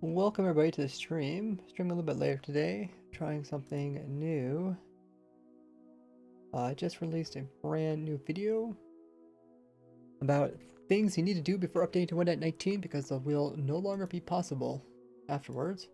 Welcome everybody to the stream. Streaming a little bit later today, trying something new. I just released a brand new video about things you need to do before updating to 1.19 because it will no longer be possible afterwards.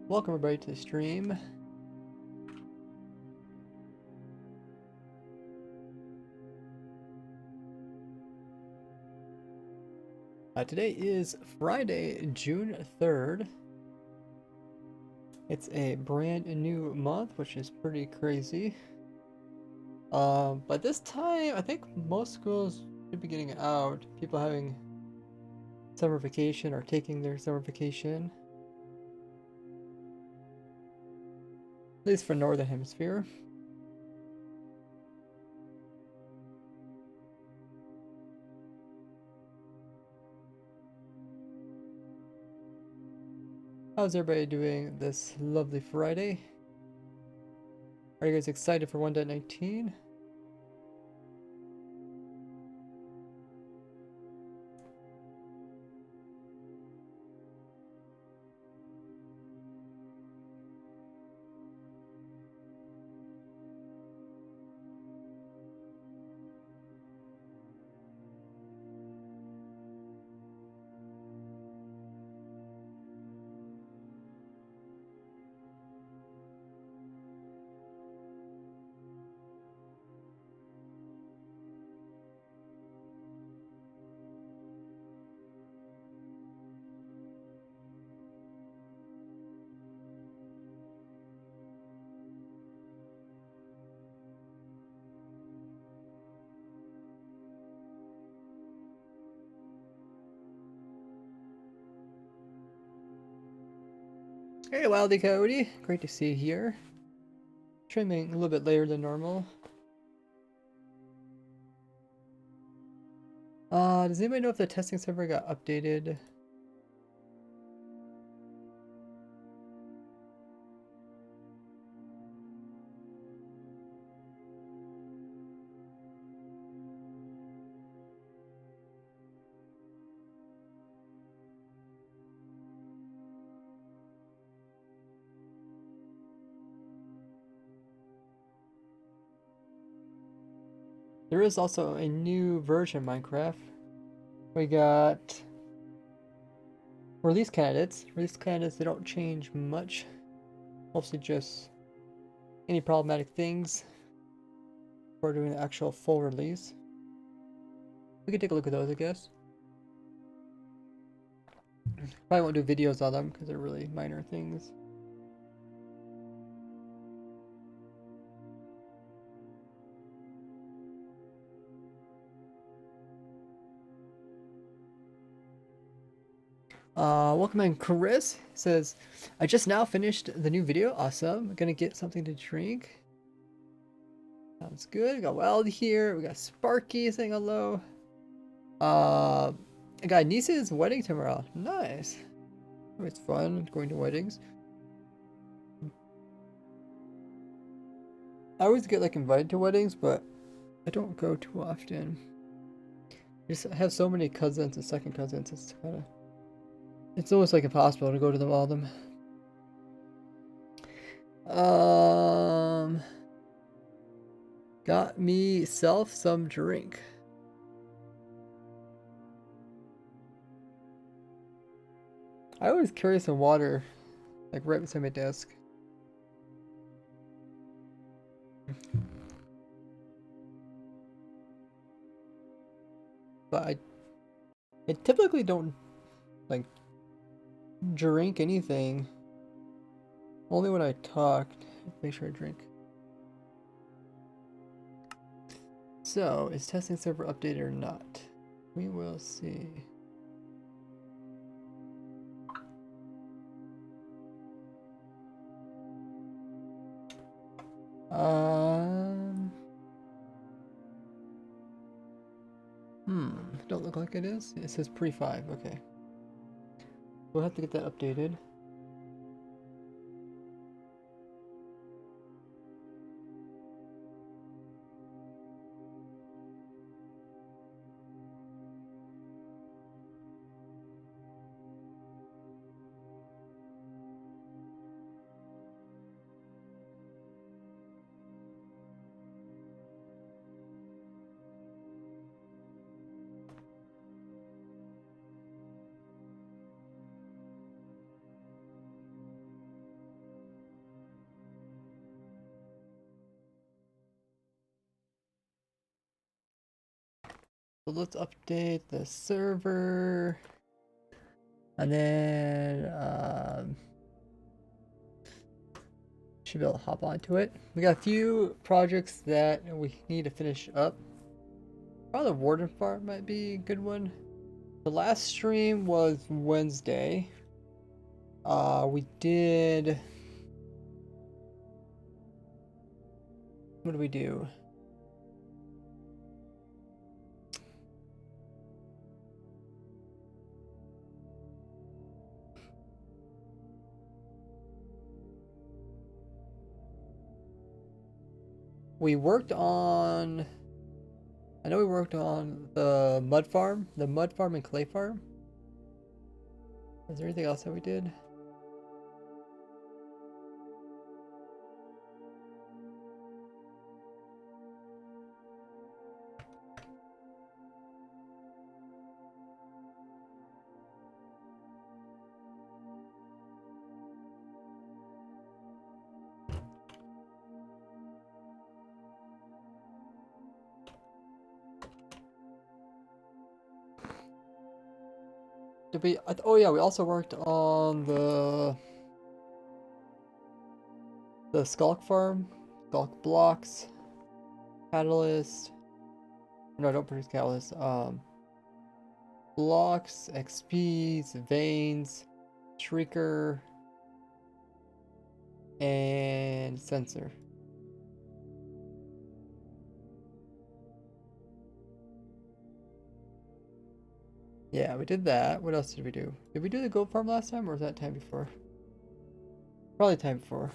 Welcome everybody to the stream. Today is Friday, June 3rd. It's a brand new month, which is pretty crazy. But this time, I think most schools should be getting out. People having summer vacation or taking their summer vacation. At least for Northern Hemisphere. How's everybody doing this lovely Friday? Are you guys excited for 1.19? Hey, Wildy Coyote. Great to see you here. Streaming a little bit later than normal. Does anybody know if the testing server got updated? There is also a new version of Minecraft. We got release candidates. Release candidates, they don't change much. Mostly just any problematic things before doing the actual full release. we can take a look at those, I guess. Probably won't do videos on them because they're really minor things. Welcome in, Chris says, I just now finished the new video. Awesome. I'm gonna get something to drink. Sounds good. We got Wild here. We got Sparky saying hello. I got niece's wedding tomorrow. Nice. It's fun going to weddings. I always get like invited to weddings, but I don't go too often. I just have so many cousins and second cousins. It's almost like impossible to go to them all of them. Got me self some drink. I always carry some water, like right beside my desk. But I typically don't like drink anything. Only when I talk, make sure I drink. So, is testing server updated or not? We will see. Don't look like it is. It says pre-5, okay. We'll have to get that updated. So let's update the server. And then should be able to hop onto it. We got a few projects that we need to finish up. Probably the Warden Farm might be a good one. The last stream was Wednesday. We did... What did we do? We worked on... I know we worked on the mud farm and clay farm. Is there anything else that we did? Did we? Oh yeah, we also worked on the skulk farm, skulk blocks, catalyst. No, don't produce catalyst. Blocks, XPs, veins, shrieker, and sensor. Yeah, we did that. What else did we do? Did we do the goat farm last time, or was that time before? Probably time before.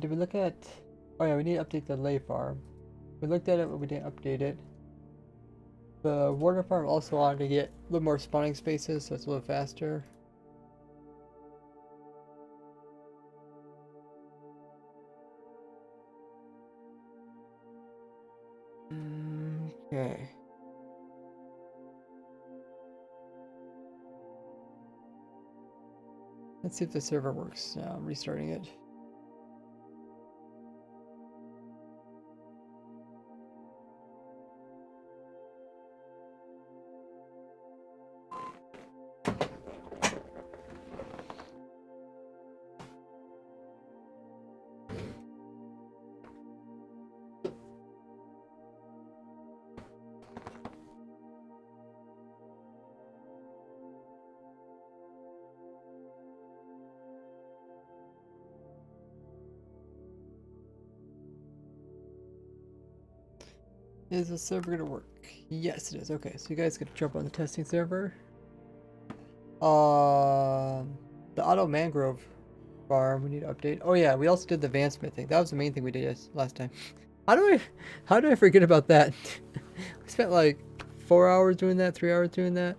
Did we look at... Oh yeah, we need to update the lay farm. We looked at it, but we didn't update it. The water farm also wanted to get a little more spawning spaces, so it's a little faster. Okay. Let's see if the server works now. I'm restarting it. Is the server gonna work? Yes, it is. Okay, so you guys can jump on the testing server. The auto mangrove farm we need to update. Oh yeah, we also did the vansmith thing. That was the main thing we did last time. How do I forget about that? We spent like 4 hours doing that, 3 hours doing that.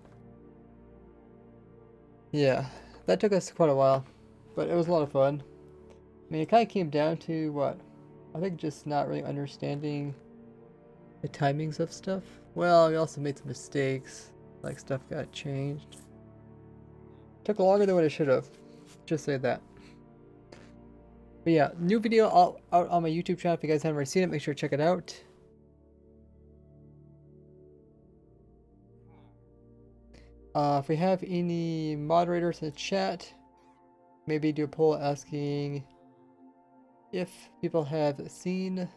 Yeah, that took us quite a while, but it was a lot of fun. I mean, it kind of came down to what? I think just not really understanding the timings of stuff. Well, we also made some mistakes, like stuff got changed. Took longer than what it should have. Just say that. But yeah, new video out on my YouTube channel. If you guys haven't already seen it, make sure to check it out. If we have any moderators in the chat, maybe do a poll asking if people have seen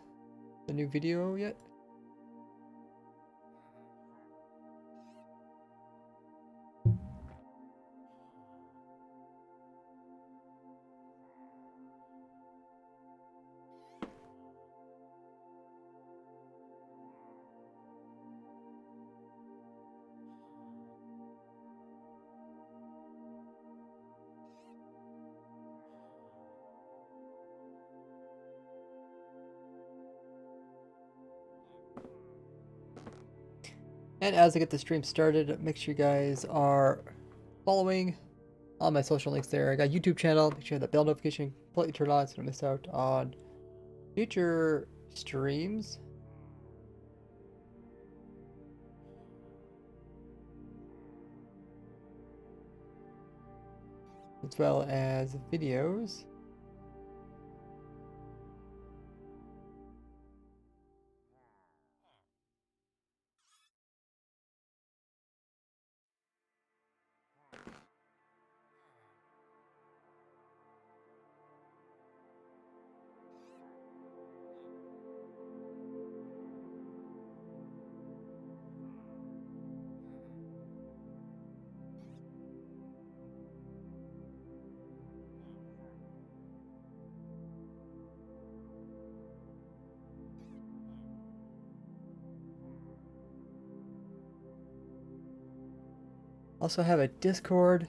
the new video yet. And as I get the stream started, make sure you guys are following all my social links there. I got YouTube channel. Make sure that bell notification completely turned on so you don't miss out on future streams. As well as videos. Also have a Discord.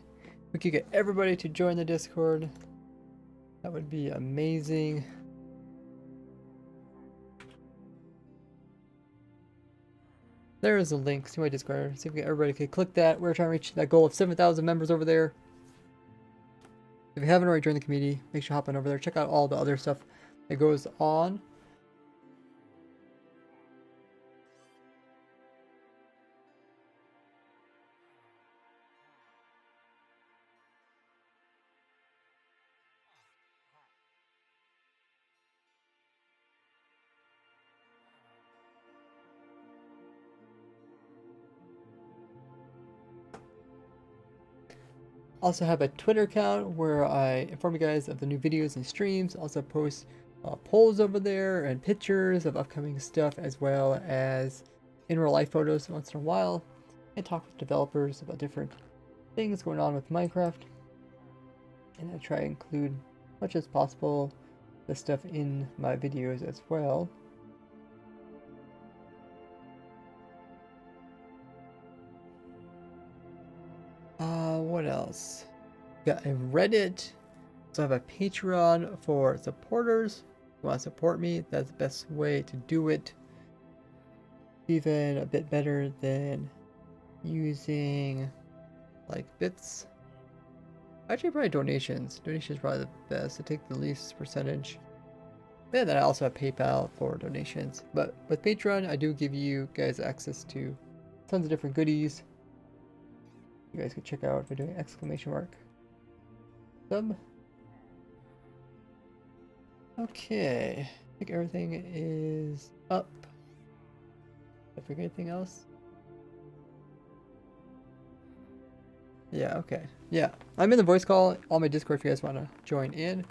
We could get everybody to join the Discord. That would be amazing. There is a link to my Discord. See if everybody could click that. We're trying to reach that goal of 7,000 members over there. If you haven't already joined the community, make sure to hop on over there. Check out all the other stuff that goes on. Also have a Twitter account where I inform you guys of the new videos and streams. Also post polls over there and pictures of upcoming stuff, as well as in real life photos once in a while, and talk with developers about different things going on with Minecraft. And I try to include as much as possible the stuff in my videos as well. What else? Got a Reddit. So I have a Patreon for supporters. If you want to support me, that's the best way to do it. Even a bit better than using like bits. Actually, probably donations. Donations is probably the best. To take the least percentage. And then I also have PayPal for donations. But with Patreon, I do give you guys access to tons of different goodies. You guys can check out by doing exclamation mark sub. Okay, I think everything is up. Did I forget anything else? Yeah, okay. Yeah, I'm in the voice call on my Discord if you guys want to join in.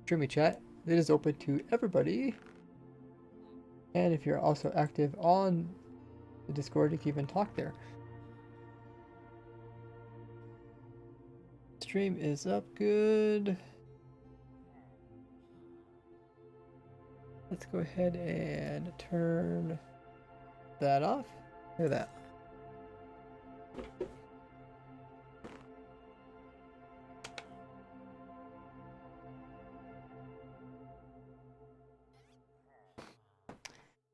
Streamy chat. It is open to everybody. And if you're also active on the Discord, you can even talk there. Stream is up good. Let's go ahead and turn that off. Look at that.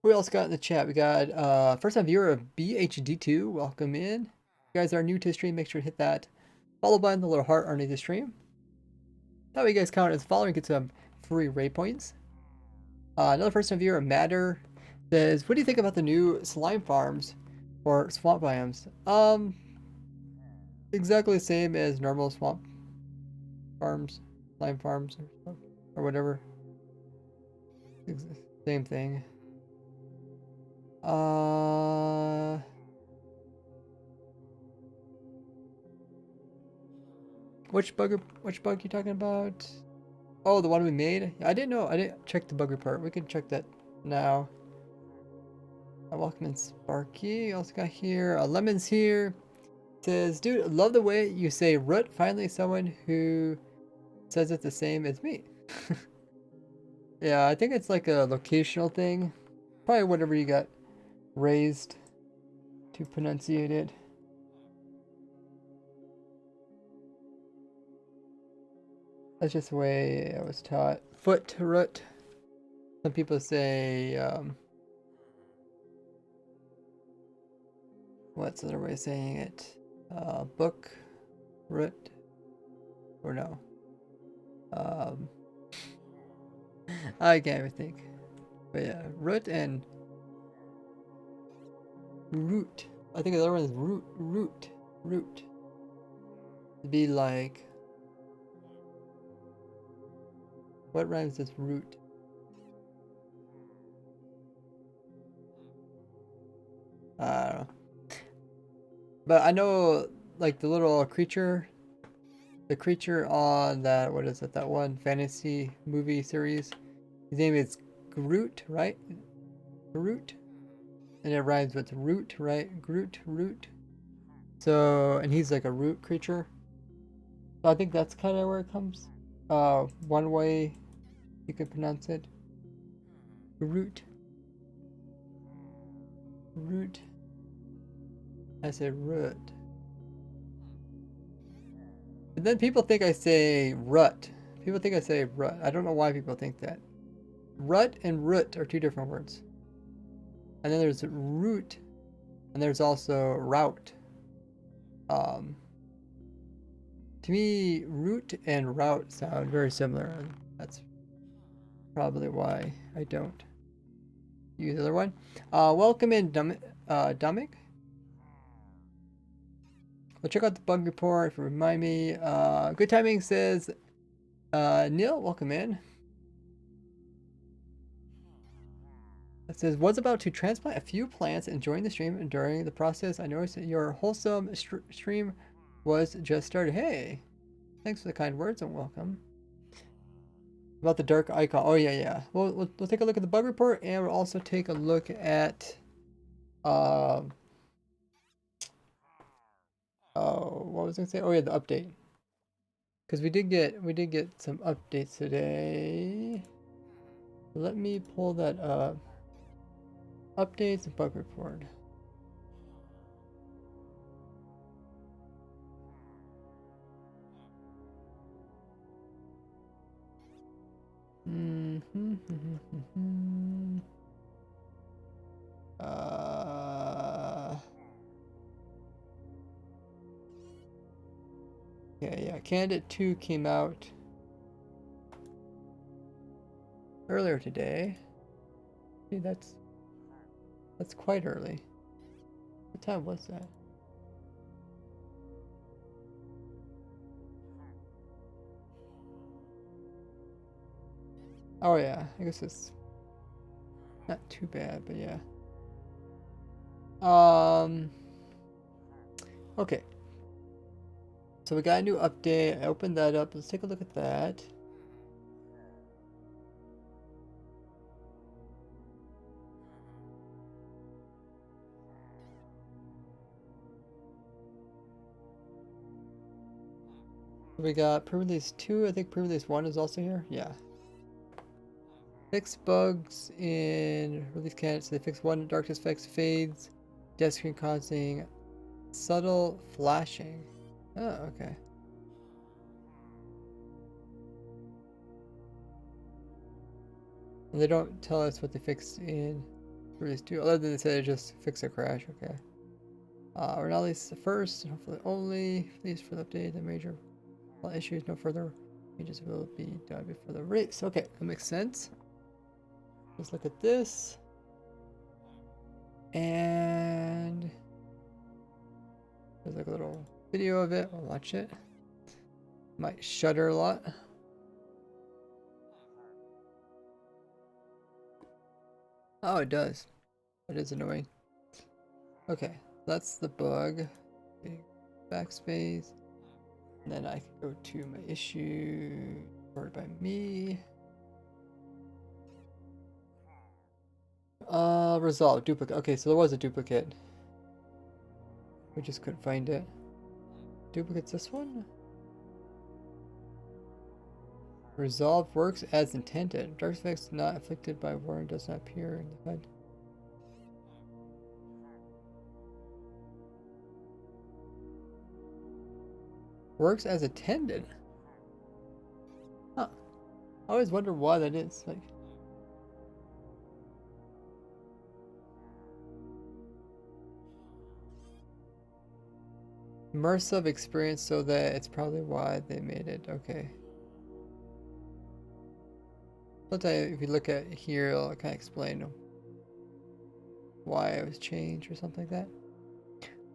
Who else got in the chat? We got first time viewer of BHD2. Welcome in. If you guys are new to the stream, make sure to hit that follow button, the little heart underneath the stream. That way you guys count as following, get some free raid points. Another first time viewer, Matter, says, what do you think about the new slime farms or swamp biomes? Exactly the same as normal swamp farms, slime farms, or whatever. Same thing. Which bug you talking about? Oh, the one we made? I didn't know. I didn't check the bug report. We can check that now. Welcome in Sparky. Also got here. Lemon's here. Says, dude, love the way you say root. Finally, someone who says it the same as me. Yeah, I think it's like a locational thing. Probably whatever you got raised to pronunciate it. That's just the way I was taught. Foot root. Some people say, what's another way of saying it? Book root. Or no. I can't even think. But yeah, root and root. I think the other one is root. It'd be like, what rhymes with root? I don't know. But I know, like, the little creature, the creature on that, what is it, that one fantasy movie series? His name is Groot, right? Groot? And it rhymes with root, right? Groot, root. So, and he's like a root creature. So I think that's kind of where it comes. One way you could pronounce it. Root. Root. I said root. And then people think I say rut. People think I say rut. I don't know why people think that. Rut and root are two different words. And then there's root, and there's also route. To me, root and route sound very similar, and that's probably why I don't use the other one. Welcome in, Dumic. We'll check out the bug report if you remind me. Good timing says, Neil, welcome in. It says, was about to transplant a few plants and join the stream, and during the process, I noticed that your wholesome stream was just started. Hey, thanks for the kind words and welcome. About the dark icon. Oh, yeah. We'll take a look at the bug report, and we'll also take a look at, oh, what was I gonna say? Oh, yeah, the update. Because we did get some updates today. Let me pull that up. Updates and bug report. Yeah, Candidate 2 came out. earlier today. See, that's quite early. What time was that? Oh yeah, I guess it's not too bad, but yeah. Okay. So we got a new update. I opened that up. Let's take a look at that. We got pre-release 2. I think pre-release 1 is also here. Yeah. Fix bugs in release candidates. They fix one darkness effects fades, dead screen causing subtle flashing. Oh, okay. And they don't tell us what they fixed in release 2, other than they said they just fix a crash. Okay. We're not released the first, and hopefully only release for the update. The major issues, no further changes will be done before the release. Okay, that makes sense. Let's look at this. And there's like a little video of it. We'll watch it. Might shudder a lot. Oh, it does. It is annoying. Okay, that's the bug. Backspace. And then I can go to my issue reported by me. Resolve duplicate. Okay, so there was a duplicate. We just couldn't find it. Duplicate's this one? Resolve works as intended. Dark effects not afflicted by warning does not appear in the HUD. Works as intended? Huh. I always wonder why that is. Like, immersive experience, so that it's probably why they made it. Okay. Sometimes if you look at here, it'll kind of explain why it was changed or something like that.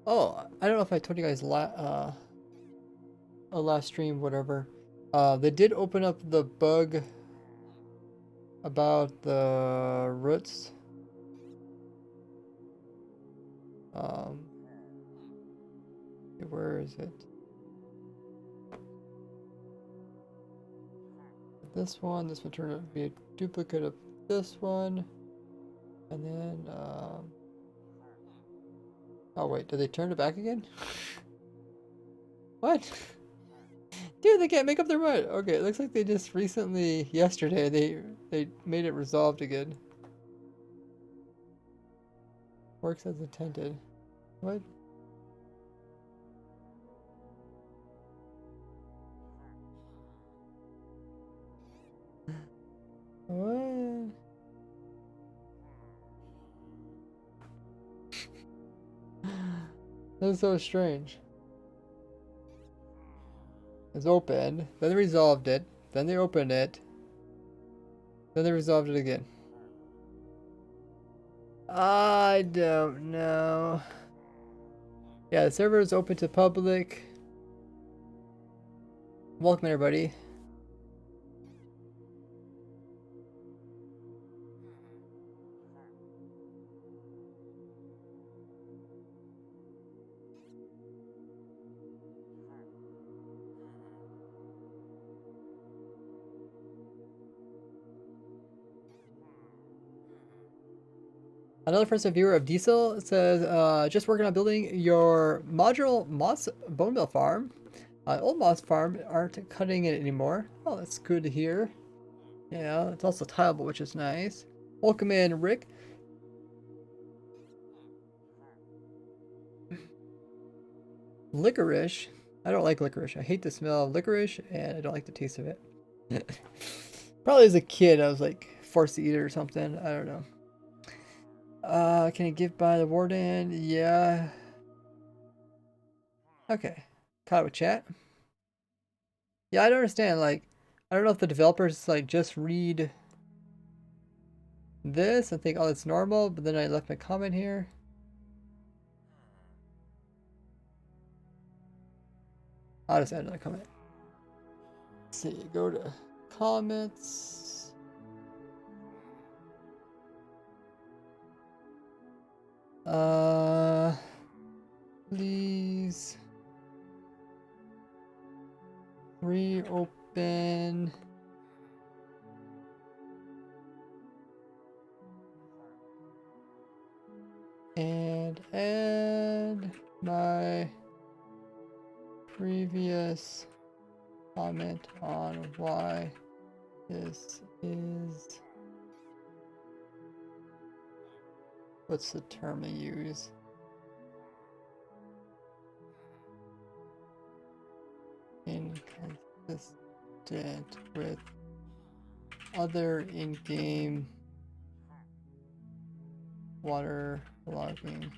Oh, I don't know if I told you guys last stream, whatever. They did open up the bug about the roots. Where is it? This one turned out to be a duplicate of this one. And then, oh wait, did they turn it back again? What? Dude, they can't make up their mind. Okay, it looks like they just recently, yesterday, they made it resolved again. Works as intended. What? What? This is so strange. It's open, then they resolved it, then they opened it, then they resolved it again. I don't know. Yeah, the server is open to public. Welcome everybody. Another first viewer of Diesel says, just working on building your modular moss bone meal farm. Old moss farm aren't cutting it anymore. Oh, that's good to hear. Yeah, it's also tileable, which is nice. Welcome in, Rick. Licorice. I don't like licorice. I hate the smell of licorice, and I don't like the taste of it. Probably as a kid, I was like forced to eat it or something. I don't know. Can you give by the warden? Yeah. Okay. Caught with chat. Yeah, I don't understand. Like, I don't know if the developers like just read this and think, oh, it's normal, but then I left my comment here. I'll just add another comment. Let's see, go to comments. Please reopen and add my previous comment on why this is, what's the term they use? Inconsistent with other in-game water logging.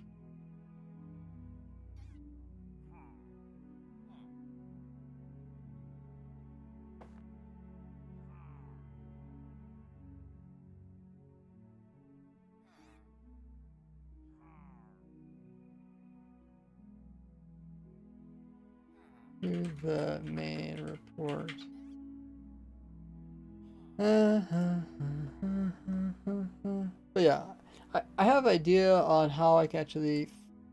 To the main report. But yeah, I have an idea on how I can actually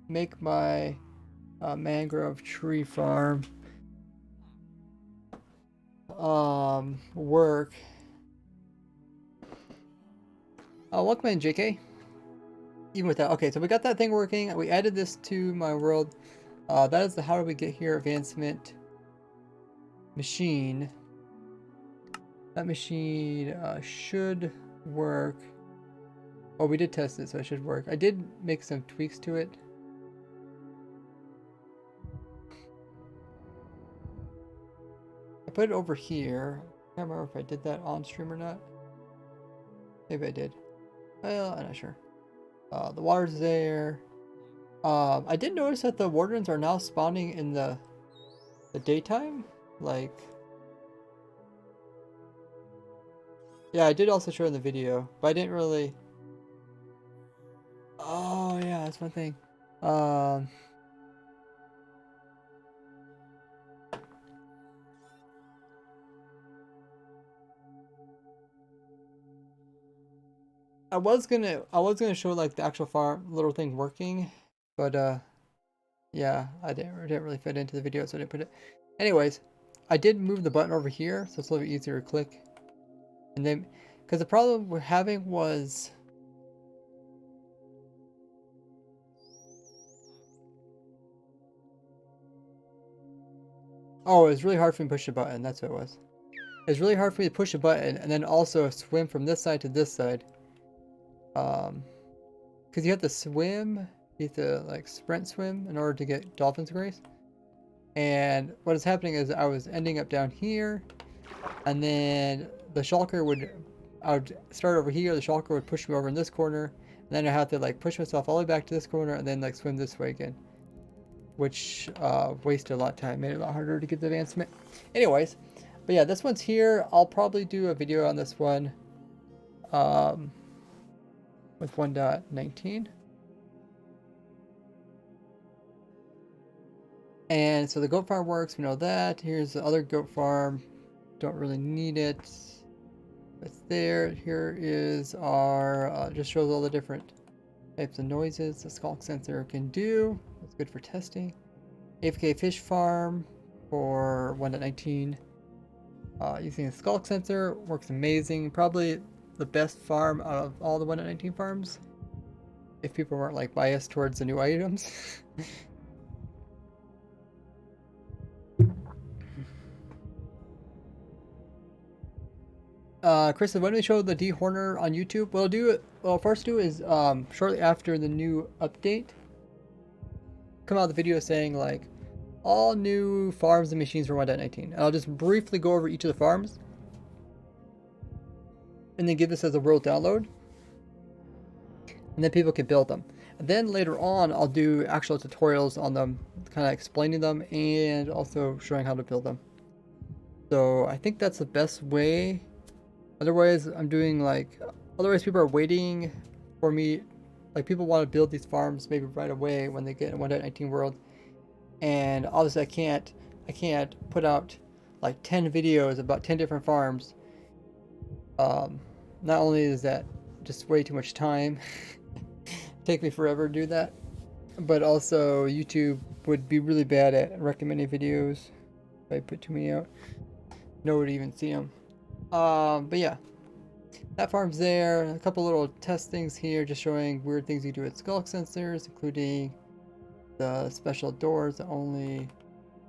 make my mangrove tree farm work. Welcome in, JK. Even with that, okay, so we got that thing working. We added this to my world. That is the how do we get here advancement machine. That machine should work. Oh, we did test it, so it should work. I did make some tweaks to it. I put it over here. I can't remember if I did that on stream or not. Maybe I did. Well, I'm not sure. The water's there. I did notice that the wardens are now spawning in the daytime. Like, yeah, I did also show in the video, but I didn't really. Oh yeah, that's one thing. I was gonna show like the actual farm little thing working, but yeah, I didn't really fit into the video, so I didn't put it. Anyways, I did move the button over here, so it's a little bit easier to click. And then, because the problem we're having was, oh, it was really hard for me to push the button. That's what it was. It's really hard for me to push a button and then also swim from this side to this side. Because you have to swim, you have to like sprint swim in order to get Dolphin's Grace. And what is happening is I was ending up down here, and then the shulker I would start over here, the shulker would push me over in this corner, and then I have to like push myself all the way back to this corner and then like swim this way again. Which wasted a lot of time, made it a lot harder to get the advancement. Anyways, but yeah, this one's here. I'll probably do a video on this one with 1.19. And so the goat farm works, we know that. Here's the other goat farm. Don't really need it. It's there. Here is our, just shows all the different types of noises the skulk sensor can do. It's good for testing. AFK fish farm for 1.19. Using the skulk sensor works amazing. Probably the best farm out of all the 1.19 farms. If people weren't like biased towards the new items. Chris, when we show the dehorner on YouTube, we'll first do is shortly after the new update, come out the video saying like all new farms and machines for 1.19. And I'll just briefly go over each of the farms and then give this as a world download, and then people can build them. And then later on I'll do actual tutorials on them, kind of explaining them and also showing how to build them. So I think that's the best way. Otherwise, I'm doing like Otherwise, people are waiting for me. Like, people want to build these farms maybe right away when they get in 1.19 world, and obviously I can't put out like 10 videos about 10 different farms. Not only is that just way too much time, take me forever to do that, but also YouTube would be really bad at recommending videos if I put too many out. No one would even see them. But yeah, that farm's there. A couple little test things here, just showing weird things you do with skulk sensors, including the special doors that only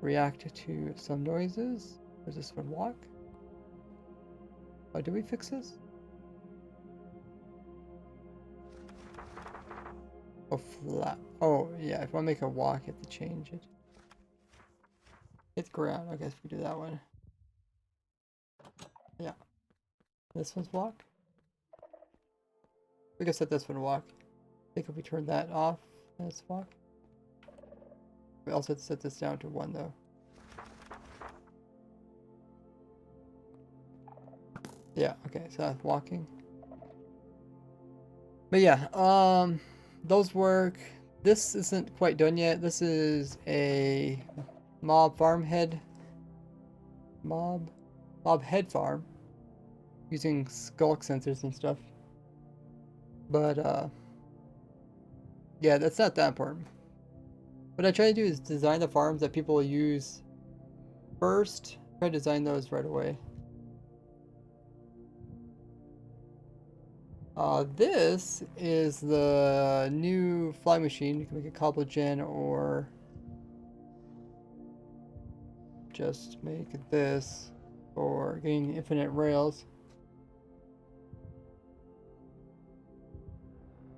react to some noises. Does this one walk? Oh, did we fix this? Oh, flat. Oh, yeah, if I make a walk, I have to change it. Hit the ground. I guess we do that one. Yeah. This one's walk. We can set this one walk. I think if we turn that off, that's walk. We also have to set this down to 1 though. Yeah, okay, so that's walking. But yeah, those work. This isn't quite done yet. This is a mob farm head. Mob head farm. Using skulk sensors and stuff. But yeah, that's not that important. What I try to do is design the farms that people will use first. Try to design those right away. This is the new fly machine. You can make a cobble gen or just make this for getting infinite rails.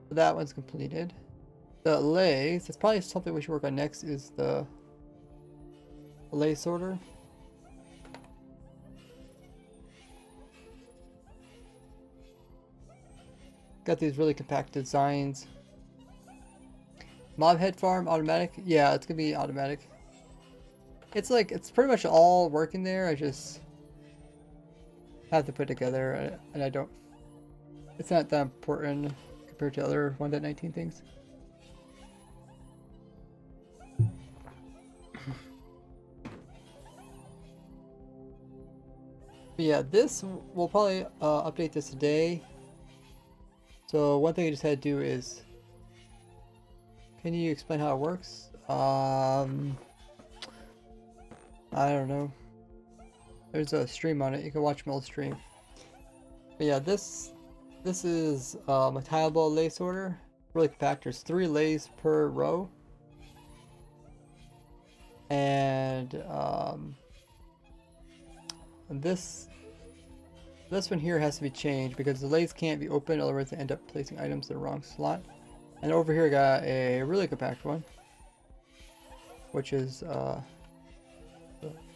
So that one's completed. The lathe, that's probably something we should work on next, is the lathe sorter. Got these really compact designs. Mob head farm, automatic? Yeah, it's gonna be automatic. It's like, it's pretty much all working there. I just have to put it together, and I don't, it's not that important compared to other 1.19 things. But yeah, this, we'll probably update this today. So one thing I just had to do is, can you explain how it works? I don't know. There's a stream on it. You can watch my old stream. But yeah, this is a tileable lathe sorter. Really compact. There's 3 lathes per row. And this one here has to be changed because the lathes can't be open, otherwise they end up placing items in the wrong slot. And over here I got a really compact one, which is the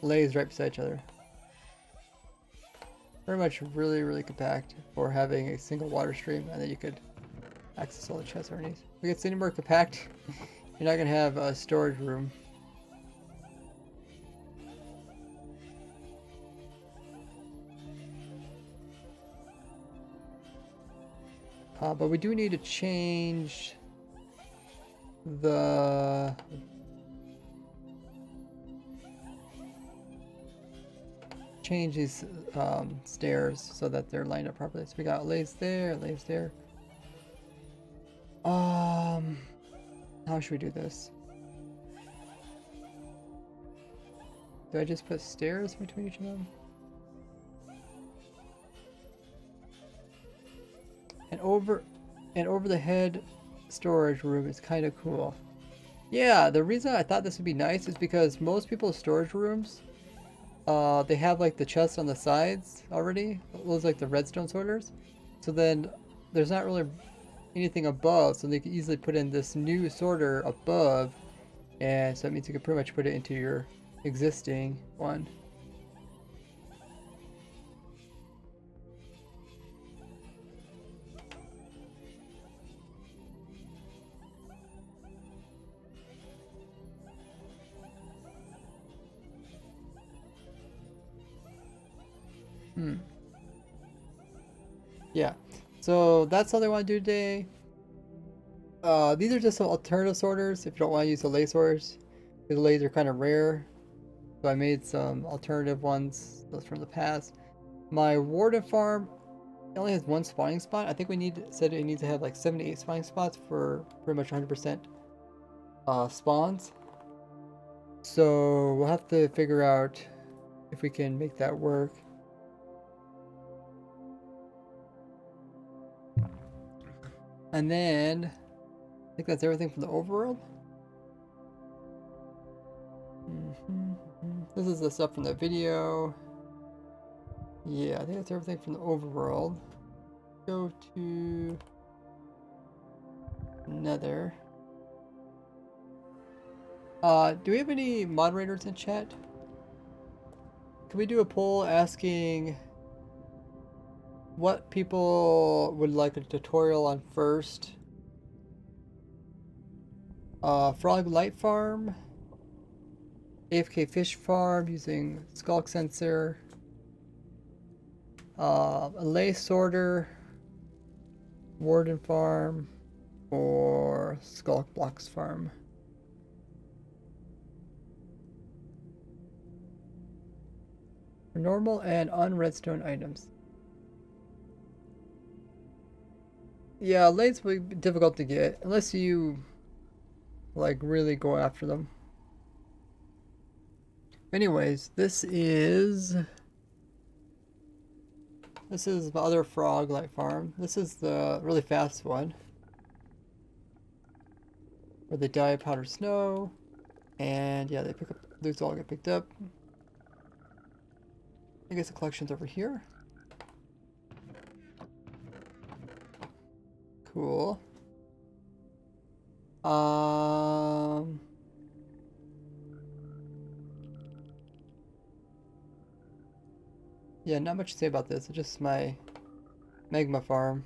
lathes right beside each other. Very much really compact for having a single water stream, and then you could access all the chests underneath. If it gets any more compact, you're not gonna have a storage room. But we do need to change the these stairs so that they're lined up properly. So we got lathes there, lathes there. How should we do this? Do I just put stairs between each of them? And over the head storage room is kind of cool. Yeah, the reason I thought this would be nice is because most people's storage rooms, they have like the chests on the sides already. Those like the redstone sorters. So then there's not really anything above, so they can easily put in this new sorter above, and so that means you can pretty much put it into your existing one. Yeah. So that's all I want to do today. These are just some alternative sorters if you don't want to use the lay sorters. The lays are kind of rare. So I made some alternative ones, those from the past. My warden farm only has one spawning spot. I think said it needs to have like 7 to 8 spawning spots for pretty much 100% spawns. So we'll have to figure out if we can make that work. And then I think that's everything from the overworld. This is the stuff from the video. Yeah, I think that's everything from the overworld. Go to Nether. Do we have any moderators in chat? Can we do a poll asking what people would like a tutorial on first? Frog light farm, AFK fish farm using skulk sensor, a lay sorter, warden farm, or skulk blocks farm. For normal and unredstone items. Yeah, lays will be difficult to get unless you like really go after them. Anyways, this is the other frog light farm. This is the really fast one where they die of powdered snow, and yeah, these all get picked up. I guess the collection's over here. Cool. Yeah, not much to say about this. It's just my magma farm.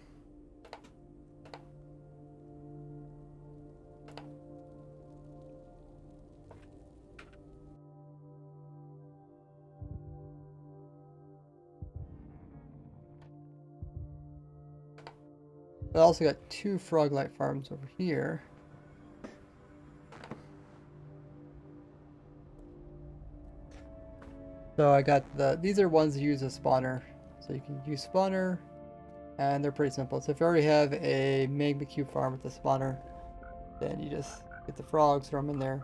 I also got 2 frog light farms over here. So I got these are ones that use a spawner. So you can use spawner, and they're pretty simple. So if you already have a magma cube farm with a spawner, then you just get the frogs, throw them in there.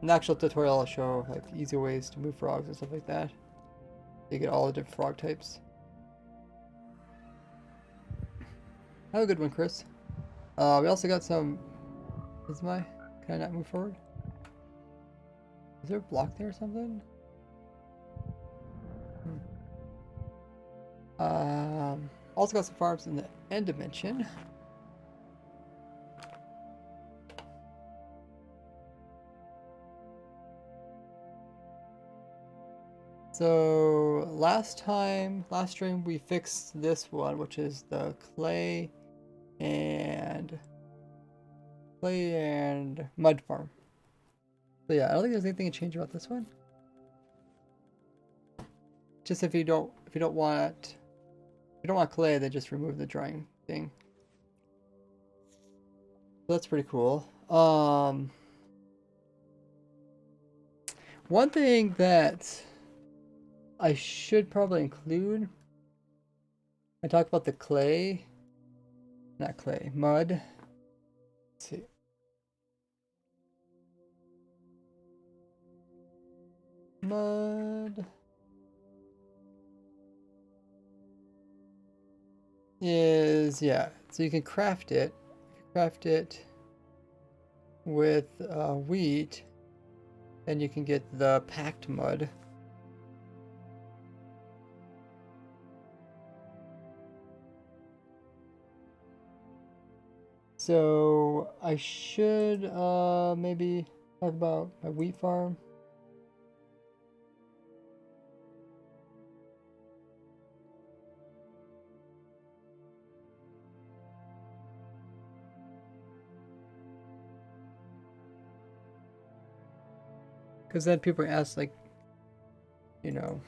In the actual tutorial I'll show like easy ways to move frogs and stuff like that. You get all the different frog types. Have a good one, Chris. We also got some... Can I not move forward? Is there a block there or something? Also got some farms in the end dimension. So last stream we fixed this one, which is the clay and mud farm. So yeah, I don't think there's anything to change about this one. Just if you don't want clay, then just remove the drying thing. So that's pretty cool. One thing that I should probably include, I talk about the clay, not clay, mud. Let's see. Mud is, yeah, so you can craft it. Craft it with wheat, and you can get the packed mud. So I should maybe talk about my wheat farm. Because then people ask, like, you know,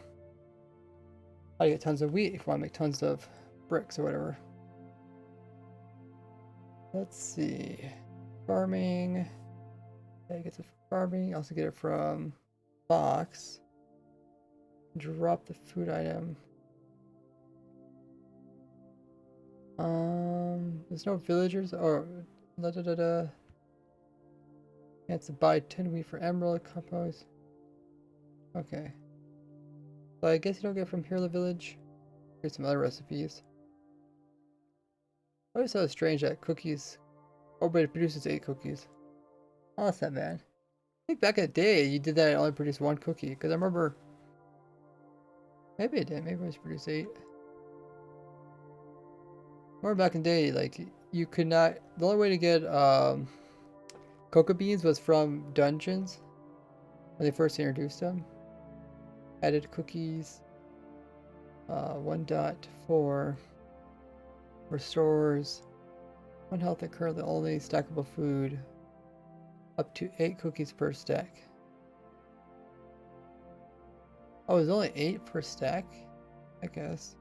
how do you get tons of wheat if you want to make tons of bricks or whatever. Let's see. Farming. Yeah, get it from farming. Also get it from box. Drop the food item. There's no villagers or da da da da. You have to buy 10 wheat for emerald compost. Okay. So I guess you don't get from here the village. Here's some other recipes. I always thought it was strange that cookies. Oh, but it produces 8 cookies. Oh, that's not bad. I think back in the day you did that and only produced 1 cookie. Because I remember. Maybe it did. Maybe it was produced 8. Remember back in the day, like, you could not. The only way to get cocoa beans was from dungeons when they first introduced them. Added cookies. 1.4 restores 1 health and currently only stackable food. Up to 8 cookies per stack. Oh, it's only 8 per stack? I guess.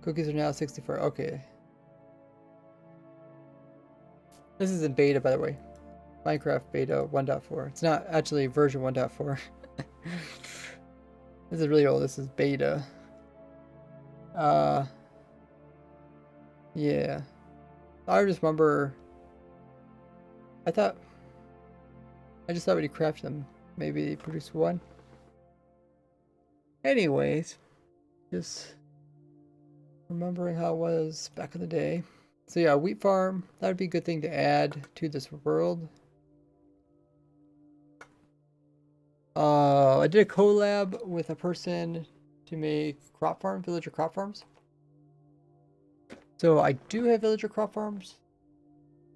Cookies are now 64. Okay. This is in beta, by the way. Minecraft beta 1.4. It's not actually version 1.4. This is really old. This is beta. Yeah. I just remember. I just thought when you craft them, maybe they produce 1. Anyways, just remembering how it was back in the day. So yeah, wheat farm, that would be a good thing to add to this world. I did a collab with a person to make villager crop farms. So I do have villager crop farms.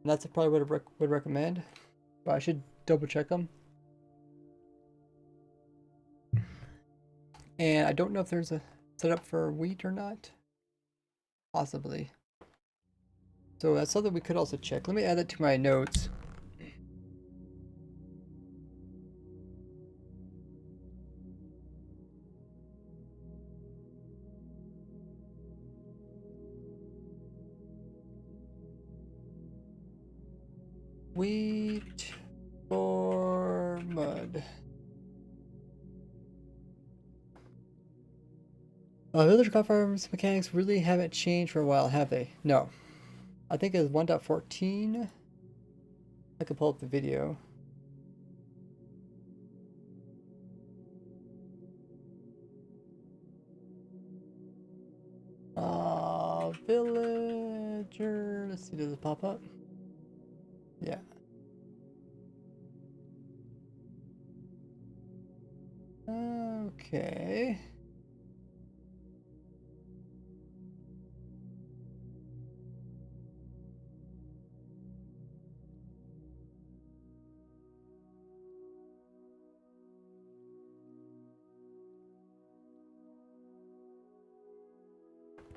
And that's probably what I would recommend. But I should double check them. And I don't know if there's a setup for wheat or not. Possibly. So that's something we could also check. Let me add that to my notes. Wheat or mud. Villager crop farms mechanics really haven't changed for a while, have they? No. I think it's 1.14. I could pull up the video. Villager. Let's see, does it pop up? Yeah. Okay.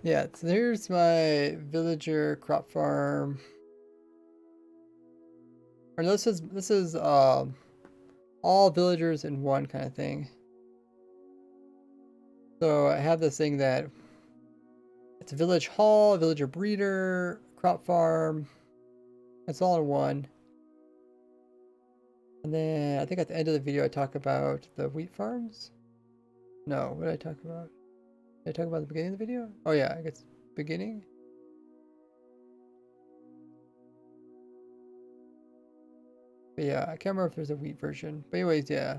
Yeah, so here's my villager crop farm. Or this is all villagers in one kind of thing. So I have this thing that it's a village hall, villager breeder, crop farm. It's all in one. And then I think at the end of the video I talk about the wheat farms. No, what did I talk about? Did I talk about the beginning of the video? Oh yeah, I guess beginning. But yeah, I can't remember if there's a wheat version. But anyways, yeah.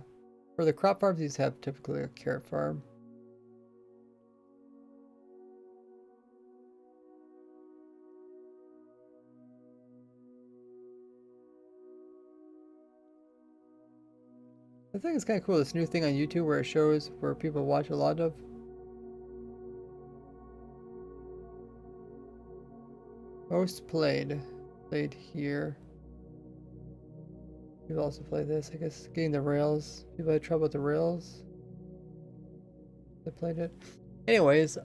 For the crop farms, these have typically a carrot farm. I think it's kind of cool, this new thing on YouTube where it shows where people watch a lot of. Most played here. People also play this, I guess, getting the rails. People had trouble with the rails. They played it. Anyways,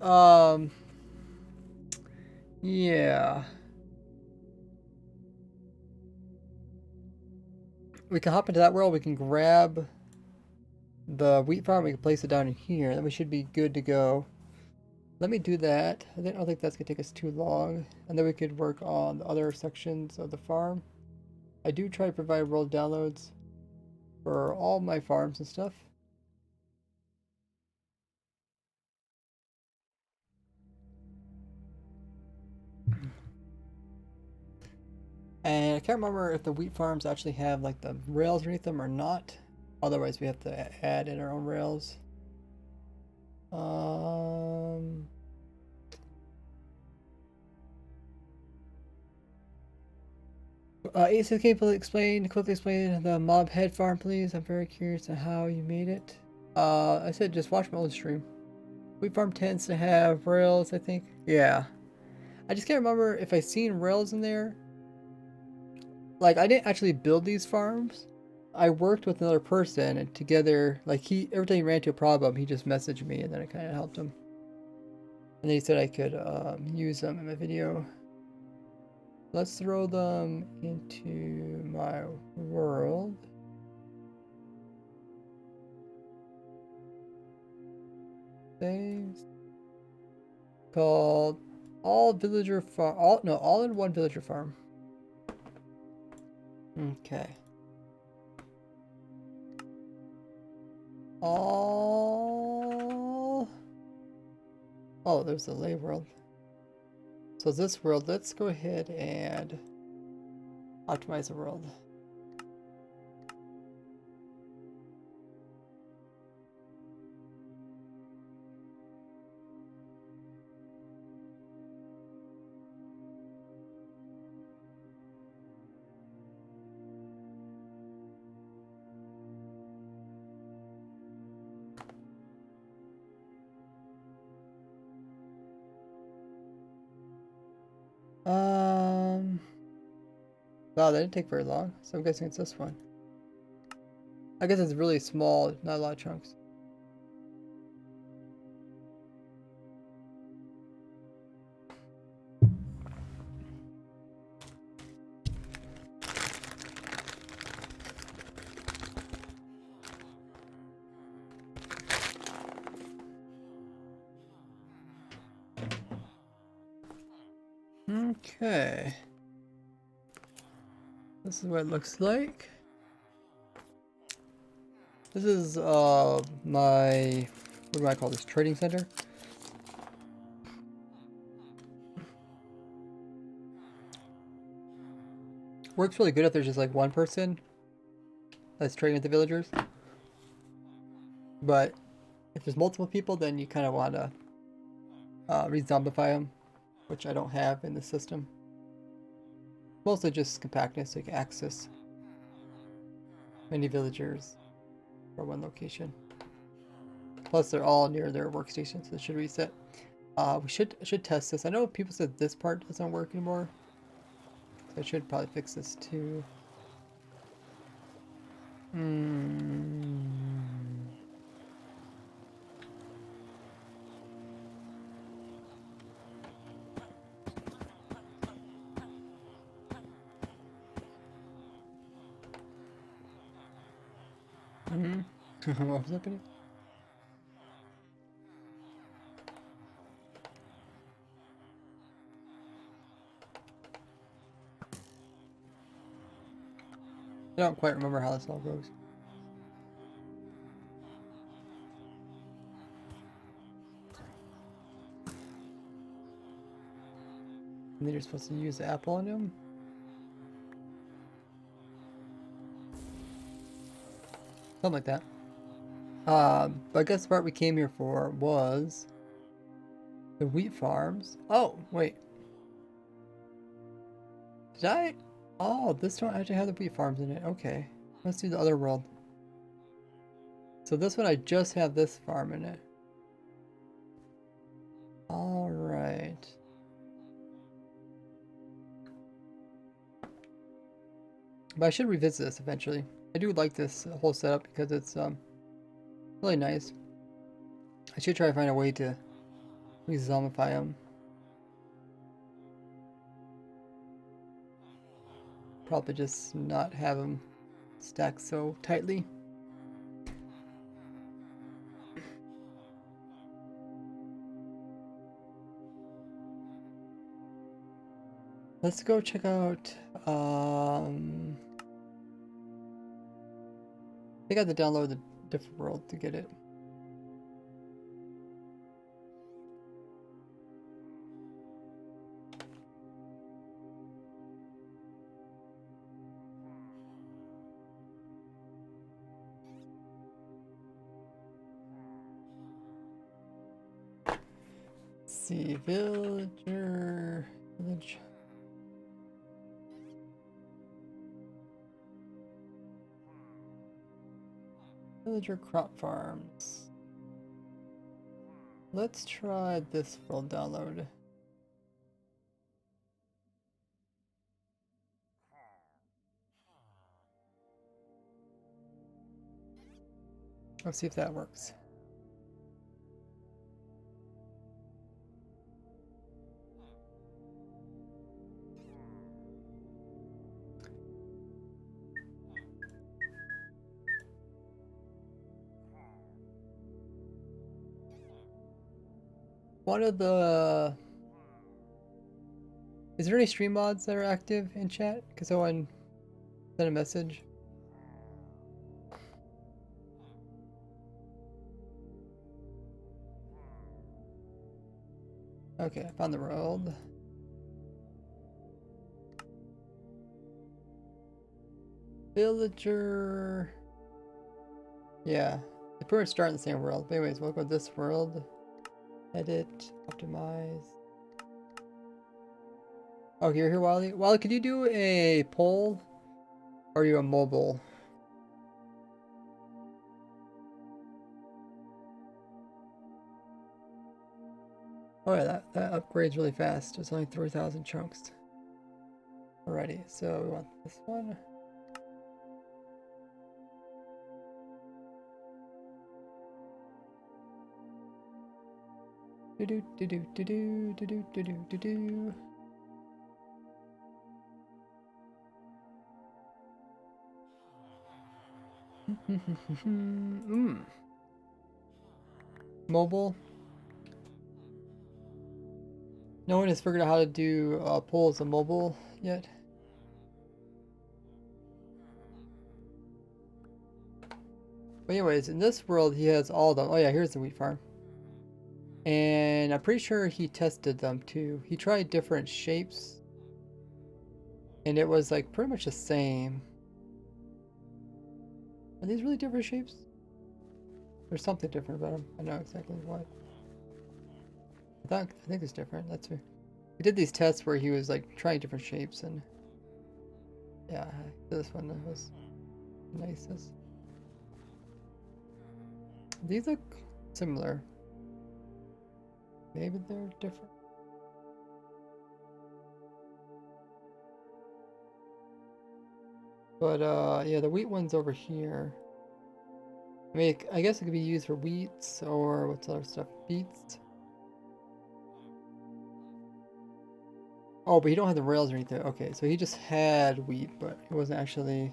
yeah. We can hop into that world, we can grab the wheat farm, we can place it down in here, then we should be good to go. Let me do that. I don't think that's gonna take us too long, and then we could work on the other sections of the farm. I do try to provide world downloads for all my farms and stuff. And I can't remember if the wheat farms actually have like the rails underneath them or not. Otherwise, we have to add in our own rails. Ace, can you quickly explain the mob head farm, please? I'm very curious on how you made it. I said just watch my old stream. Wheat farm tends to have rails, I think. Yeah. I just can't remember if I seen rails in there. Like, I didn't actually build these farms. I worked with another person, and together, like, every time he ran into a problem, he just messaged me, and then I kind of helped him. And then he said I could use them in my video. Let's throw them into my world. Things called all villager farm. All in one villager farm. Okay. All. Oh, there's the lay world. So this world, let's go ahead and optimize the world. Wow, that didn't take very long, so I'm guessing it's this one. I guess it's really small, not a lot of chunks. Okay. This is what it looks like. This is my, what do I call this, trading center? Works really good if there's just like one person that's trading with the villagers. But if there's multiple people, then you kind of want to re-zombify them, which I don't have in the system. Mostly just compactness, so you can access many villagers from one location. Plus, they're all near their workstation, so it should reset. We should test this. I know people said this part doesn't work anymore, so I should probably fix this too. What was happening? I don't quite remember how this all goes. And then you're supposed to use the apple on him. Something like that. But I guess the part we came here for was the wheat farms. Oh, wait. Did I? Oh, this don't actually have the wheat farms in it. Okay. Let's do the other world. So this one, I just have this farm in it. Alright. But I should revisit this eventually. I do like this whole setup because it's really nice. I should try to find a way to re-zombify them. Probably just not have them stacked so tightly. Let's go check out, I think I have to download the different world to get it. Let's see, village. Villager crop farms. Let's try this world download. Let's see if that works. One of the... Is there any stream mods that are active in chat? Because someone sent a message. Okay, I found the world. Villager. Yeah, they pretty much start in the same world. But anyways, we'll go to this world. Edit, optimize. Oh, you're here, Wally. Wally, could you do a poll? Or are you a mobile? Oh yeah, that upgrades really fast. It's only 3,000 chunks. Alrighty, so we want this one. Do do do do do do do do do do do. Mobile. No one has figured out how to do polls on mobile yet. But anyways, in this world, he has all of them. Oh yeah, here's the wheat farm. And I'm pretty sure he tested them too. He tried different shapes. And it was like pretty much the same. Are these really different shapes? There's something different about them. I know exactly what. I think it's different. That's weird. We did these tests where he was like trying different shapes, and yeah, this one was nicest. These look similar. Maybe they're different. But yeah, the wheat one's over here. I mean, I guess it could be used for wheats or what's other stuff? Beets. Oh, but he don't have the rails or anything. Okay, so he just had wheat, but it wasn't actually.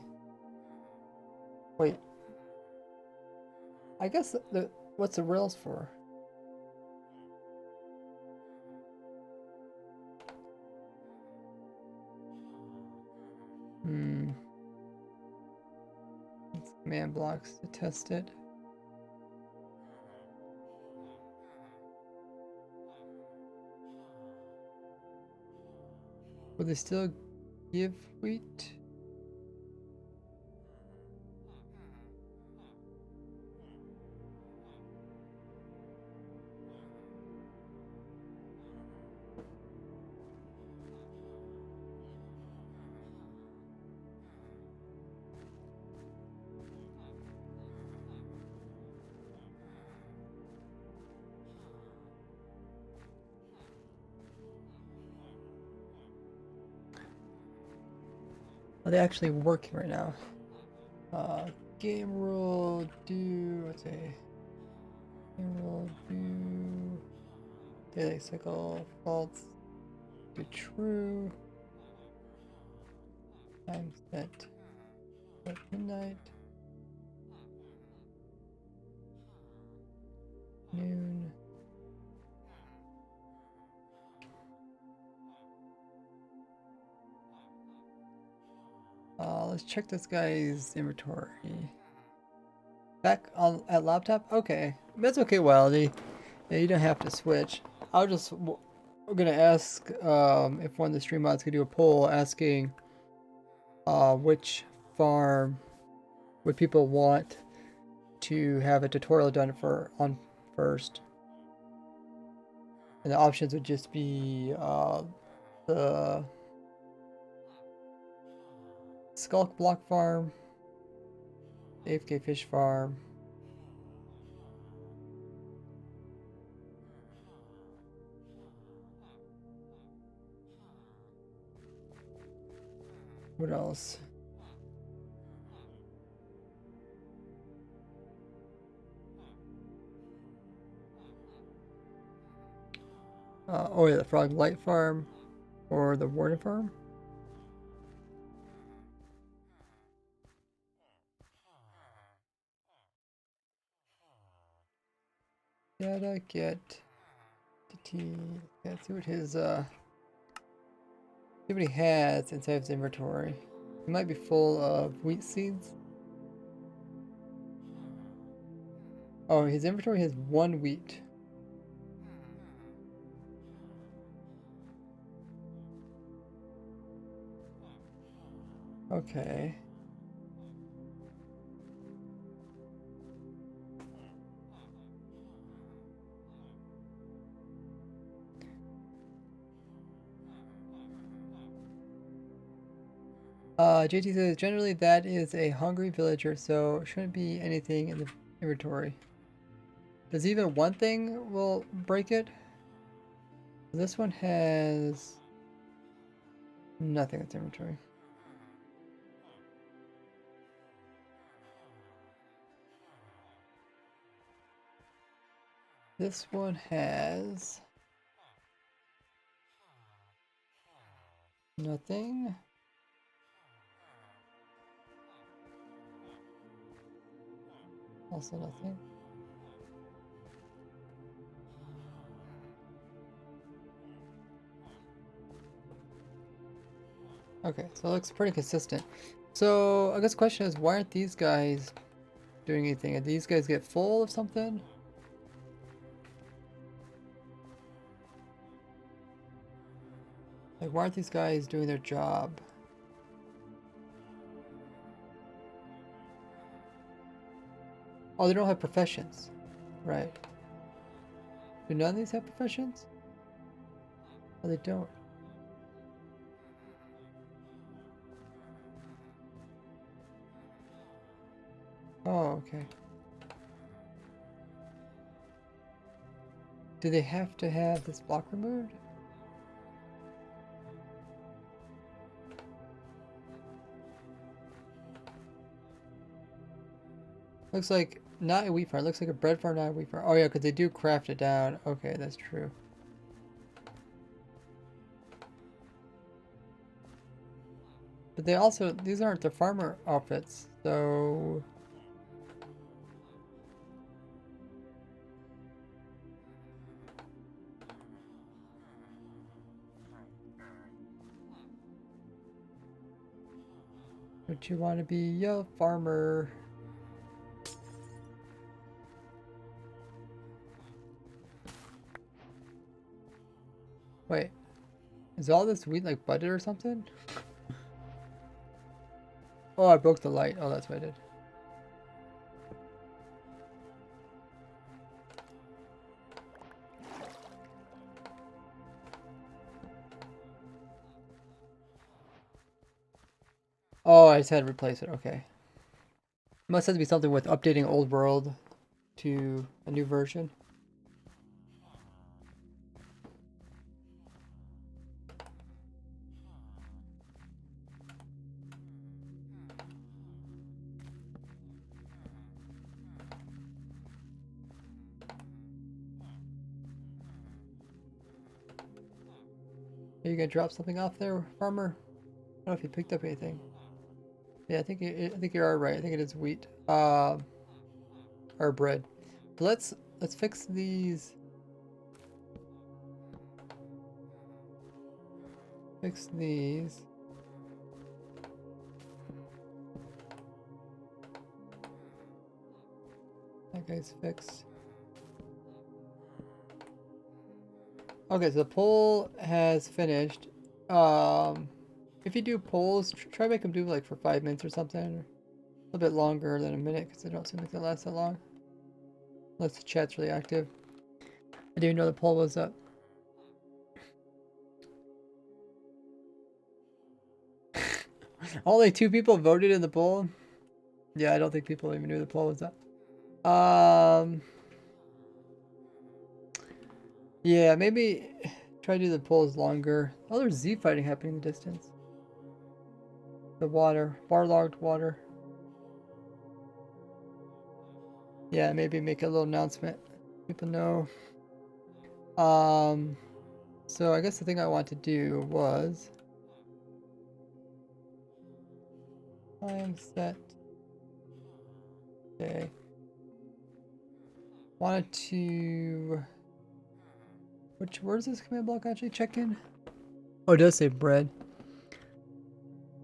Wait. I guess what's the rails for? Hmm. It's command blocks to test it. Will they still give wheat? Are they actually working right now? Game rule do, let's see. Game rule do daily cycle false to true. Time set at midnight. Noon. Let's check this guy's inventory. Back on at laptop? Okay. That's okay, Wildy. Yeah, you don't have to switch. We're gonna ask if one of the stream mods could do a poll asking which farm would people want to have a tutorial done on first. And the options would just be the Skulk Block Farm, AFK Fish Farm, what else? Oh yeah, the Frog Light Farm or the Warden Farm. Gotta get the tea. Yeah, see what his see what he has inside his inventory. He might be full of wheat seeds. Oh, his inventory has 1 wheat. Okay. JT says, generally that is a hungry villager, so shouldn't be anything in the inventory. Does even one thing will break it? This one has nothing in its inventory. This one has nothing. Also nothing. Okay, so it looks pretty consistent. So I guess the question is, why aren't these guys doing anything? Did these guys get full of something? Like, why aren't these guys doing their job? Oh, they don't have professions. Right. Do none of these have professions? Oh, they don't. Oh, okay. Do they have to have this block removed? Looks like not a wheat farm. Looks like a bread farm, not a wheat farm. Oh yeah, because they do craft it down. Okay, that's true. But they also, these aren't the farmer outfits, so... Would you want to be a farmer? Wait, is all this wheat like butter or something? Oh, I broke the light. Oh, that's what I did. Oh, I just had to replace it. Okay. Must have to be something with updating old world to a new version. Are you gonna drop something off there, farmer? I don't know if you picked up anything. Yeah, I think you are right. I think it is wheat. Or bread. Let's fix these. Fix these. That guy's fixed. Okay, so the poll has finished. If you do polls, try to make them do like for 5 minutes or something. Or a little bit longer than a minute because they don't seem like they last that long. Unless the chat's really active. I didn't even know the poll was up. Only 2 people voted in the poll. Yeah, I don't think people even knew the poll was up. Yeah, maybe try to do the polls longer. Oh, there's Z fighting happening in the distance. The water, waterlogged water. Yeah, maybe make a little announcement. People know. So I guess the thing I want to do was time set. Okay. Wanted to. Where's this command block actually check in? Oh, it does say bread.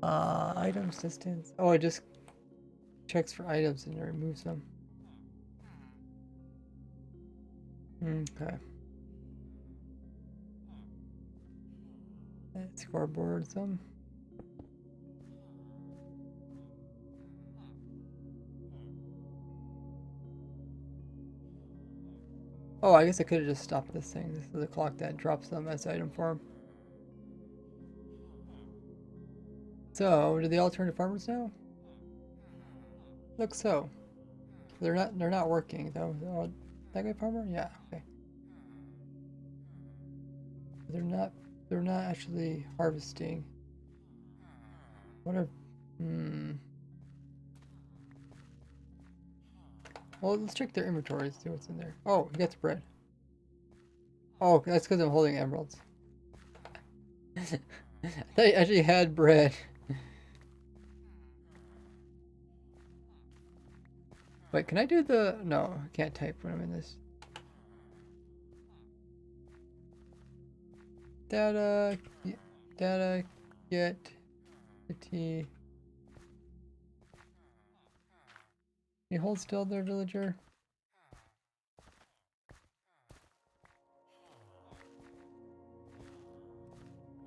Items distance. Oh, it just checks for items and it removes them. Okay. Scoreboard some. Oh, I guess I could have just stopped this thing. This is the clock that drops them as item form. So, do they all turn to farmers now? Looks so. They're not working though. Oh, that guy farmer? Yeah, okay. They're not actually harvesting. What are Well, let's check their inventories, see what's in there. Oh, he gets bread. Oh, that's because I'm holding emeralds. I thought he actually had bread. Wait, can I do the... No, I can't type when I'm in this. Data, get, the T. Can you hold still there, villager?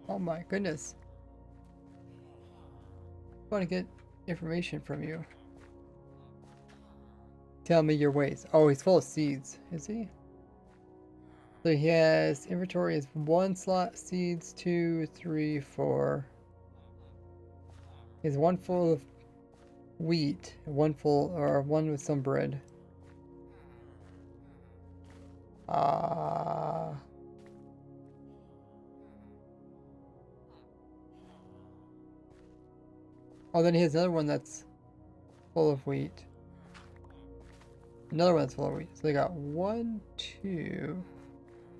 Oh my goodness. I want to get information from you. Tell me your ways. Oh, he's full of seeds, is he? So he has inventory is 1 slot seeds, 2, 3, 4. He has 1 full of wheat, 1 full or 1 with some bread. Oh, then he has another one that's full of wheat. Another one that's full of wheat. So they got 1, 2,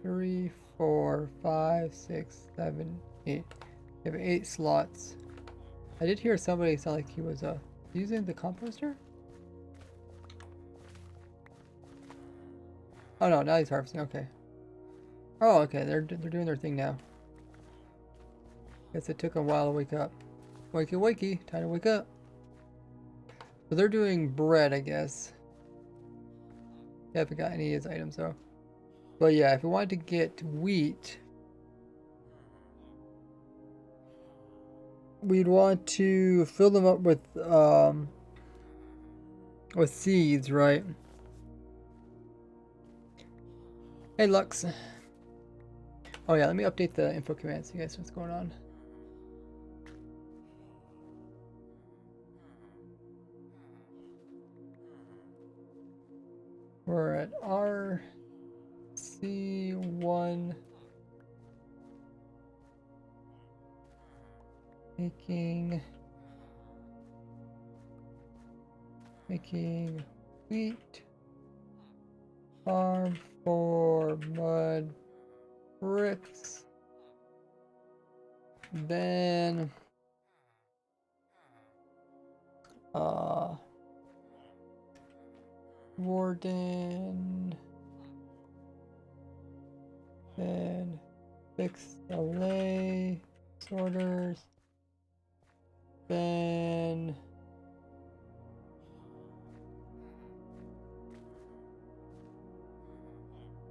3, 4, 5, 6, 7, 8. They have 8 slots. I did hear somebody sound like he was using the composter? Oh no, now he's harvesting, okay. Oh, okay, they're doing their thing now. Guess it took a while to wake up. Wakey wakey, time to wake up. So they're doing bread, I guess. They haven't got any of his items though. But yeah, if we wanted to get wheat, we'd want to fill them up with seeds, right? Hey Lux. Oh yeah, let me update the info command so you guys know what's going on. We're at RC1 making wheat farm for mud bricks. Then warden, then fix delay sorters, then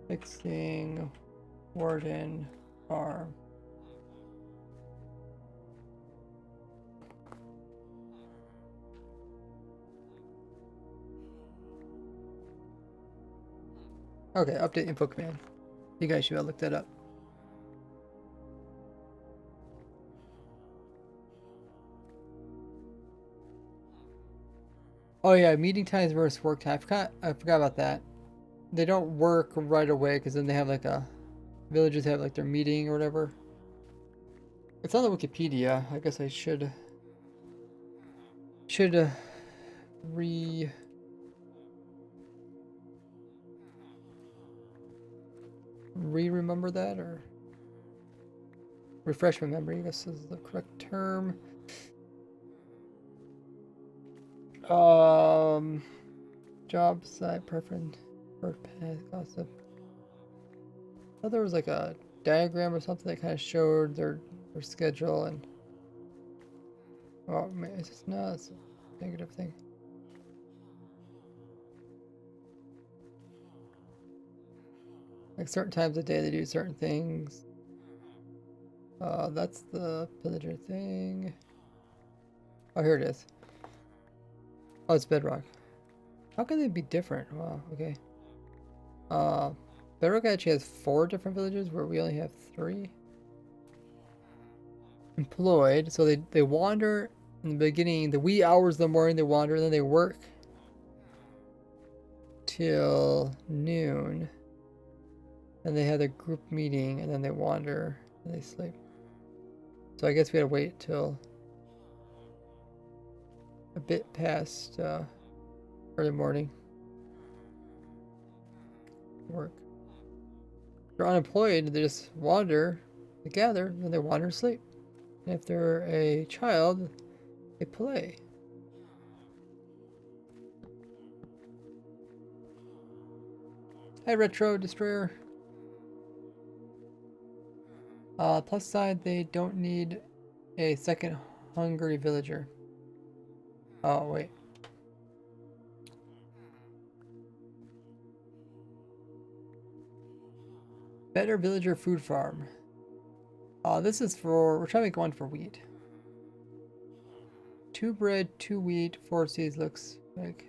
Fixing Warden Farm. Okay, update info command. You guys should have looked that up. Oh yeah, meeting times versus work time. I forgot about that. They don't work right away because then they have like a villagers have like their meeting or whatever. It's on the Wikipedia. I guess I should remember that, or refresh my memory, I guess is the correct term. Job site preference for path gossip. I thought there was like a diagram or something that kind of showed their schedule, and oh man, it's just not a negative thing. Like certain times of day they do certain things. That's the pillager thing. Oh, here it is. Oh, it's bedrock. How can they be different? Wow, okay. Bedrock actually has 4 different villages where we only have 3. Employed, so they wander in the beginning, the wee hours of the morning they wander, and then they work till noon. And they have a group meeting, and then they wander, and they sleep. So I guess we gotta wait till a bit past early morning. Work. If they're unemployed, they just wander, they gather, then they wander and sleep. And if they're a child, they play. Hi, Retro Destroyer. Plus side, they don't need a second hungry villager. Oh, wait. Better villager food farm. This is for, we're trying to make one for wheat. 2 bread, 2 wheat, 4 seeds looks like.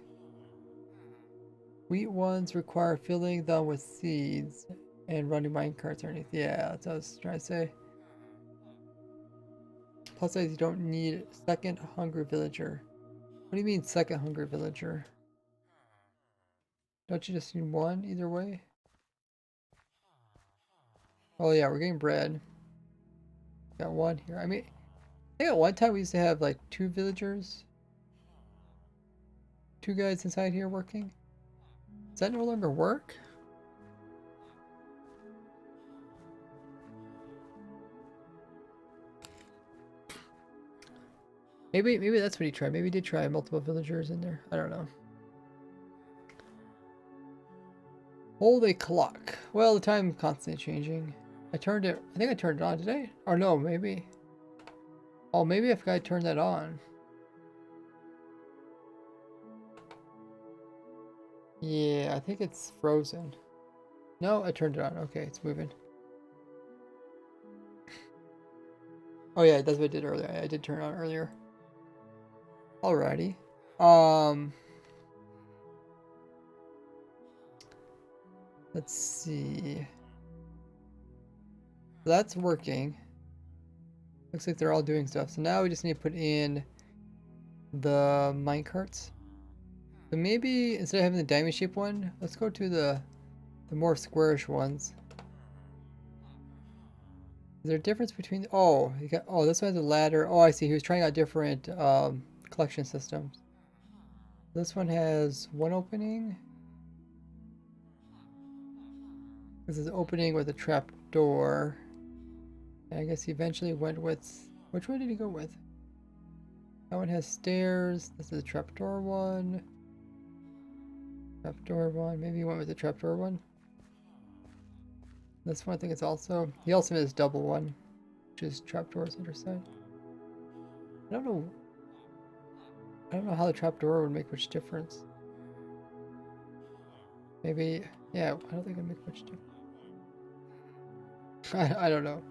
Wheat ones require filling them with seeds and running minecarts underneath. Yeah, that's what I was trying to say. Plus size, you don't need second hungry villager. What do you mean second hungry villager? Don't you just need 1 either way? Oh yeah, we're getting bread. Got 1 here. I mean, I think at one time we used to have like 2 villagers. 2 guys inside here working. Does that no longer work? Maybe that's what he tried. Maybe he did try multiple villagers in there. I don't know. Holy clock. Well, the time constantly changing. I think I turned it on today. Or no, maybe. Oh, maybe I forgot I turned that on. Yeah, I think it's frozen. No, I turned it on. Okay, it's moving. Oh yeah, that's what I did earlier. I did turn it on earlier. Alrighty. Let's see. That's working. Looks like they're all doing stuff. So now we just need to put in the minecarts. So maybe instead of having the diamond shaped one, let's go to the more squarish ones. Is there a difference between? Oh, you got. Oh, this one has a ladder. Oh, I see. He was trying out different collection systems. This one has 1 opening. This is opening with a trap door. And I guess he eventually went with. Which one did he go with? That one has stairs. This is a trapdoor one. Trapdoor one. Maybe he went with the trapdoor one. This one I think it's also. He also has double one, which is trapdoors other side. I don't know. I don't know how the trapdoor would make much difference. Maybe, yeah. I don't think it would make much difference. I don't know.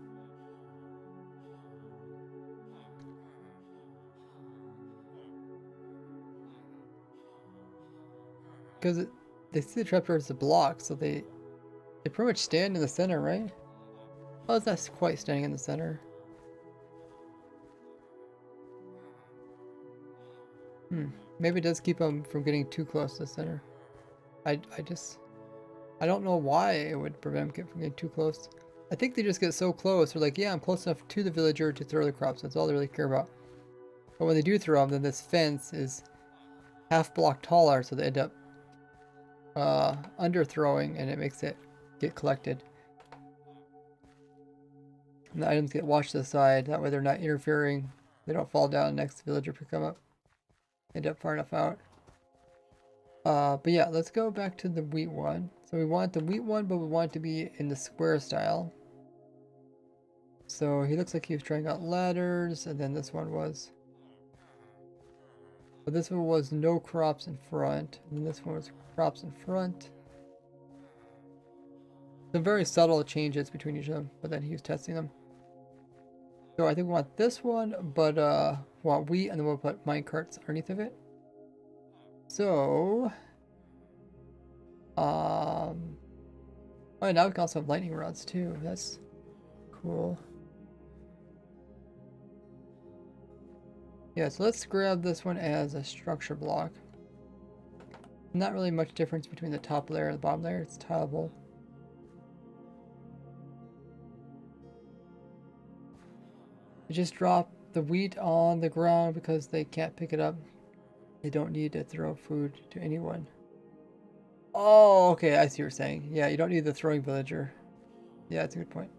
Because they see the trapdoor as a block, so they pretty much stand in the center, right? Oh, it's not quite standing in the center. Maybe it does keep them from getting too close to the center. I don't know why it would prevent them from getting too close. I think they just get so close. They're like, yeah, I'm close enough to the villager to throw the crops. That's all they really care about. But when they do throw them, then this fence is half block taller, so they end up underthrowing, and it makes it get collected. And the items get washed to the side. That way they're not interfering. They don't fall down next to the villager pick them up. End up far enough out. But yeah, let's go back to the wheat one. So we want the wheat one, but we want it to be in the square style. So he looks like he was trying out ladders, and then this one was. But this one was no crops in front, and this one was crops in front. Some very subtle changes between each of them, but then he was testing them. So I think we want this one, but we want wheat, and then we'll put mine carts underneath of it. So, oh, now we can also have lightning rods too. That's cool. Yeah, so let's grab this one as a structure block. Not really much difference between the top layer and the bottom layer. It's tileable. You just drop the wheat on the ground because they can't pick it up. They don't need to throw food to anyone. Oh, okay, I see what you're saying. Yeah, you don't need the throwing villager. Yeah, that's a good point.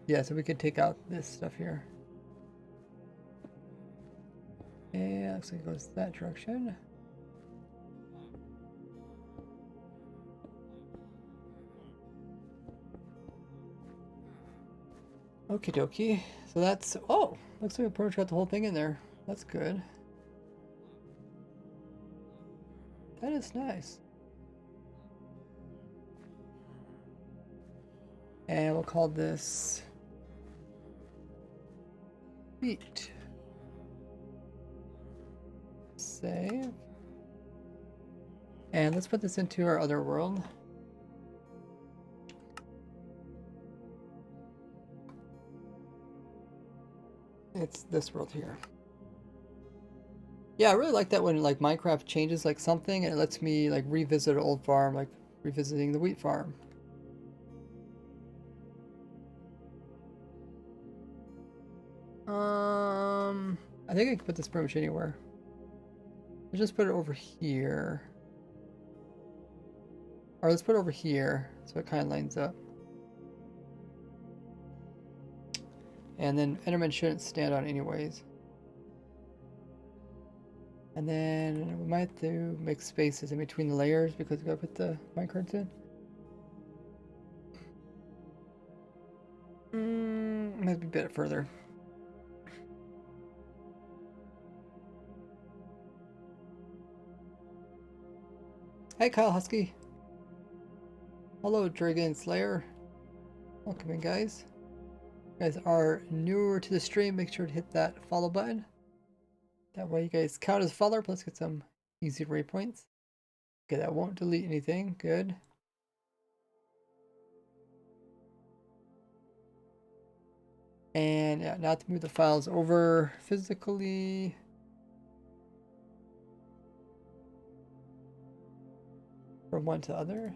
Yeah, so we could take out this stuff here. And looks like it goes that direction. Okie dokie. So that's, oh, looks like we pretty much got the whole thing in there. That's good. That is nice. And we'll call this wheat. Save. And let's put this into our other world. It's this world here. Yeah, I really like that when like Minecraft changes like something and it lets me like revisit an old farm, like revisiting the wheat farm. I think I can put this pretty much anywhere. Let's just put it over here. Or let's put it over here so it kind of lines up. And then Enderman shouldn't stand on anyways. And then we might have to make spaces in between the layers because we gotta put the minecarts in. Might be a bit further. Hey Kyle Husky. Hello Dragon Slayer. Welcome in guys. If you guys are newer to the stream, make sure to hit that follow button. That way you guys count as a follower, plus get some easy raid points. Okay, that won't delete anything, good. And yeah, now to move the files over physically. From one to other.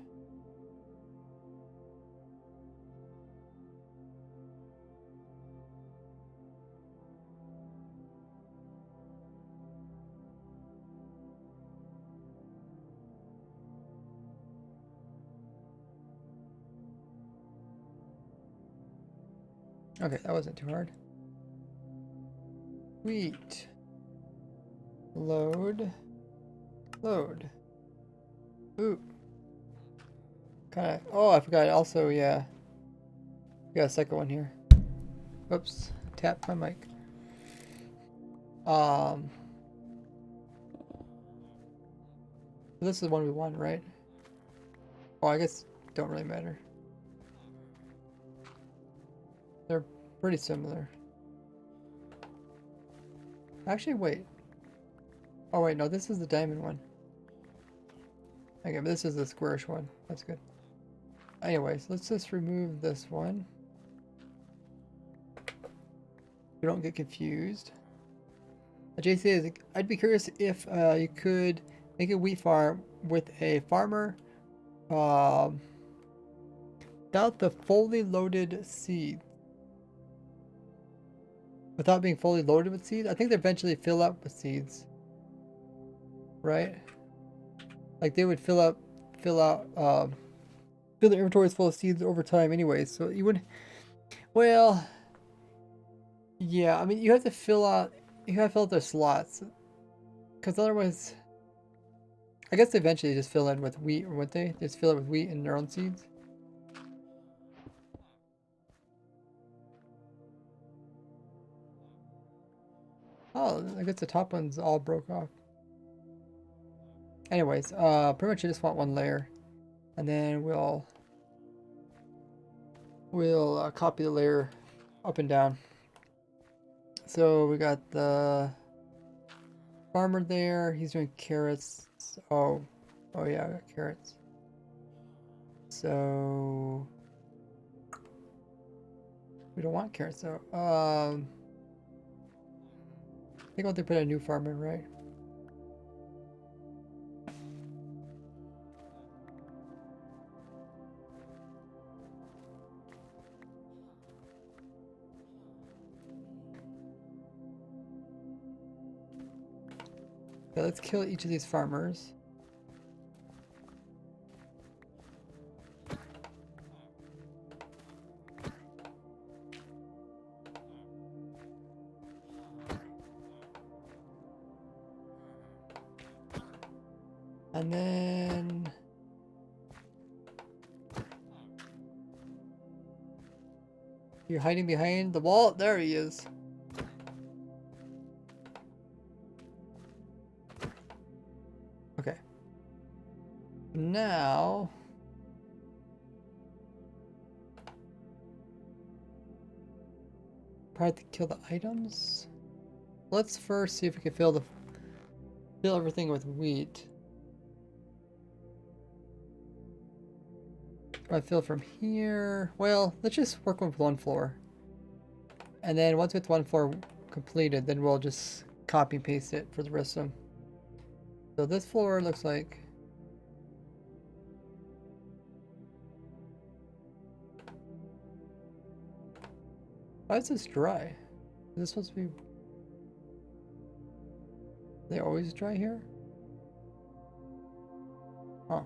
Okay, that wasn't too hard. Wheat. Load. Load. Ooh. Kinda. Oh, I forgot. Also, yeah. We got a second one here. Oops. Tap my mic. This is the one we want, right? Well, I guess don't really matter. They're pretty similar. Actually, wait. Oh wait, no, this is the diamond one. Okay, but this is the squarish one. That's good. Anyways, let's just remove this one. We don't get confused. JC says, I'd be curious if you could make a wheat farm with a farmer without the fully loaded seed. Without being fully loaded with seeds? I think they eventually fill up with seeds. Right? Like they would fill out, fill their inventories full of seeds over time anyways. So you would, well, yeah, I mean, you have to fill out their slots. Because otherwise, I guess they eventually just fill in with wheat, or would they? Just fill it with wheat and their own seeds? Oh, I guess the top ones all broke off. Anyways, pretty much I just want one layer. And then we'll copy the layer up and down. So we got the farmer there. He's doing carrots. Oh yeah, I got carrots. So we don't want carrots though. I think I'll have to put a new farm in, right? Okay, let's kill each of these farmers. And then you're hiding behind the wall? There he is. Okay. Now probably have to kill the items. Let's first see if we can fill everything with wheat. I fill from here. Well, let's just work with one floor. And then once with one floor completed, then we'll just copy and paste it for the rest of them. So this floor looks like why is this dry? Is this supposed to be they always dry here? Huh.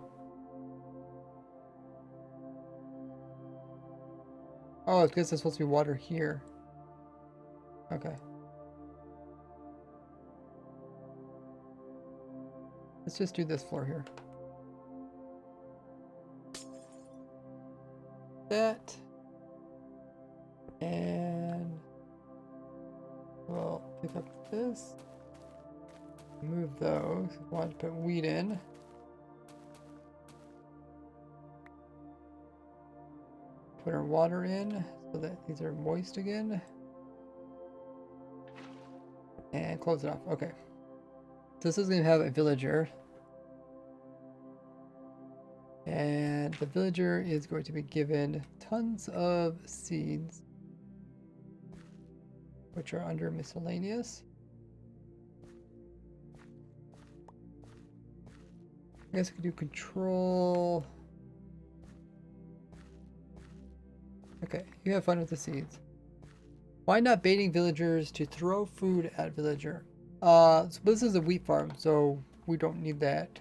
Oh, it's because there's supposed to be water here. Okay. Let's just do this floor here. That. And we'll pick up this. Move those. Want to put wheat in. Put our water in so that these are moist again. And close it off. Okay. So this is going to have a villager. And the villager is going to be given tons of seeds, which are under miscellaneous. I guess we could do control. Okay, you have fun with the seeds. Why not baiting villagers to throw food at villager? So this is a wheat farm, so we don't need that.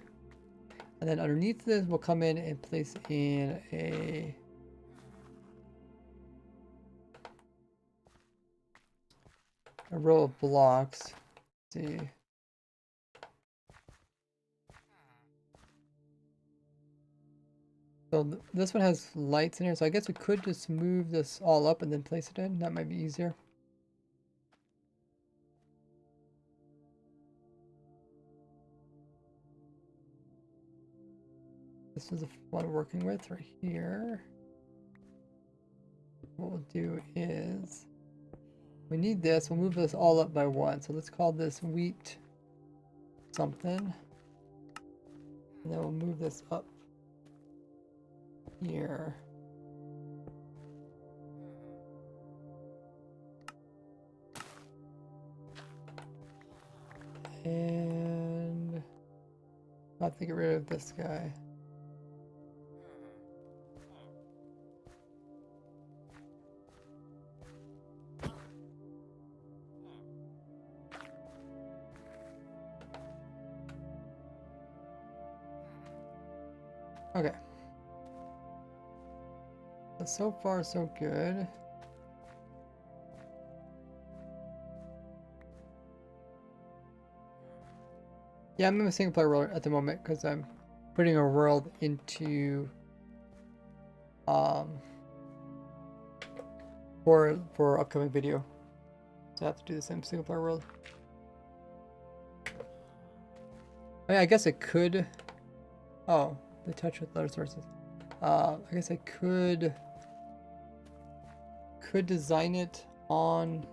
And then underneath this, we'll come in and place in a row of blocks. Let's see. So this one has lights in here, so I guess we could just move this all up and then place it in. That might be easier. This is the one we're working with right here. What we'll do is, we need this, we'll move this all up by 1. So let's call this wheat something. And then we'll move this up here. And I have to get rid of this guy. Okay. So far, so good. Yeah, I'm in a single player world at the moment because I'm putting a world into for upcoming video. So I have to do the same single player world. I mean, I guess it could. Oh, the touch with other sources. I guess I could design it on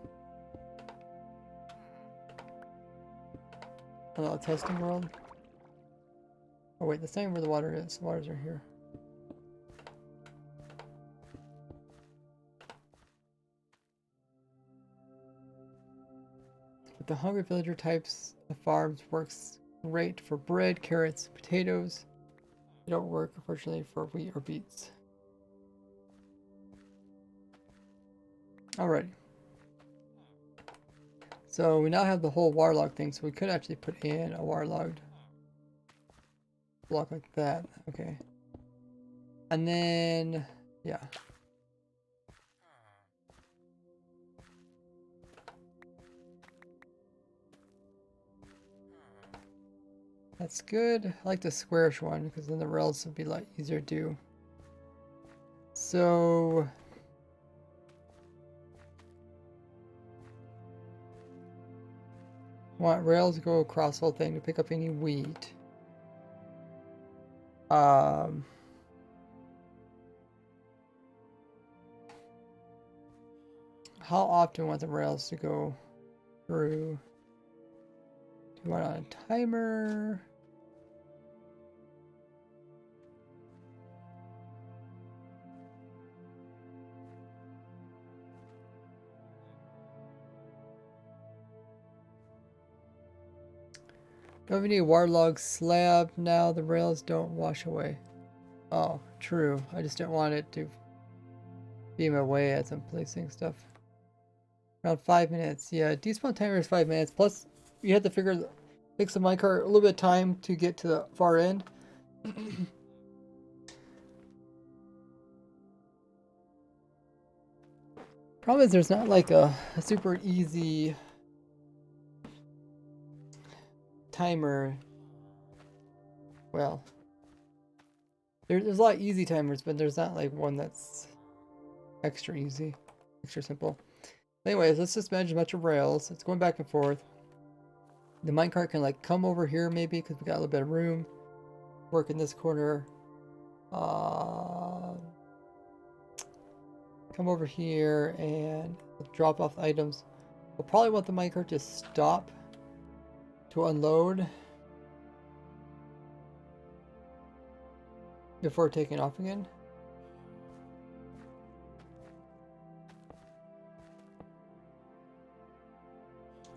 a testing world. Oh wait, that's not where the water is. The waters are here. With the hungry villager types of farms works great for bread, carrots, potatoes. They don't work, unfortunately, for wheat or beets. Alrighty. So we now have the whole waterlog thing, so we could actually put in a waterlogged block like that. Okay. And then, yeah. That's good. I like the squarish one because then the rails would be a lot easier to do. So want rails to go across the whole thing to pick up any wheat. How often want the rails to go through? Do you want on a timer? Don't we need a waterlog slab now? The rails don't wash away. Oh, true. I just didn't want it to be in my way as I'm placing stuff. Around 5 minutes. Yeah, despawn timer is 5 minutes. Plus, you have to fix the minecart a little bit of time to get to the far end. Problem is there's not like a super easy timer. Well, there's a lot of easy timers, but there's not like one that's extra easy, extra simple. Anyways, let's just manage a bunch of rails. It's going back and forth. The minecart can like come over here maybe because we got a little bit of room. Work in this corner. Come over here and drop off items. We'll probably want the minecart to stop to unload before taking off again.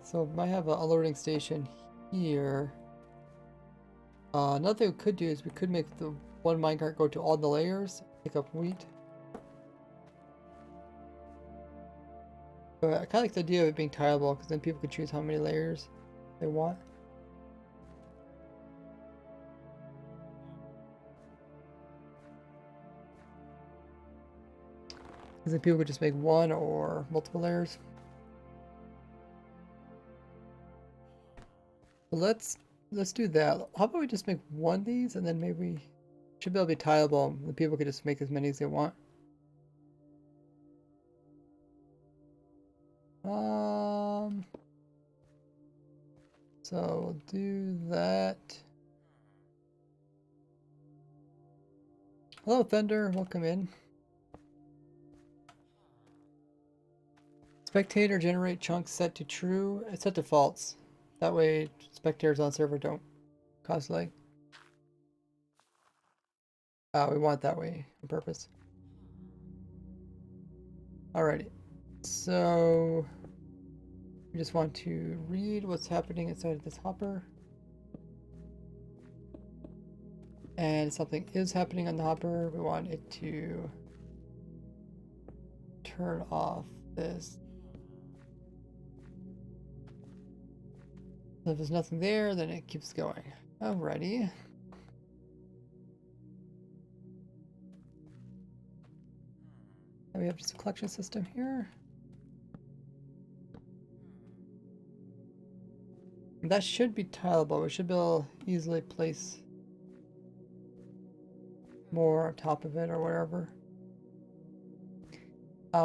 So we might have an unloading station here. Another thing we could do is we could make the one minecart go to all the layers, pick up wheat. But I kind of like the idea of it being tileable because then people could choose how many layers they want. Because then people could just make one or multiple layers. So let's do that. How about we just make one of these and then maybe we should be able to be tileable and people could just make as many as they want. So we'll do that. Hello, Thunder. Welcome in. Spectator generate chunks set to true. It's set to false. That way, spectators on server don't cause lag. We want it that way on purpose. Alrighty. So we just want to read what's happening inside of this hopper. And something is happening on the hopper. We want it to turn off this. So if there's nothing there, then it keeps going. Alrighty. And we have just a collection system here. And that should be tileable. We should be able to easily place more on top of it or whatever.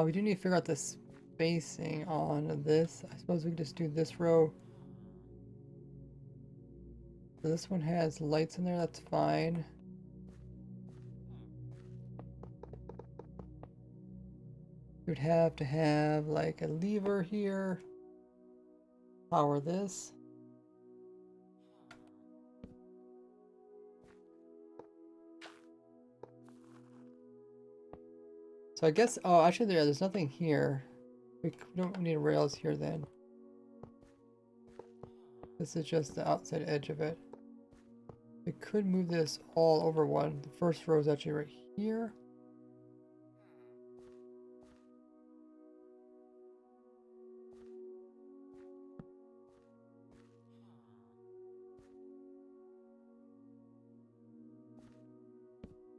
We do need to figure out the spacing on this. I suppose we could just do this row. So this one has lights in there, that's fine. We'd have to have like a lever here. Power this. So I guess, oh, actually there's nothing here. We don't need rails here then. This is just the outside edge of it. We could move this all over one. The first row is actually right here.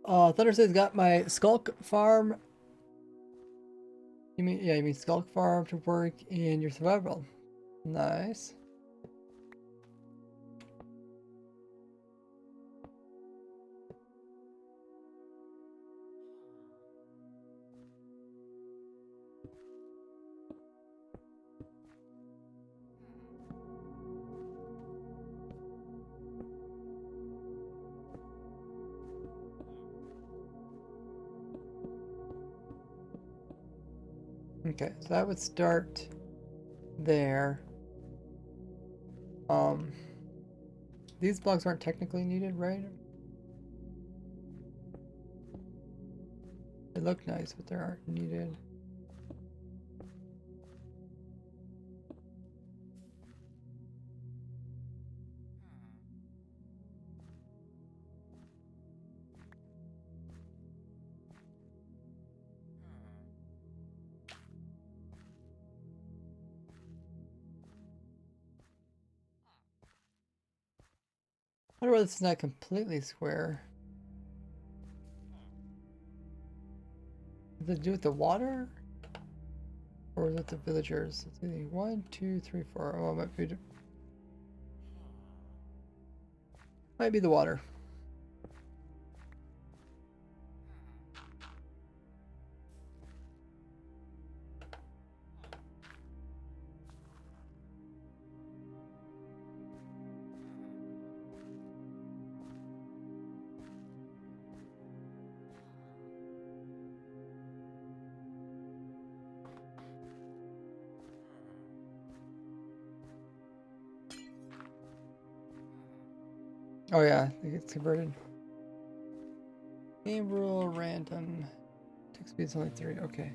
Thunder says got my Skulk farm. You mean Skulk farm to work in your survival. Nice. Okay, so that would start there. These blocks aren't technically needed, right? They look nice, but they aren't needed. I wonder why this is not completely square. Does it do with the water? Or is it the villagers? It's either 1, 2, 3, 4. Oh, it might be the water. Oh yeah, it gets converted. Game rule random. Tick speed's only 3. Okay.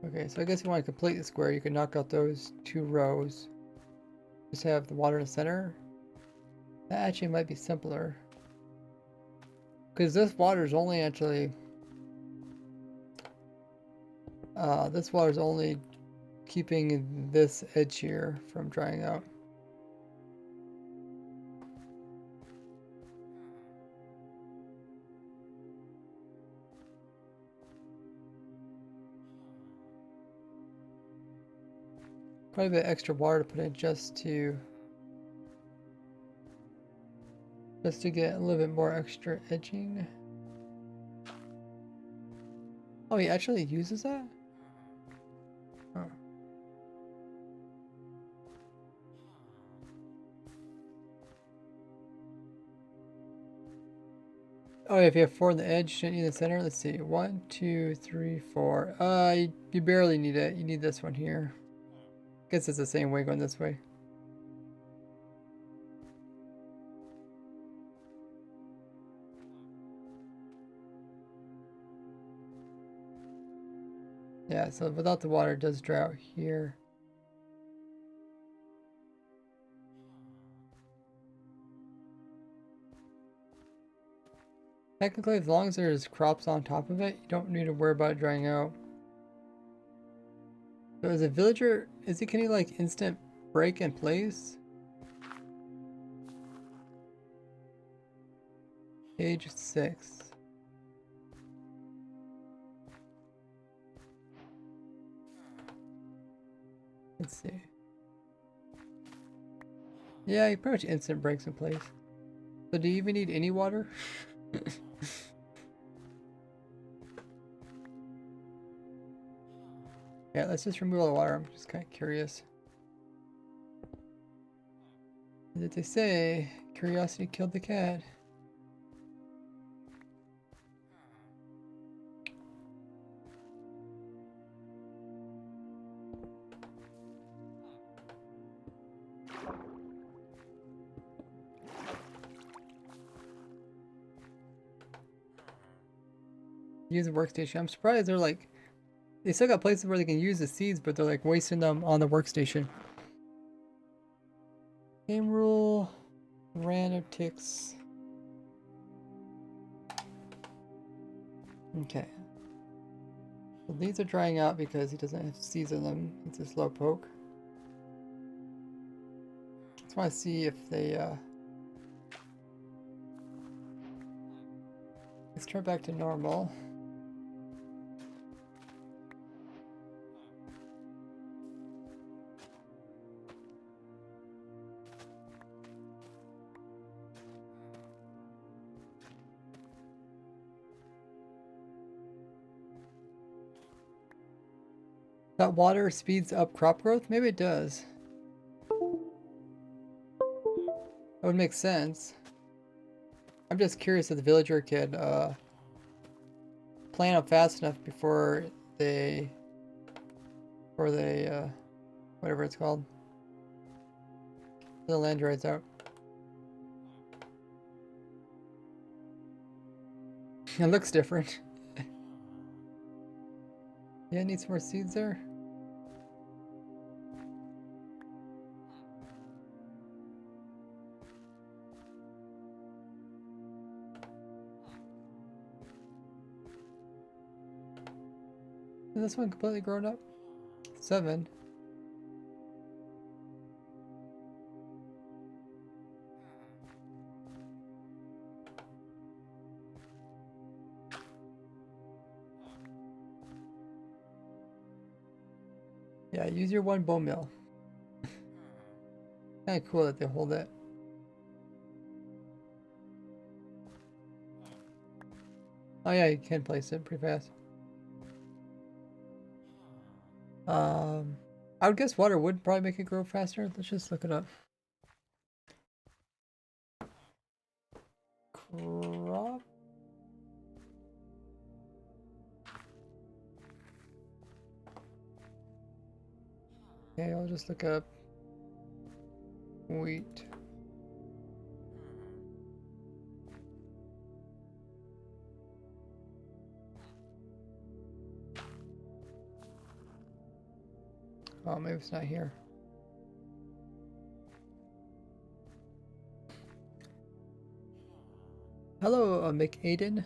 Okay, so I guess if you want to complete the square, you can knock out those 2 rows. Just have the water in the center. That actually might be simpler. Because this water is only actually... this water is only keeping this edge here from drying out. Quite a bit extra water to put in just to get a little bit more extra edging. Oh, he actually uses that? Oh. Oh, if you have 4 on the edge, shouldn't you in the center? Let's see. 1, 2, 3, 4. You barely need it. You need this one here. Guess it's the same way going this way. Yeah, so without the water, it does dry out here. Technically, as long as there's crops on top of it, you don't need to worry about it drying out. So as a villager, can he like instant break in place? Age 6. Let's see. Yeah, he pretty much instant breaks in place. So do you even need any water? Yeah, let's just remove all the water. I'm just kind of curious. What did they say? Curiosity killed the cat. Use a workstation. I'm surprised they're like, they still got places where they can use the seeds, but they're like wasting them on the workstation. Game rule, random ticks. Okay. So these are drying out because he doesn't have seeds in them. It's a slow poke. Just want to see if they, let's turn back to normal. That water speeds up crop growth? Maybe it does. That would make sense. I'm just curious if the villager could plant up fast enough before they whatever it's called, the land dries out. It looks different. Yeah, need some more seeds there. Is this one completely grown up? 7. Yeah, use your 1 bone meal. Kinda cool that they hold it. Oh yeah, you can place it pretty fast. I would guess water would probably make it grow faster. Let's just look it up. Crop. Okay, I'll just look up wheat. Oh, maybe it's not here. Hello, McAiden.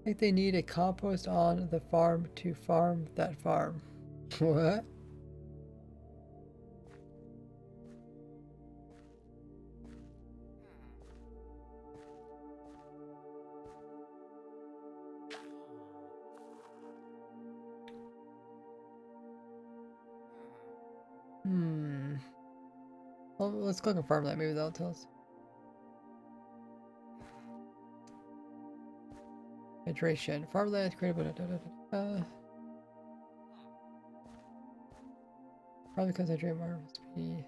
I think they need a compost on the farm to farm that farm. What? Well, let's click on farmland. Maybe that'll tell us. Hydration. Farmland created. Probably because I drink more must be.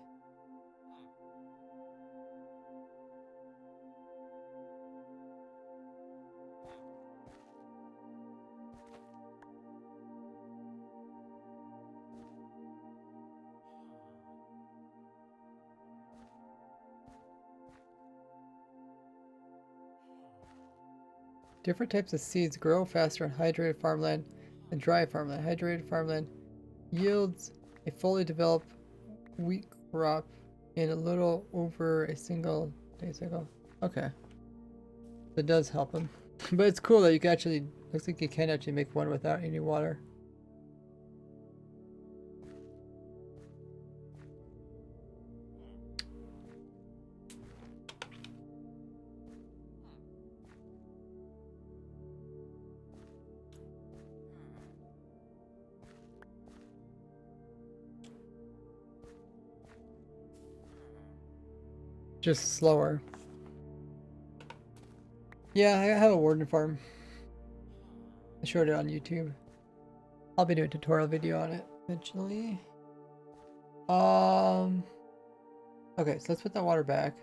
Different types of seeds grow faster on hydrated farmland than dry farmland. Hydrated farmland yields a fully developed wheat crop in a little over a single day cycle. Okay. It does help them. But it's cool that you can actually, looks like you can actually make one without any water. Just slower. Yeah, I have a warden farm. I showed it on YouTube. I'll be doing a tutorial video on it eventually. Okay, so let's put that water back.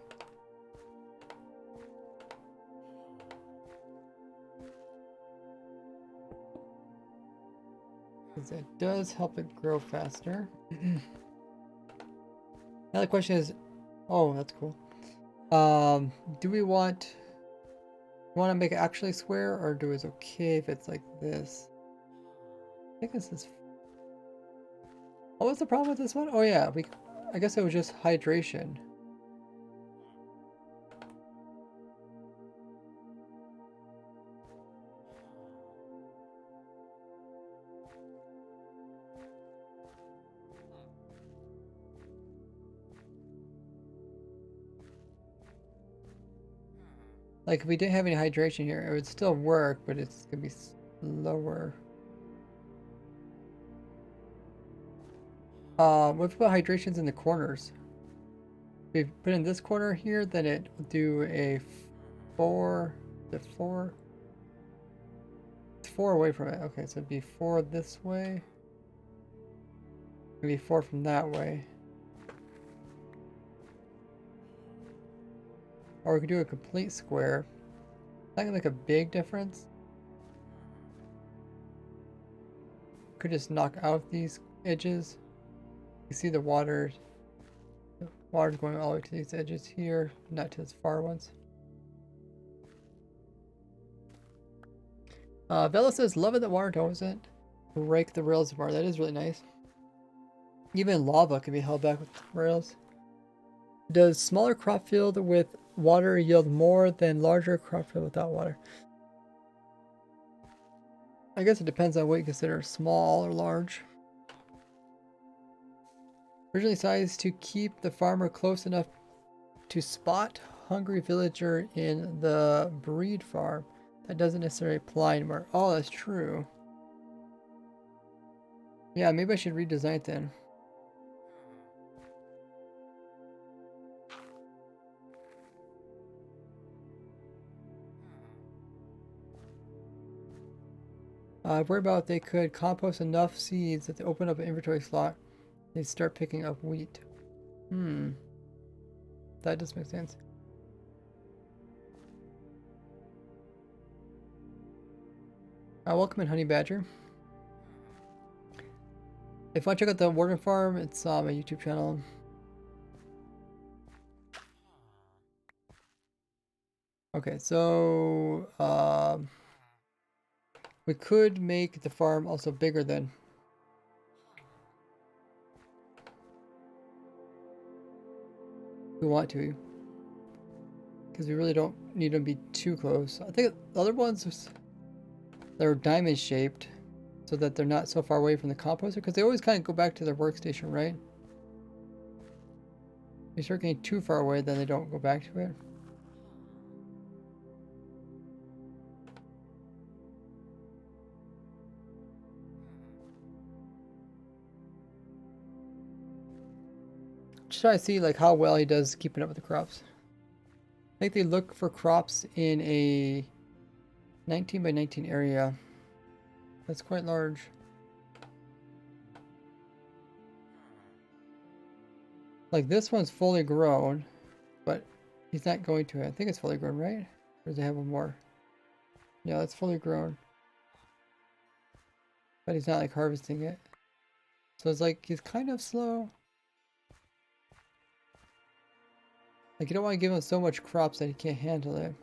Because it does help it grow faster. Now the question is, oh, that's cool. Do we want to make it actually square, or do it's okay if it's like this? I think this is. What was the problem with this one? Oh yeah, I guess it was just hydration. Like if we didn't have any hydration here, it would still work, but it's gonna be slower. What about hydrations in the corners? If we put in this corner here, then it will do a 4, the 4. It's 4 away from it. Okay, so it'd be 4 this way. Maybe 4 from that way. Or we could do a complete square. Not gonna make a big difference. Could just knock out these edges. You see the water's going all the way to these edges here, not to those far ones. Bella says, love it that water doesn't break the rails bar. That is really nice. Even lava can be held back with rails. Does smaller crop field with water yield more than larger crop field without water? I guess it depends on what you consider small or large. Originally sized to keep the farmer close enough to spot hungry villager in the breed farm. That doesn't necessarily apply anymore. Oh, that's true. Yeah, maybe I should redesign it then. I worry about if they could compost enough seeds that they open up an inventory slot, they start picking up wheat. That does make sense. Welcome in, Honey Badger. If you want to check out the Warden Farm, it's on my YouTube channel. Okay, so we could make the farm also bigger then. If we want to. Because we really don't need them to be too close. I think the other ones, they're diamond shaped so that they're not so far away from the composter, because they always kind of go back to their workstation, right? If you start getting too far away, then they don't go back to it. Just trying to see like how well he does keeping up with the crops. I think they look for crops in a 19 by 19 area. That's quite large. Like this one's fully grown, but he's not going to it. I think it's fully grown, right? Or does it have one more? Yeah, it's fully grown. But he's not like harvesting it. So it's like he's kind of slow. Like you don't want to give him so much crops that he can't handle it.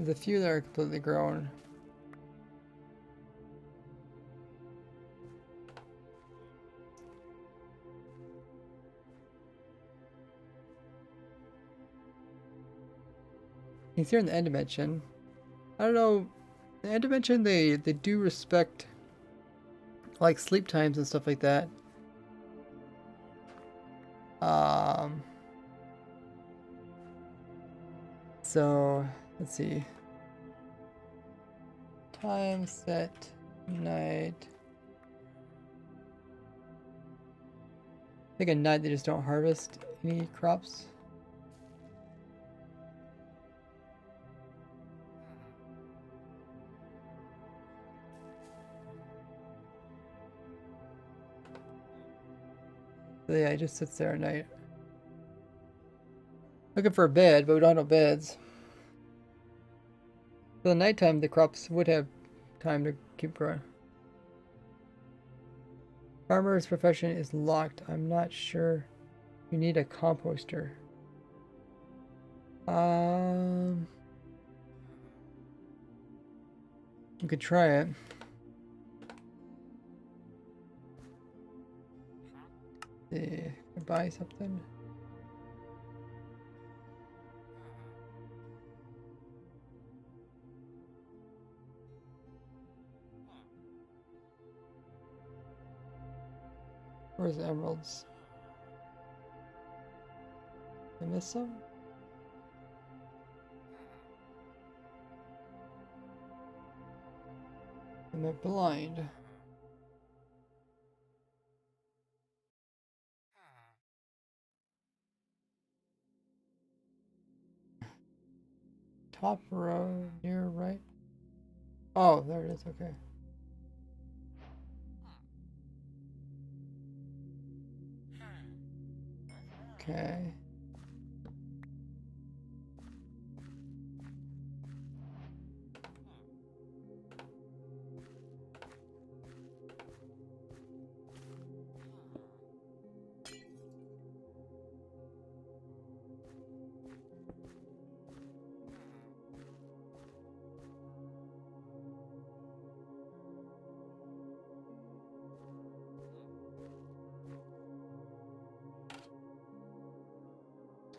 There's a few that are completely grown. He's here in the end dimension. I don't know. The end dimension, they do respect like sleep times and stuff like that. So let's see. Time set night. I think at night they just don't harvest any crops. So yeah, it just sits there at night. Looking for a bed, but we don't have no beds. For the nighttime, the crops would have time to keep growing. Farmer's profession is locked. I'm not sure. You need a composter. You could try it. See, buy something. Where's the emeralds? Did I miss some? Am I blind? Top row, near right. Oh, there it is, okay. Okay.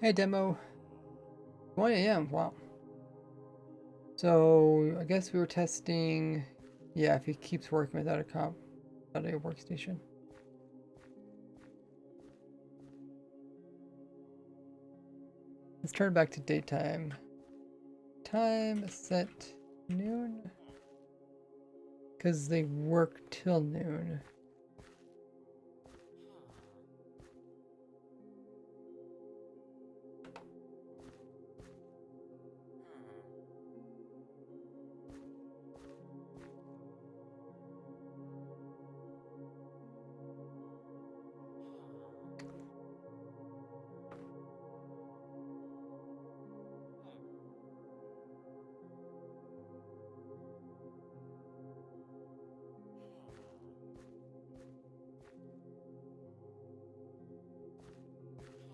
Hey, demo. 1 a.m. Wow. So I guess we were testing. Yeah, if he keeps working without without a workstation. Let's turn back to daytime. Time set noon. Because they work till noon.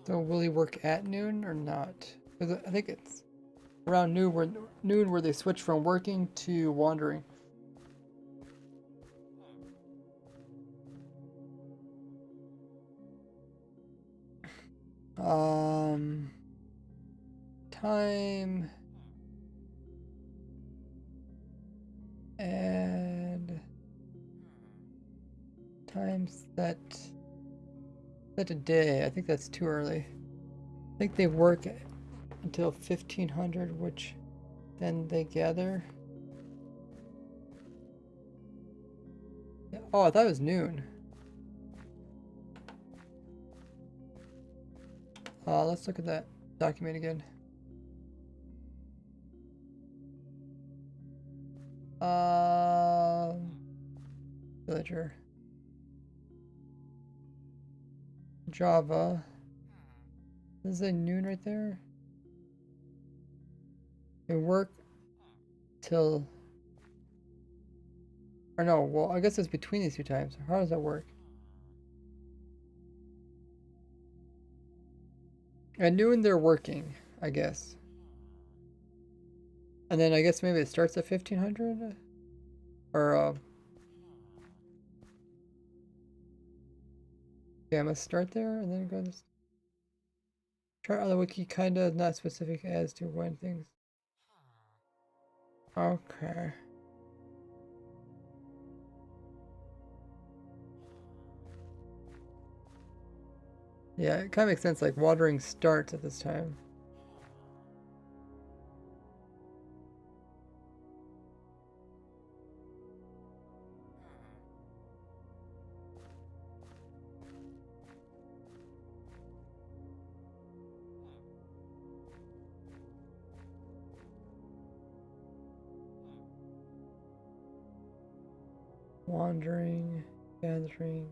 So will he work at noon or not? Because I think it's around noon where they switch from working to wandering. Time and time set a day. I think that's too early. I think they work until 1500, which then they gather. Oh, I thought it was noon. Let's look at that document again. Villager. Java. This is a noon right there. They work till... Or no, well, I guess it's between these two times. How does that work? At noon they're working, I guess. And then I guess maybe it starts at 1500? Or, yeah, I must start there and then go to chart on the wiki, kinda not specific as to when things. Okay. Yeah, it kind of makes sense, like watering starts at this time. Wandering, gathering.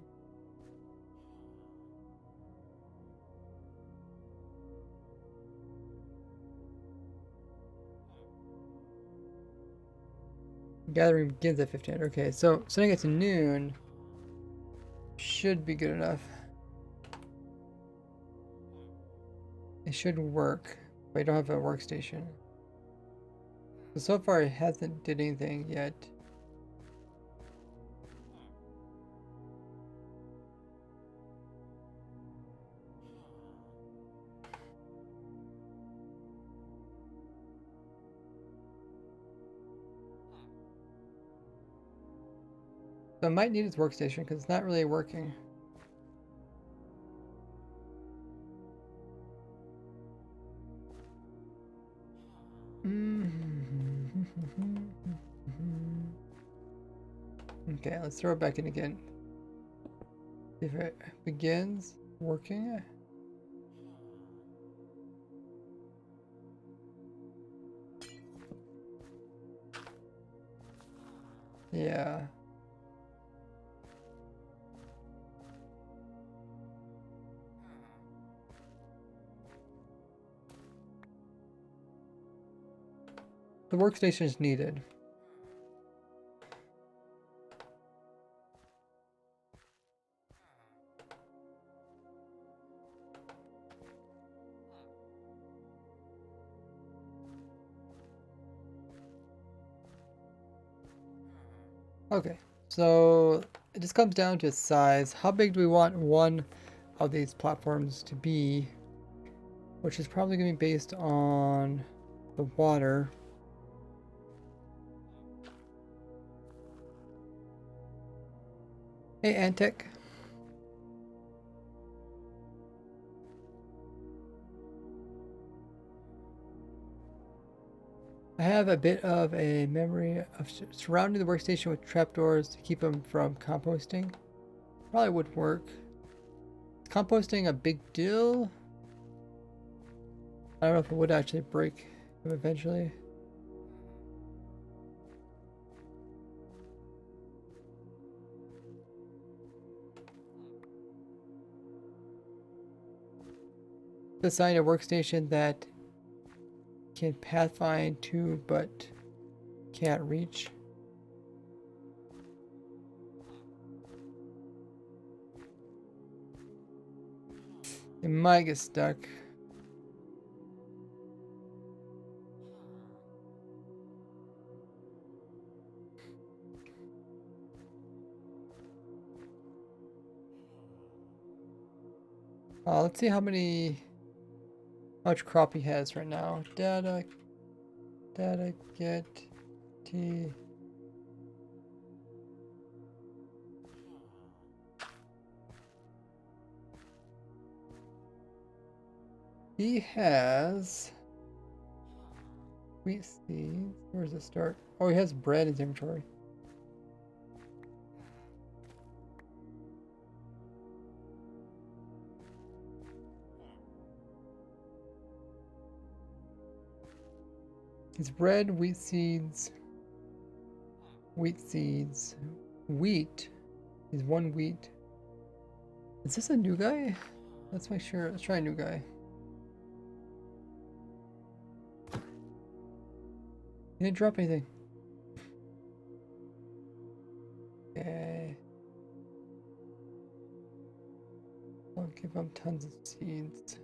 Gathering begins at 15. Okay, so setting it to noon should be good enough. It should work, but I don't have a workstation. So far it hasn't did anything yet. So I might need its workstation because it's not really working. Okay, let's throw it back in again. If it begins working. Yeah. The workstation is needed. Okay, so it just comes down to size. How big do we want one of these platforms to be? Which is probably going to be based on the water. Hey, Antic. I have a bit of a memory of surrounding the workstation with trapdoors to keep them from composting. Probably would work. Is composting a big deal? I don't know if it would actually break them eventually. Assign a workstation that can pathfind to but can't reach. It might get stuck. Let's see how much crop he has right now. Data get T. He has wheat seeds. Where does it start? Oh, he has bread in his inventory. It's bread, wheat seeds, wheat seeds, wheat. He's one wheat. Is this a new guy? Let's make sure. Let's try a new guy. He didn't drop anything. Okay. I'll give him tons of seeds.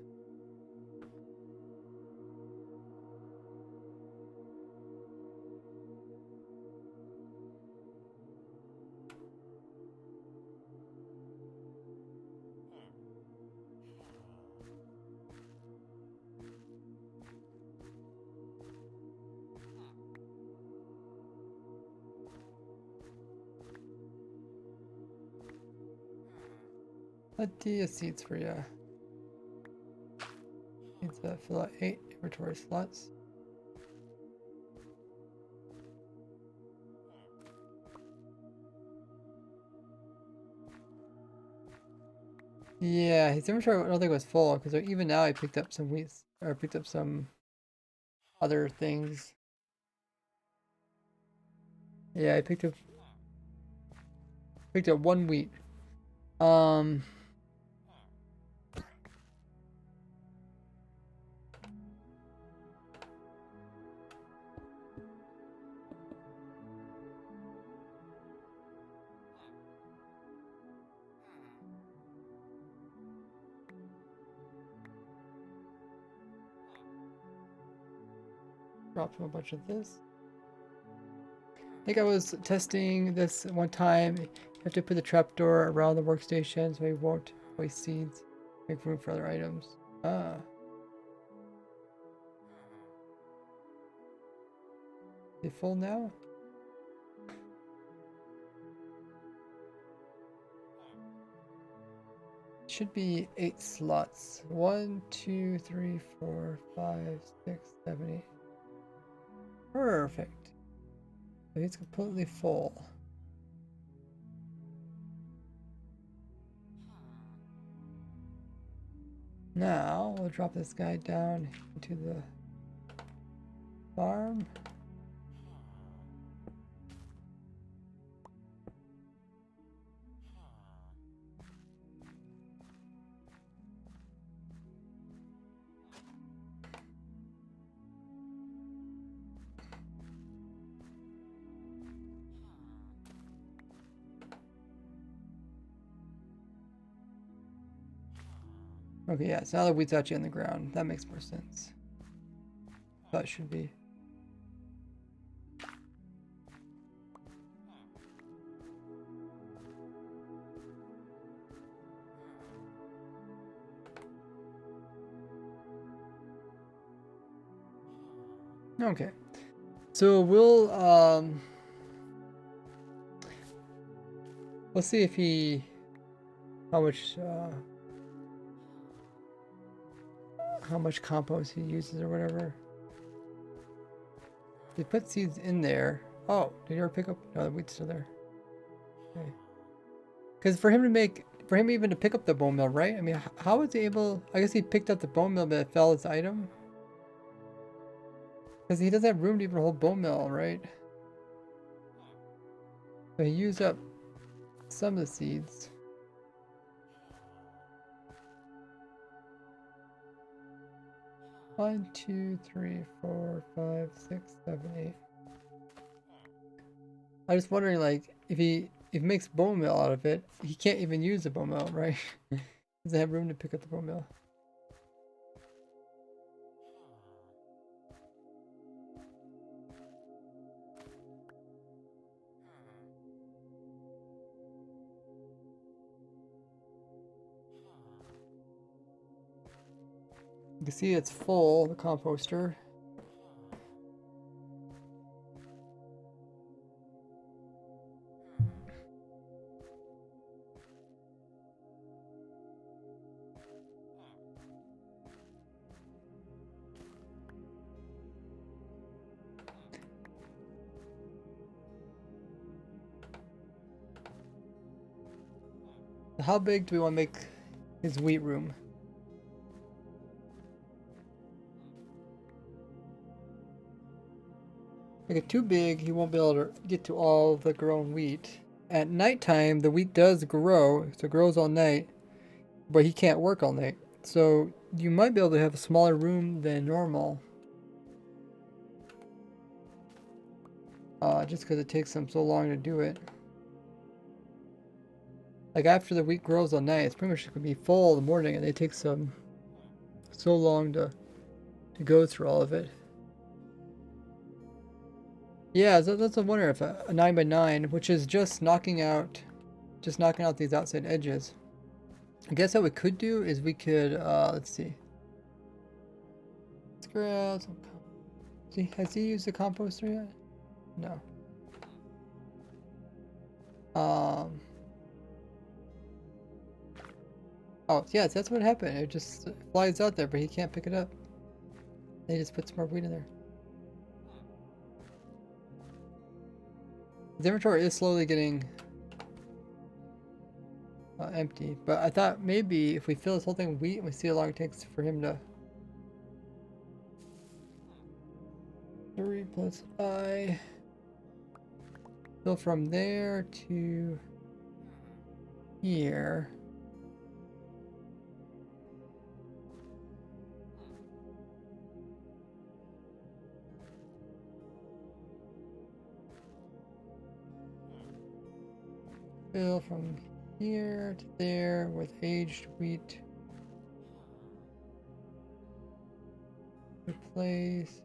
plenty of seeds for you. Needs to fill out 8 inventory slots. Yeah, his inventory I don't think was full because even now I picked up some wheat or picked up some other things. Yeah, I picked up 1 wheat. Dropped him a bunch of this. I think I was testing this one time. You have to put the trapdoor around the workstation so he won't waste seeds. Make room for other items. Ah. Is it full now? Should be 8 slots. 1, 2, 3, 4, 5, 6, 7, 8. Perfect. So he's completely full. Now we'll drop this guy down into the farm. Okay, yeah, so now the wheat's actually on the ground. That makes more sense. That should be. Okay. So we'll see if he how much compost he uses or whatever. They put seeds in there. Oh, did you ever pick up? No, the wheat's still there. Okay. Because for him even to pick up the bone meal, right? I mean, how was he able? I guess he picked up the bone meal, but it fell as item. Because he doesn't have room to even hold bone meal, right? So he used up some of the seeds. One, two, three, 4, 5, 6, 7, 8. I was wondering, like, if he makes bone meal out of it, he can't even use the bone meal, right? Doesn't have room to pick up the bone meal. You can see it's full, the composter. How big do we want to make his wheat room? Make it too big, he won't be able to get to all the grown wheat. At nighttime, the wheat does grow, so it grows all night, but he can't work all night. So you might be able to have a smaller room than normal. Just because it takes them so long to do it. Like after the wheat grows all night, it's pretty much going to be full in the morning, and it takes them so long to go through all of it. Yeah, so that's a wonder if a 9x9, which is just knocking out these outside edges. I guess what we could do is we could let's see. Let's grab some. Has he used the composter yet? No. Oh, yeah, that's what happened. It just flies out there, but he can't pick it up. They just put some more wheat in there. His inventory is slowly getting empty, but I thought maybe if we fill this whole thing with wheat and we see how long it takes for him to 3 plus I fill from there to here. Fill from here to there with aged wheat. Replace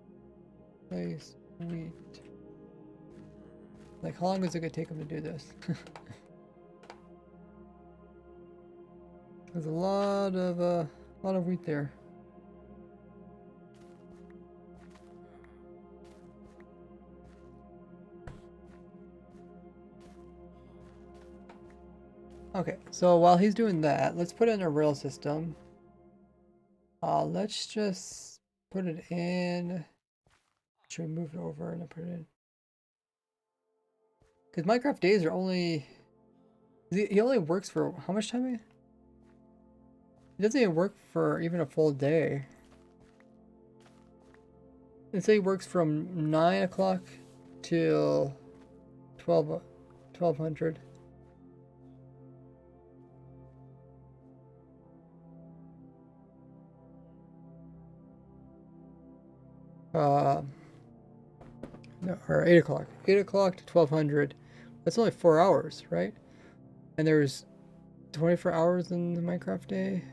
wheat. Like, how long is it gonna take him to do this? There's a lot of wheat there. Okay, so while he's doing that, let's put it in a rail system. Let's just put it in. Should we move it over and put it in? Because Minecraft days are only... He only works for how much time? He doesn't even work for even a full day. Let's say he works from 9 o'clock till 1200. No, or 8 o'clock. 8 o'clock to 1200. That's only 4 hours, right? And there's 24 hours in the Minecraft day.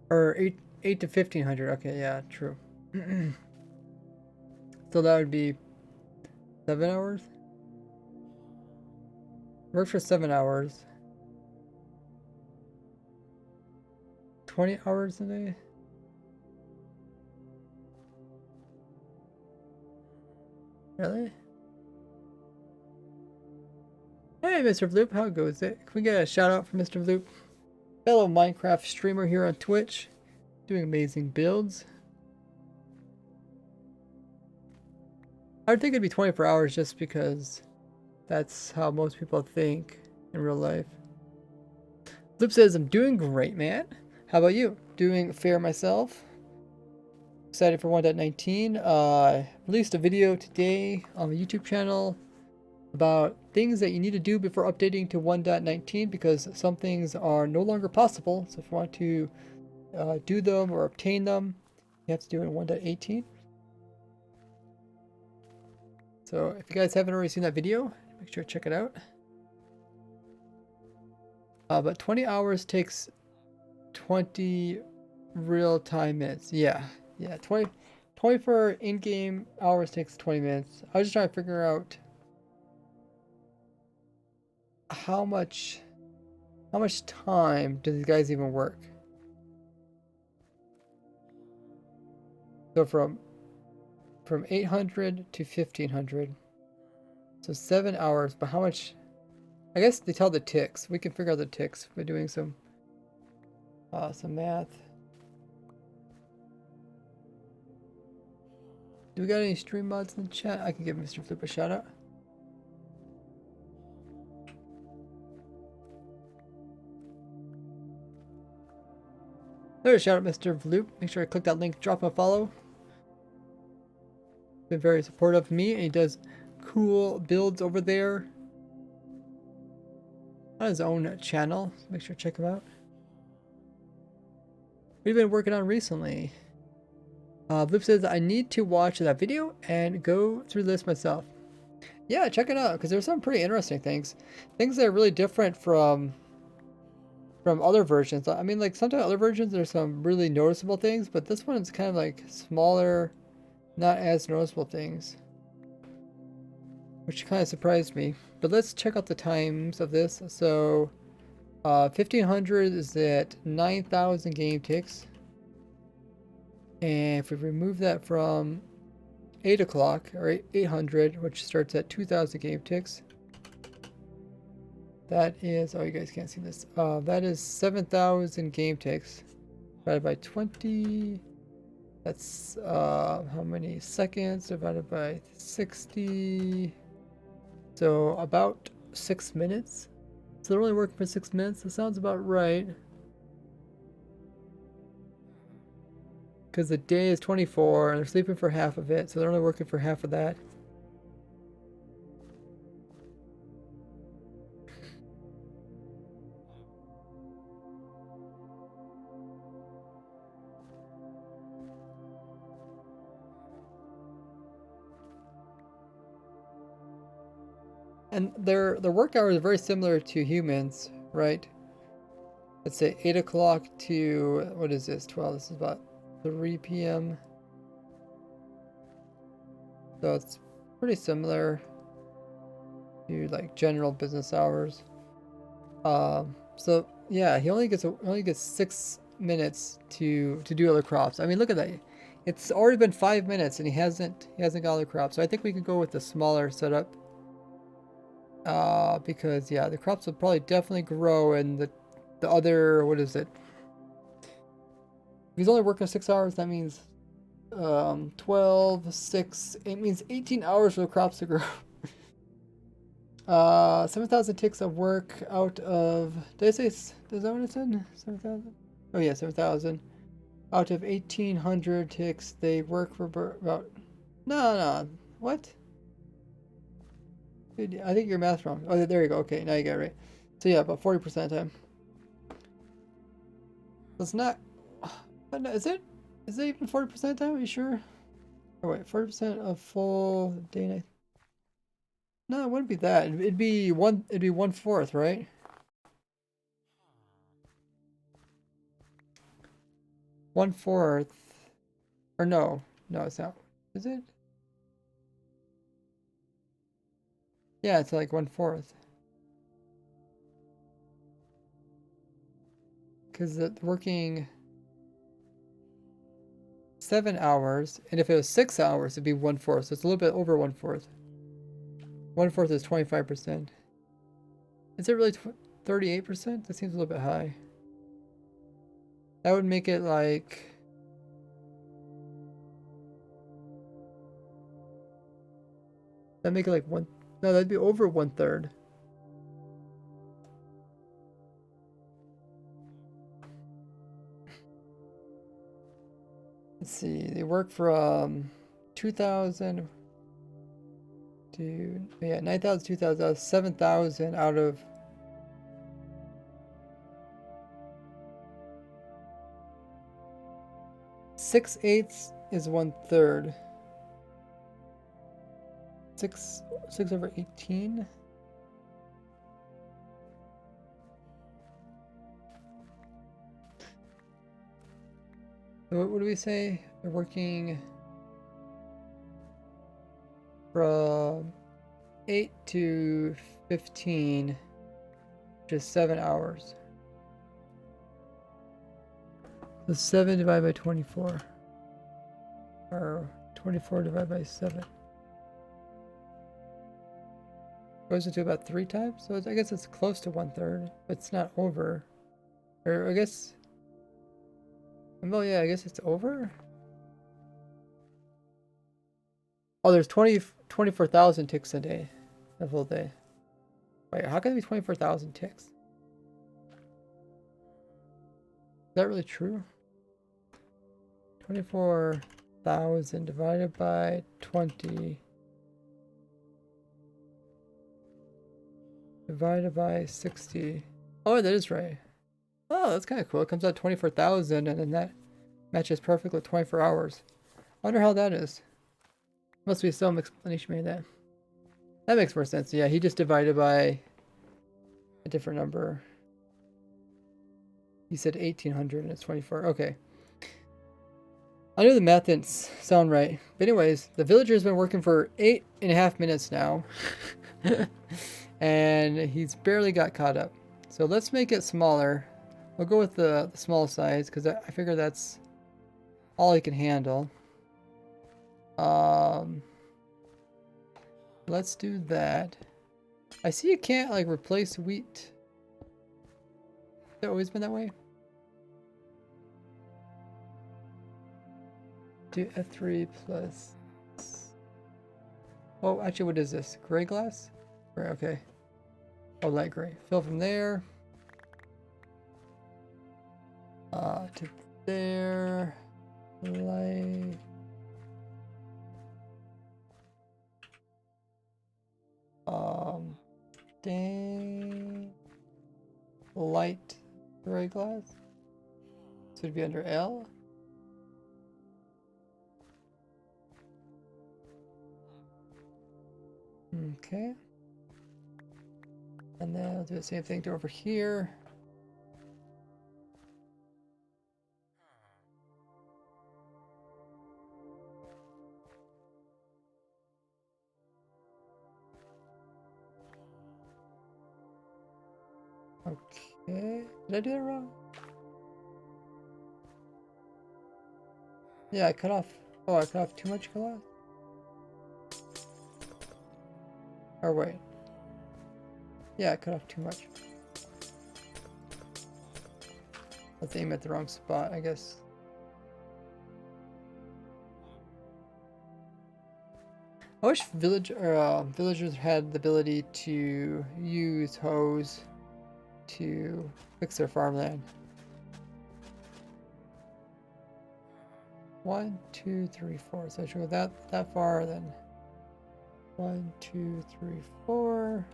Or 8 to 1500. Okay, yeah, true. So that would be 7 hours? Work for 7 hours. 20 hours a day? Really? Hey, Mr. Vloop, how goes it? Can we get a shout out for Mr. Vloop? Fellow Minecraft streamer here on Twitch, doing amazing builds. I would think it'd be 24 hours just because that's how most people think in real life. Vloop says, I'm doing great, man. How about you? Doing fair myself. Excited for 1.19. Released a video today on the YouTube channel about things that you need to do before updating to 1.19 because some things are no longer possible. So if you want to do them or obtain them, you have to do it in 1.18. So if you guys haven't already seen that video, make sure to check it out. But 20 hours takes 20 real-time minutes. Yeah, 20 for in-game hours takes 20 minutes. I was just trying to figure out how much time do these guys even work? So from 800 to 1500. So 7 hours, but how much? I guess they tell the ticks. We can figure out the ticks by doing some math. Do we got any stream mods in the chat? I can give Mr. Flip a shout out. There's a shout out, Mr. Vloop. Make sure to click that link, drop a follow. Been very supportive of me, and he does cool builds over there on his own channel. So make sure to check him out. We've been working on recently. Vloop says, I need to watch that video and go through this myself. Yeah, check it out, because there's some pretty interesting things. Things that are really different from other versions. I mean, like, sometimes other versions, there's some really noticeable things, but this one's kind of like smaller, not as noticeable things. Which kind of surprised me. But let's check out the times of this. So, 1500 is at 9,000 game ticks. And if we remove that from 8 o'clock, or 800, which starts at 2,000 game ticks. That is, oh, you guys can't see this. That is 7,000 game ticks divided by 20. That's how many seconds divided by 60. So about 6 minutes. So they're only working for 6 minutes. That sounds about right. Because the day is 24 and they're sleeping for half of it. So they're only working for half of that. And their work hours are very similar to humans, right? Let's say 8 o'clock to, what is this, 12? This is about 3 p.m. So it's pretty similar to like general business hours. So yeah, he only gets 6 minutes to do other crops. I mean, look at that. It's already been 5 minutes and he hasn't got other crops. So I think we could go with the smaller setup. Because yeah, the crops will probably definitely grow, and the other, what is it? If he's only working 6 hours, that means 12, 6, it means 18 hours for the crops to grow. 7,000 ticks of work out of, did I say, is that what it said? 7,000? Oh yeah, 7,000. Out of 1,800 ticks, they work for about, no, what? Dude, I think your math's wrong. Oh, there you go. Okay, now you got it right. So yeah, about 40% of the time. It's not, is it even 40% of the time? Are you sure? Oh wait, 40% of full day night. No, it wouldn't be that. It'd be 1/4, right? One fourth, or no, it's not. Is it? Yeah, it's like 1/4. Because they're working 7 hours, and if it was 6 hours, it'd be 1/4. So it's a little bit over 1/4. 1/4 is 25%. Is it really 38%? That seems a little bit high. That would make it like, that'd make it like one. No, that'd be over 1/3. Let's see. They work from 2,000 to, yeah, 9,000, 2,000, 7,000 out of 6/8 is 1/3. 6 over 18. So what do we say? They're working from 8 to 15, which is 7 hours. So 7 divided by 24, or 24 divided by 7. Goes into about 3 times, so I guess it's close to 1/3. It's not over, or I guess. Well, yeah, I guess it's over. Oh, there's 24,000 ticks a day, a full day. Wait, how can there be 24,000 ticks? Is that really true? 24,000 divided by 20 divided by 60. Oh, that is right. Oh, that's kind of cool. It comes out 24,000, and then that matches perfectly with 24 hours. I wonder how that is. Must be some explanation made that. That makes more sense. Yeah, he just divided by a different number. He said 1,800 and it's 24. Okay. I knew the math didn't sound right. But anyways, the villager's been working for 8.5 minutes now. And he's barely got caught up. So let's make it smaller. We'll go with the small size because I figure that's all he can handle. Um, let's do that. I see you can't like replace wheat. Has it always been that way? Do F3 plus. Oh, actually, what is this? Gray glass? Gray, okay. Oh, light gray. Fill from there. To there. Light. Dang. Light gray glass. So it'd be under L. Okay. And then I'll do the same thing to over here. Okay. Did I do that wrong? Yeah, I cut off. Oh, I cut off too much glass? Or wait. Yeah, I cut off too much. Let's aim at the wrong spot, I guess. I wish villagers had the ability to use hose to fix their farmland. 1, 2, 3, 4. So I should go that far, then 1, 2, 3, 4.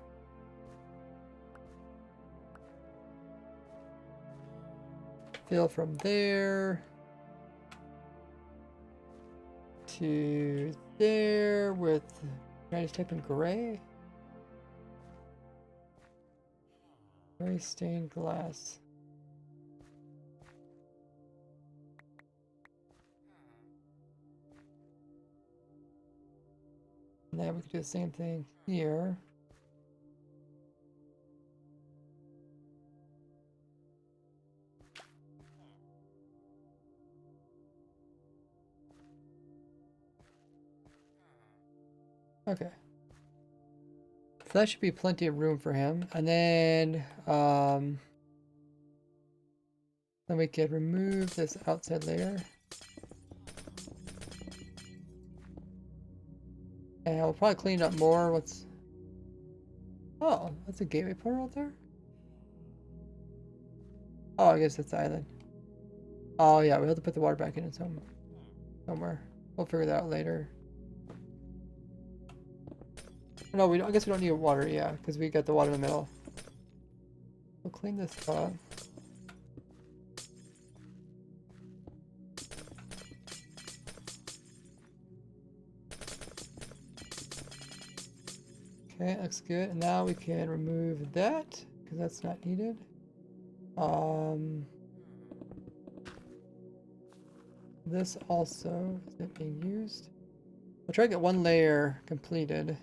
Fill from there to there with. Can I just type in gray? Gray stained glass. And then we could do the same thing here. Okay. So that should be plenty of room for him. And then we could remove this outside layer. And we'll probably clean up more. What's... Oh, that's a gateway portal out there? Oh, I guess that's the island. Oh yeah, we have to put the water back in it somewhere. We'll figure that out later. No, we don't, I guess we don't need water, yeah, because we got the water in the middle. We'll clean this up. Okay, looks good. And now we can remove that, because that's not needed. This also isn't being used. We'll try to get one layer completed.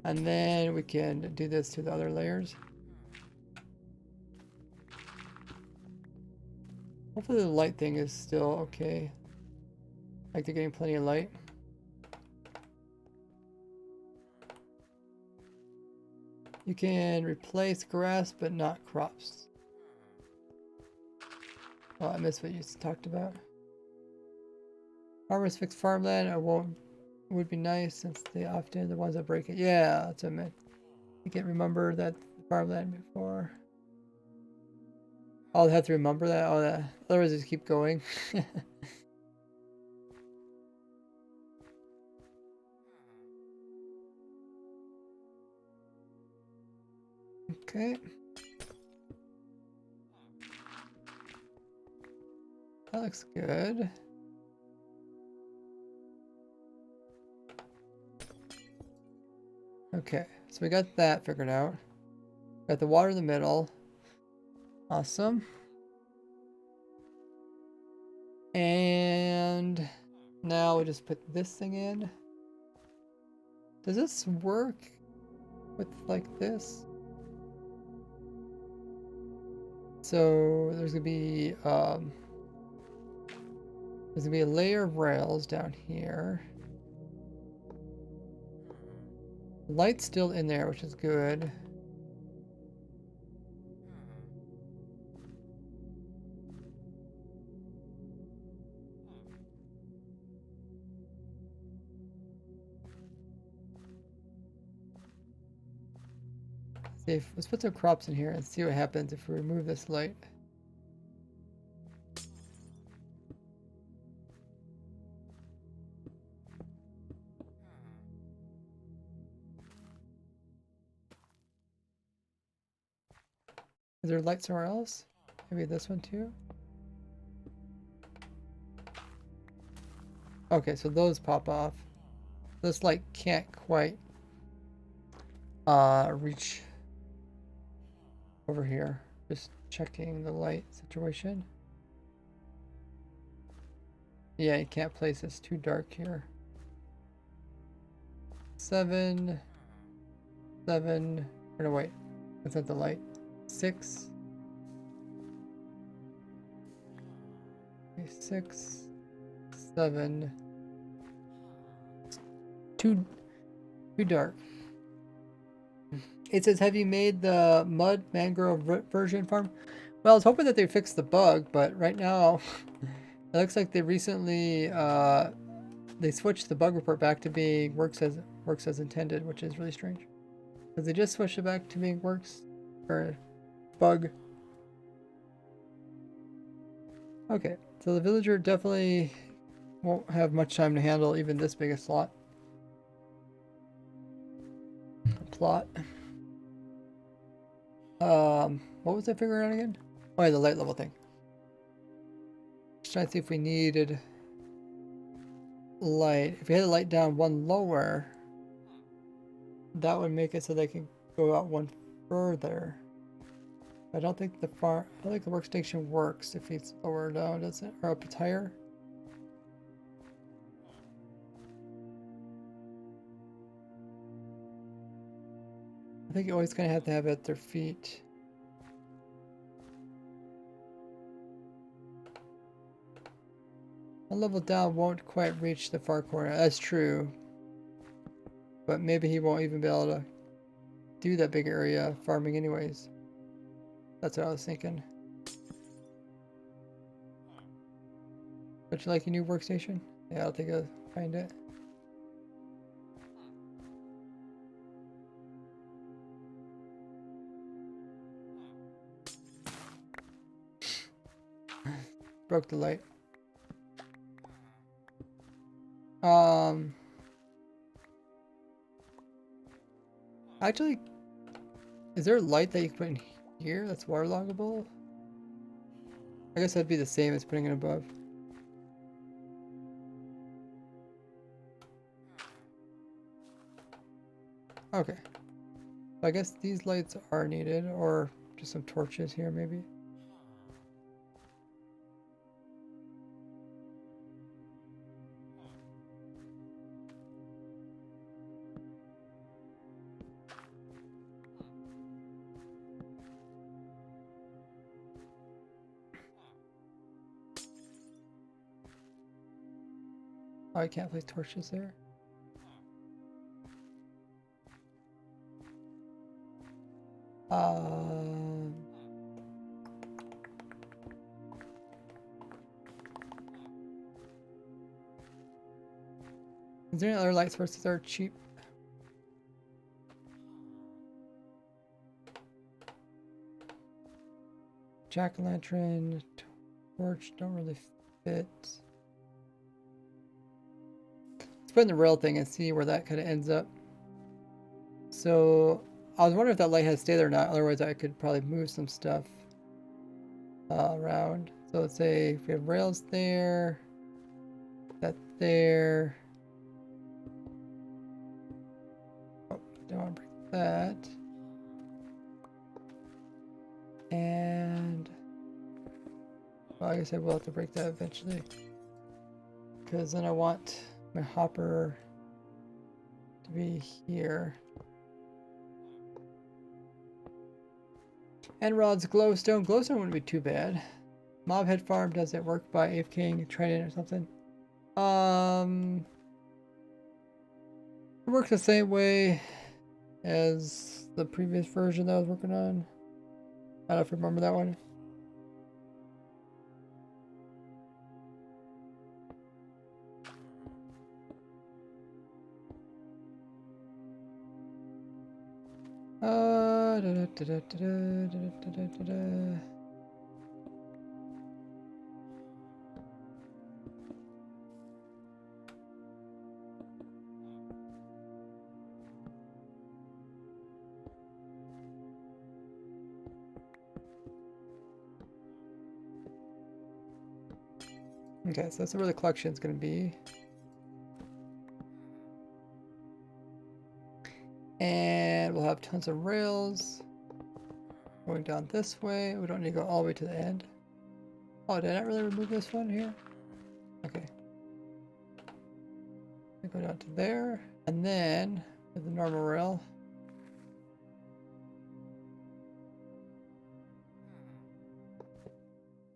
And then we can do this to the other layers. Hopefully the light thing is still okay. Like they're getting plenty of light. You can replace grass, but not crops. Oh, I missed what you talked about. Farmers fix farmland. Would be nice since they often the ones that break it. Yeah, that's what I meant. You can't remember that farmland before. I'll have to remember that. Oh, that. Otherwise, just keep going. Okay. That looks good. Okay, so we got that figured out. Got the water in the middle. Awesome. And now we just put this thing in. Does this work with like this? So there's gonna be There's gonna be a layer of rails down here. Light's still in there, which is good. See if, let's put some crops in here and see what happens if we remove this light. Is there light somewhere else? Maybe this one too? Okay, so those pop off. This light can't quite reach over here. Just checking the light situation. Yeah, you can't place it. It's too dark here. 7, 7, or no wait, that's not the light. 6. Okay, 6, 7. Too dark. It says, have you made the mud mangrove version farm? Well, I was hoping that they fixed the bug, but right now it looks like they recently they switched the bug report back to being works as intended, which is really strange. Because they just switched it back to being works or bug. Okay, so the villager definitely won't have much time to handle even this big a plot. What was I figuring out again? Oh yeah, the light level thing. Just trying to see if we needed light. If we had the light down one lower, that would make it so they can go out one further. I don't think the workstation works if it's lower down, does it? Or up it's higher? I think you always kind of have to have it at their feet. One level down won't quite reach the far corner. That's true. But maybe he won't even be able to do that big area farming anyways. That's what I was thinking. Would you like a new workstation? Yeah, I'll take a find it. Broke the light. Actually, is there a light that you can put in here that's waterloggable? I guess that'd be the same as putting it above. Okay. So I guess these lights are needed, or just some torches here maybe. Oh, I can't place torches there. Is there any other light sources that are cheap? Jack-o'-lantern, torch don't really fit. Let's put in the rail thing and see where that kind of ends up. So I was wondering if that light has to stay there or not. Otherwise, I could probably move some stuff around. So let's say if we have rails there, that there. Oh, don't want to break that. And well, I guess I will have to break that eventually, because then I want my hopper to be here. And rods, glowstone. Glowstone wouldn't be too bad. Mob head farm doesn't work by AFKing training or something. It works the same way as the previous version that I was working on. I don't know if you remember that one. Okay, so that's where the collection is going to be. And we'll have tons of rails going down this way. We don't need to go all the way to the end. Oh, did I not really remove this one here? Okay. We go down to there, and then with the normal rail.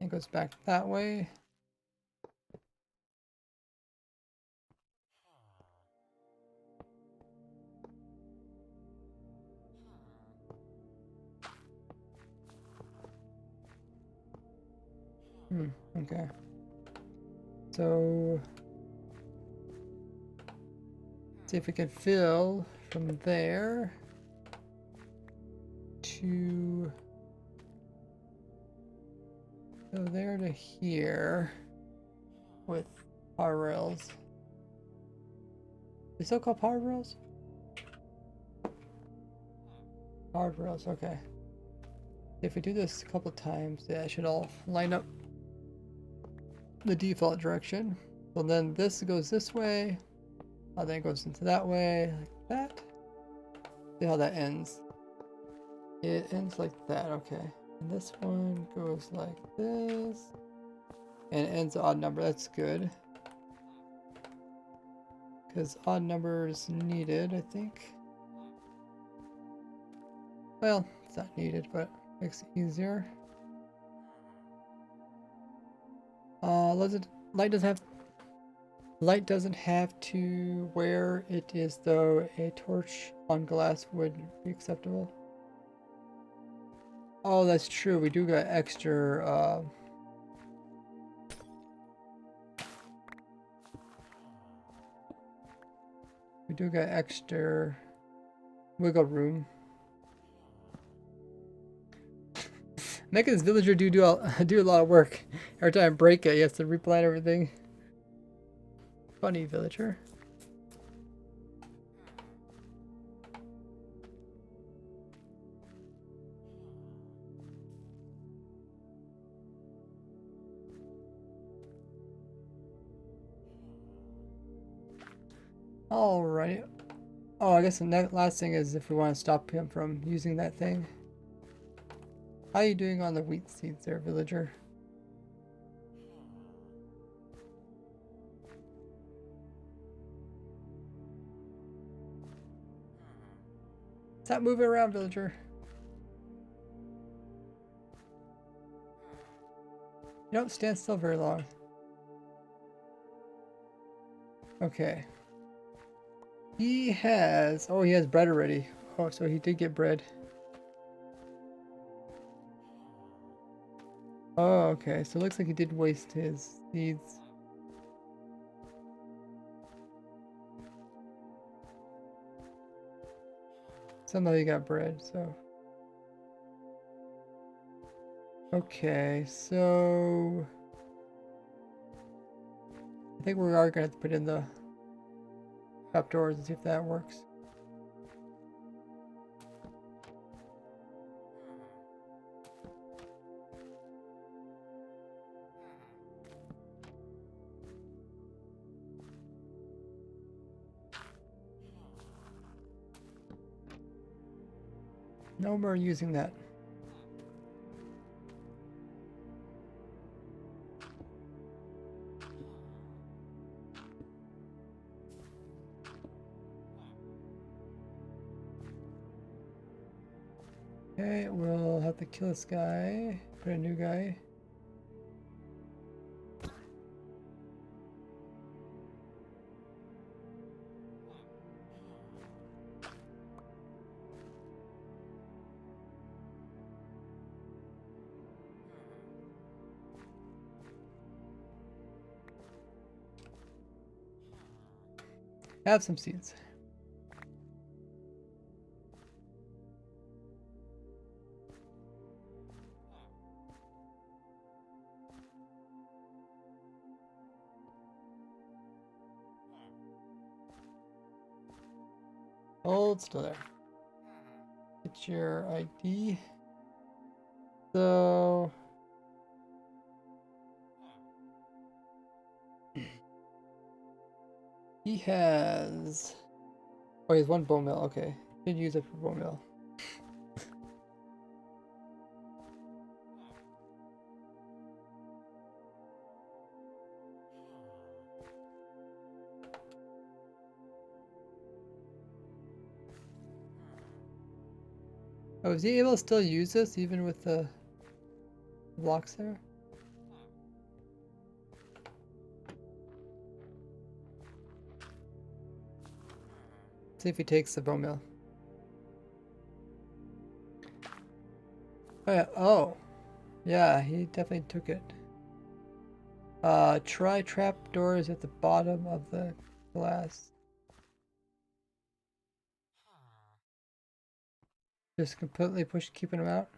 It goes back that way. Okay. So, see if we can fill from there to there to here with power rails. They still call power rails? Power rails, okay. If we do this a couple times, yeah, it should all line up the default direction. So then this goes this way, then it goes into that way, like that. See how that ends. It ends like that, okay. And this one goes like this. And it ends odd number, that's good. Because odd numbers needed, I think. Well, it's not needed, but it makes it easier. Light doesn't have to wear it as though a torch on glass would be acceptable. Oh, that's true. We do got extra. We do got extra wiggle room. Making this villager do a lot of work. Every time I break it, he has to replant everything. Funny villager. Alright. Oh, I guess the last thing is if we want to stop him from using that thing. How are you doing on the wheat seeds there, villager? Stop moving around, villager. You don't stand still very long. Okay. He has bread already. Oh, so he did get bread. Oh, okay. So it looks like he did waste his seeds. Somebody got bread, so. Okay, so. I think we are going to put in the trapdoors and see if that works. No more using that. Okay, we'll have to kill this guy. Put a new guy. Have some seeds. Hold still there. Get your ID. So he has. Oh, he has one bone meal. Okay, should use it for bone meal. Oh, is he able to still use this even with the blocks there? See if he takes the bone meal. Oh yeah. Oh, yeah. He definitely took it. Try trap doors at the bottom of the glass. Just completely push, keeping him out.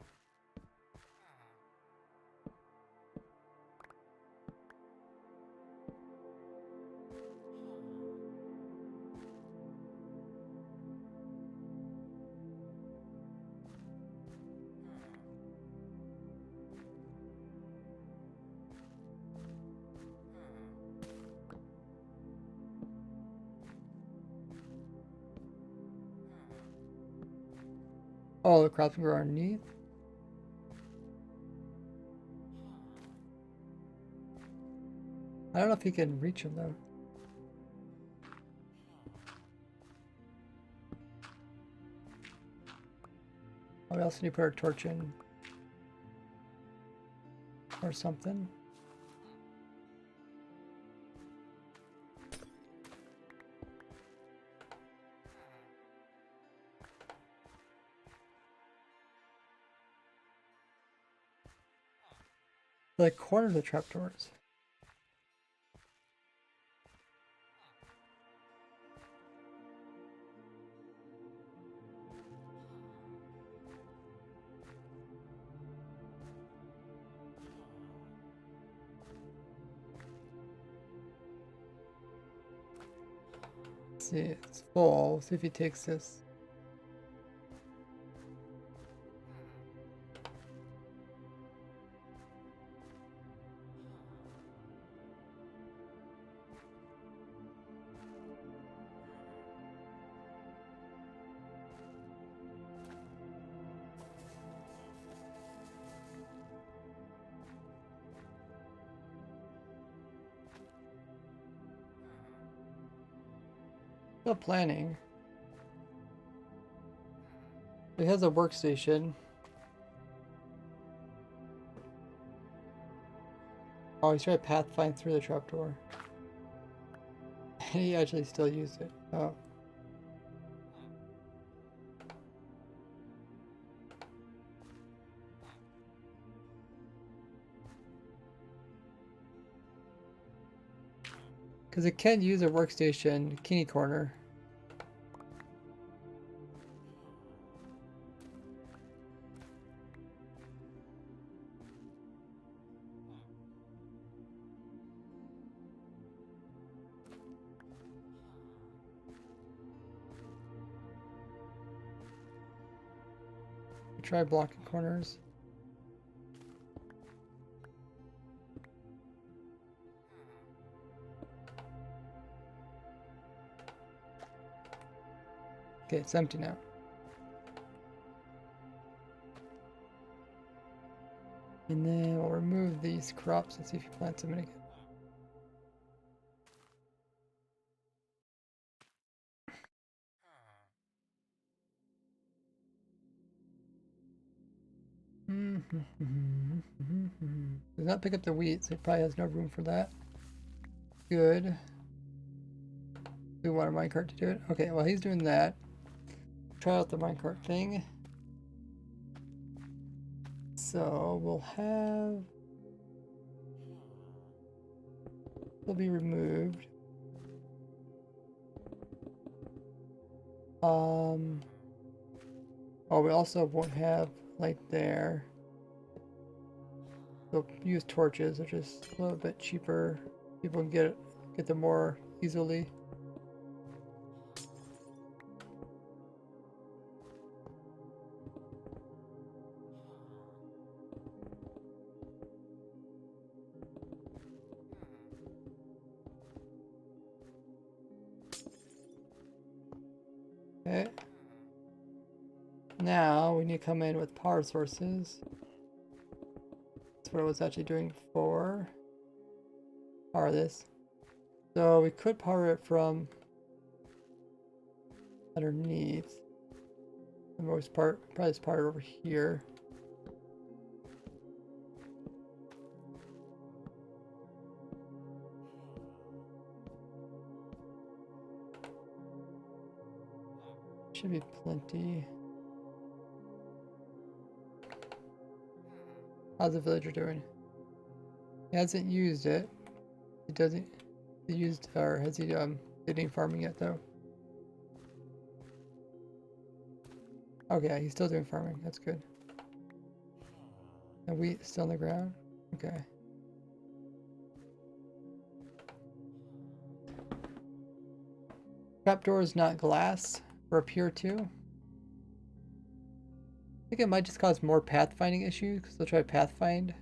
Oh, the crops can grow underneath. I don't know if he can reach him though. Oh, we also need to put our torch in. Or something. The corner of the trapdoors. Let's see, it's full. We'll see if he takes this. Still planning. He has a workstation. Oh, he's trying to pathfind through the trapdoor. And he actually still used it. Oh. Because it can use a workstation, Kini corner. Try blocking corners. Okay, it's empty now. And then we'll remove these crops and see if he plants them in again. Does not pick up the wheat, so it probably has no room for that. Good. We want a minecart to do it. Okay, well he's doing that. Try out the minecart thing. So we'll have. Will be removed. Oh, we also won't have light there. We'll use torches, which is a little bit cheaper. People can get them more easily. Okay. Now we need to come in with power sources. That's what I was actually doing before. Power this. So we could power it from underneath. The most part, probably this part over here. Should be plenty. How's the villager doing? He hasn't used it. He doesn't. He used, or has he did any farming yet though? Okay, he's still doing farming. That's good. And wheat still on the ground. Okay. Trapdoor is not glass for up here too. I think it might just cause more pathfinding issues because they'll try to pathfind.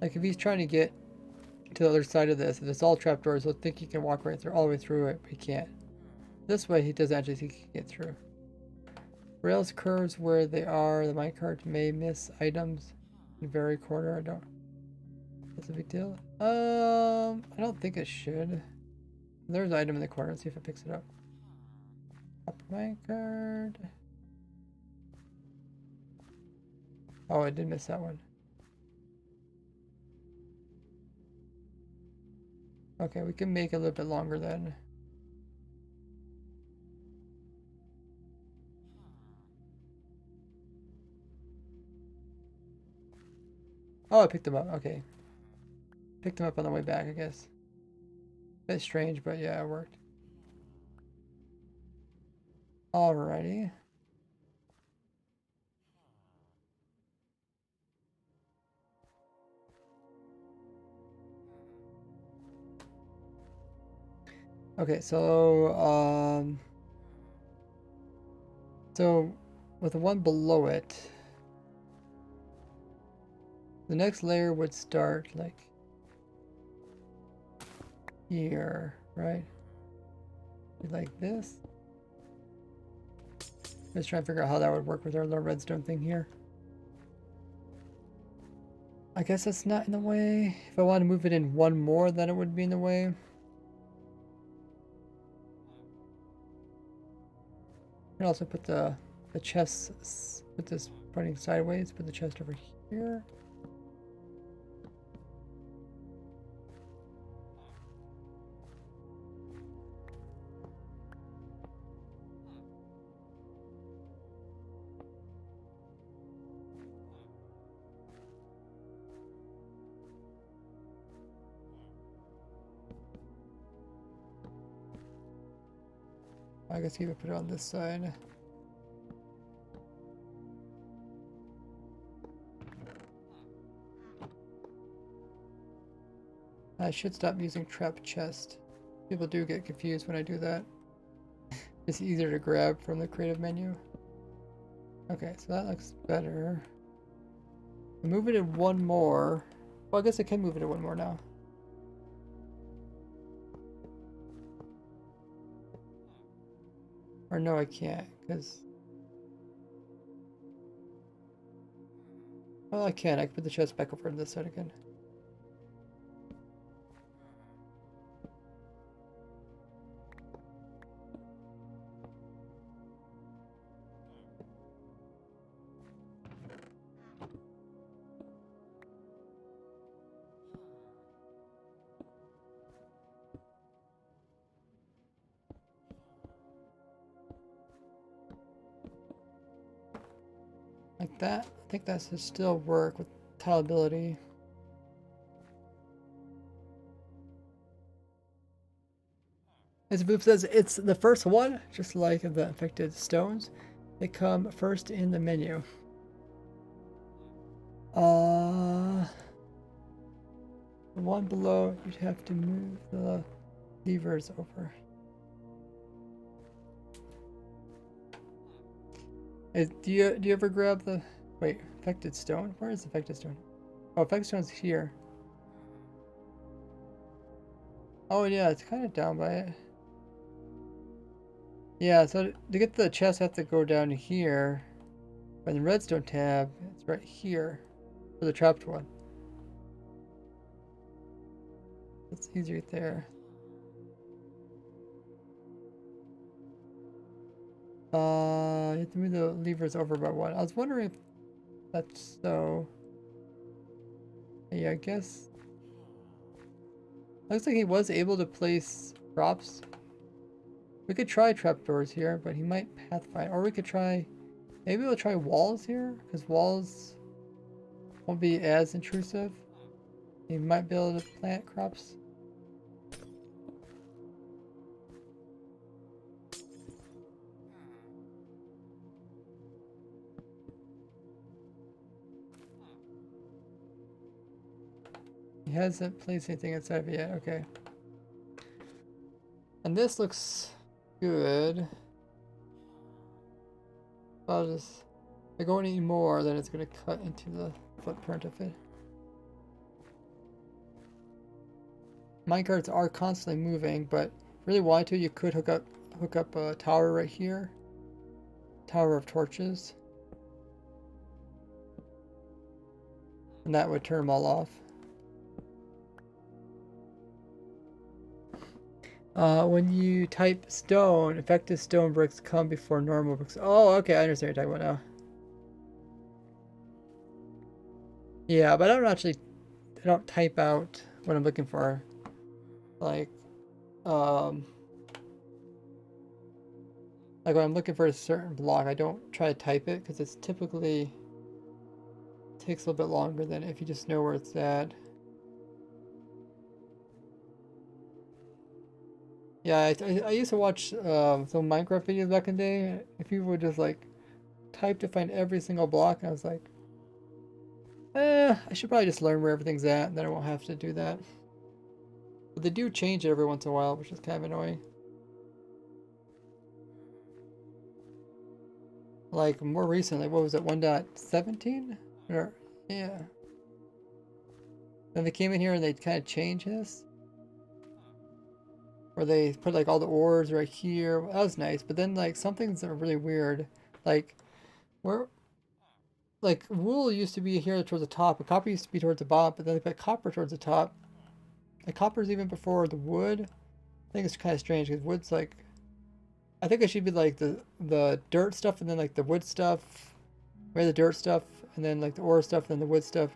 Like if he's trying to get to the other side of this, if it's all trapdoors, he'll think he can walk right through all the way through it, but he can't. This way he doesn't actually think he can get through. Rails curves where they are. The minecart may miss items in the very corner. I don't. That's a big deal. I don't think it should. There's an item in the corner. Let's see if it picks it up. Up minecart. Oh, I did miss that one. Okay, we can make it a little bit longer then. Oh, I picked them up. Okay. Picked them up on the way back, I guess. Bit strange, but yeah, it worked. Alrighty. Okay, so with the one below it, the next layer would start like here, right? Like this. Let's try and figure out how that would work with our little redstone thing here. I guess that's not in the way. If I want to move it in one more, then it would be in the way. I can also put the chests, put this pointing sideways, put the chest over here. I guess you could put it on this side. I should stop using trap chest. People do get confused when I do that. It's easier to grab from the creative menu. Okay, so that looks better. Move it in one more. Well, I guess I can move it in one more now. Or no, I can't, because... Well, I can. I can put the chest back over on this side again. that, I think that should still work with tileability. As Boop says, it's the first one, just like the infected stones. They come first in the menu. The one below, you'd have to move the levers over. Do you ever grab the affected stone? Where is affected stone? Oh, affected stone's here. Oh yeah, it's kind of down by it. Yeah, so to get to the chest, I have to go down here. But in the redstone tab, it's right here for the trapped one. It's easier there. You have to move the levers over by one. I was wondering if that's so. Yeah, I guess. Looks like he was able to place props. We could try trapdoors here, but he might pathfind. Or we could try. Maybe we'll try walls here, because walls won't be as intrusive. You might be able to plant crops. He hasn't placed anything inside of it yet, okay. And this looks good. I'll just, if I go any more, then it's gonna cut into the footprint of it. Minecarts are constantly moving, but if you really wanted to, you could hook up a tower right here. Tower of torches. And that would turn them all off. When you type stone, effective stone bricks come before normal bricks. Oh, okay, I understand what you're talking about now. Yeah, but I don't type out what I'm looking for. Like when I'm looking for a certain block, I don't try to type it because it's typically takes a little bit longer than if you just know where it's at. Yeah, I used to watch some Minecraft videos back in the day. If people would just like type to find every single block, and I was like, I should probably just learn where everything's at, and then I won't have to do that. But they do change it every once in a while, which is kind of annoying. Like more recently, what was it, 1.17? Or yeah. Then they came in here and they kind of changed this. Or they put like all the ores right here. That was nice, but then like some things are really weird. Like where like wool used to be here towards the top, and copper used to be towards the bottom, but then they put copper towards the top. The copper's even before the wood. I think it's kind of strange because wood's like, I think it should be like the dirt stuff and then like the wood stuff, where the dirt stuff and then like the ore stuff and then the wood stuff.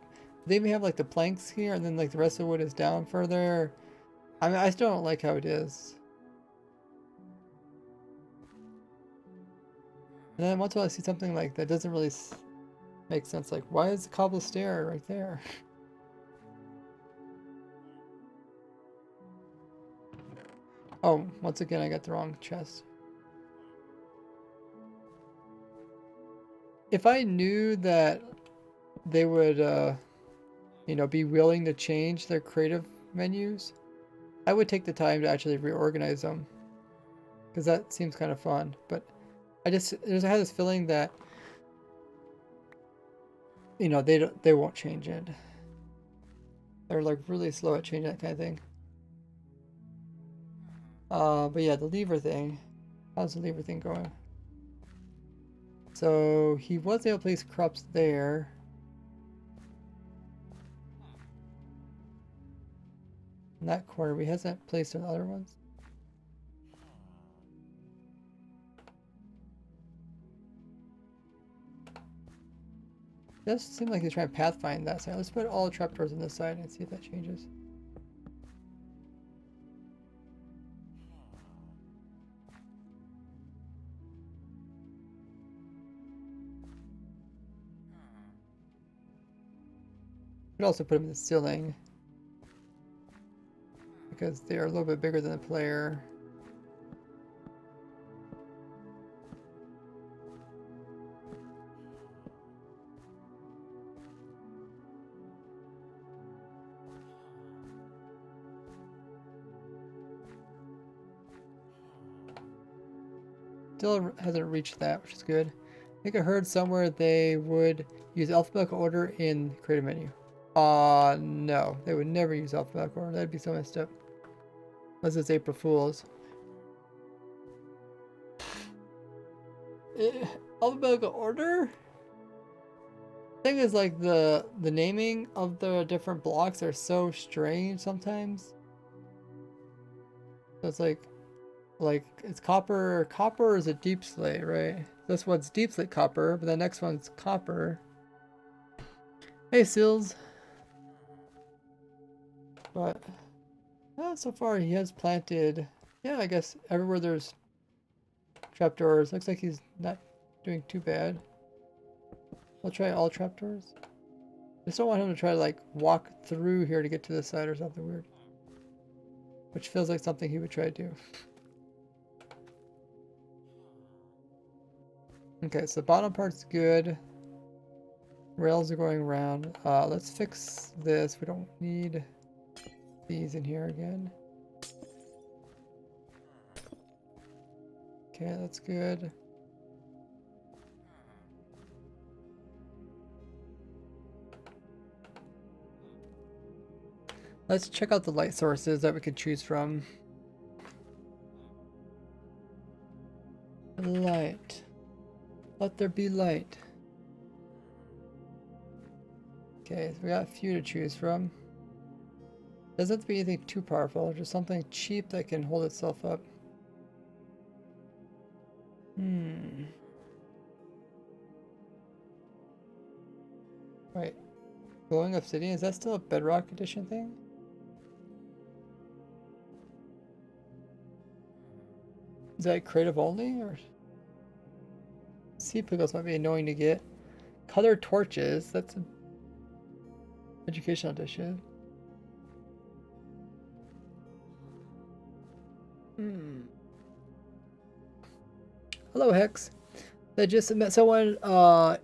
They even have like the planks here and then like the rest of the wood is down further. I mean, I still don't like how it is. And then once in a while I see something like that doesn't really make sense. Like, why is the cobble stair right there? Oh, once again I got the wrong chest. If I knew that they would, you know, be willing to change their creative menus, I would take the time to actually reorganize them. Because that seems kind of fun. But I have this feeling that, you know, they won't change it. They're like really slow at changing that kind of thing. But yeah, the lever thing. How's the lever thing going? So he was able to place crops there. In that corner, but he hasn't placed in other ones. It does seem like he's trying to pathfind that side. Let's put all the trapdoors on this side and see if that changes. Could also put them in the ceiling because they are a little bit bigger than the player. Still hasn't reached that, which is good. I think I heard somewhere they would use alphabetical order in the creative menu. No. They would never use alphabetical order. That'd be so messed up. Unless it's April Fool's. Alphabetical order? Thing is, like, the naming of the different blocks are so strange sometimes. So it's like it's copper. Copper is a deep slate, right? This one's deep slate copper, but the next one's copper. Hey, Sills. But so far he has planted. Yeah, I guess everywhere there's trapdoors. Looks like he's not doing too bad. I'll try all trapdoors. I just don't want him to try to like walk through here to get to this side or something weird. Which feels like something he would try to do. Okay, so the bottom part's good. Rails are going around. Let's fix this. We don't need these in here again. Okay, that's good. Let's check out the light sources that we can choose from. Light. Let there be light. Okay, so we got a few to choose from. Doesn't have to be anything too powerful, just something cheap that can hold itself up. Wait. Glowing obsidian, is that still a Bedrock Edition thing? Is that creative only, or? Sea pickles might be annoying to get. Colored torches, that's an educational edition. Hello, Hex. I just met someone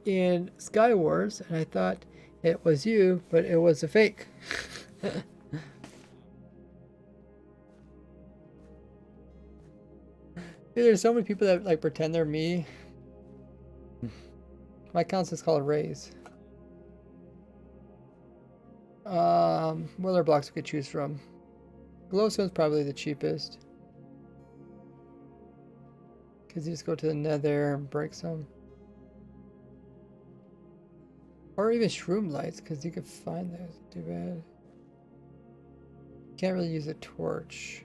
in Sky Wars, and I thought it was you, but it was a fake. Dude, there's so many people that like pretend they're me. My account's just called Rays. What other blocks we could choose from? Glowstone's probably the cheapest. Because you just go to the nether and break some. Or even shroom lights, because you could find those. Too bad. Can't really use a torch.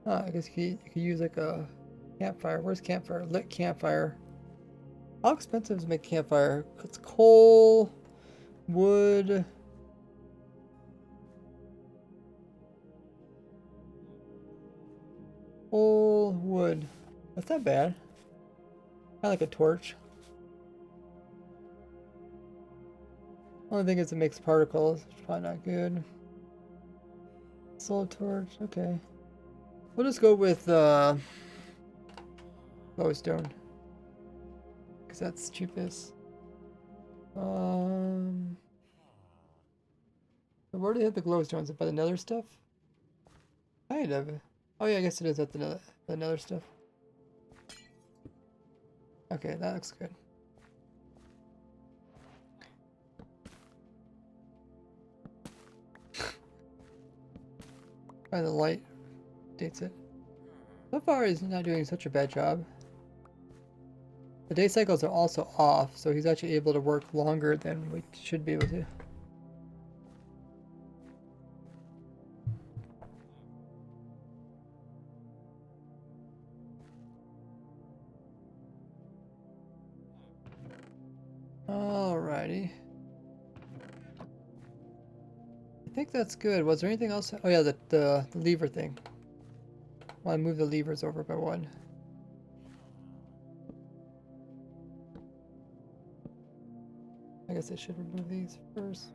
I guess you could use like a campfire. Where's campfire? Lit campfire. How expensive is to make campfire? It's coal, wood. Coal, wood. That's not bad. I like a torch. Only thing is it makes particles. It's probably not good. Soul torch. Okay. We'll just go with glowstone. Because that's cheapest. Where do they have the glowstones? By the nether stuff? Kind of. Oh yeah, I guess it is at the nether stuff. Okay, that looks good. The light dates it. So far, he's not doing such a bad job. The day cycles are also off, so he's actually able to work longer than we should be able to. Alrighty. I think that's good. Was there anything else? Oh yeah, the lever thing. want to move the levers over by one. I guess I should remove these first.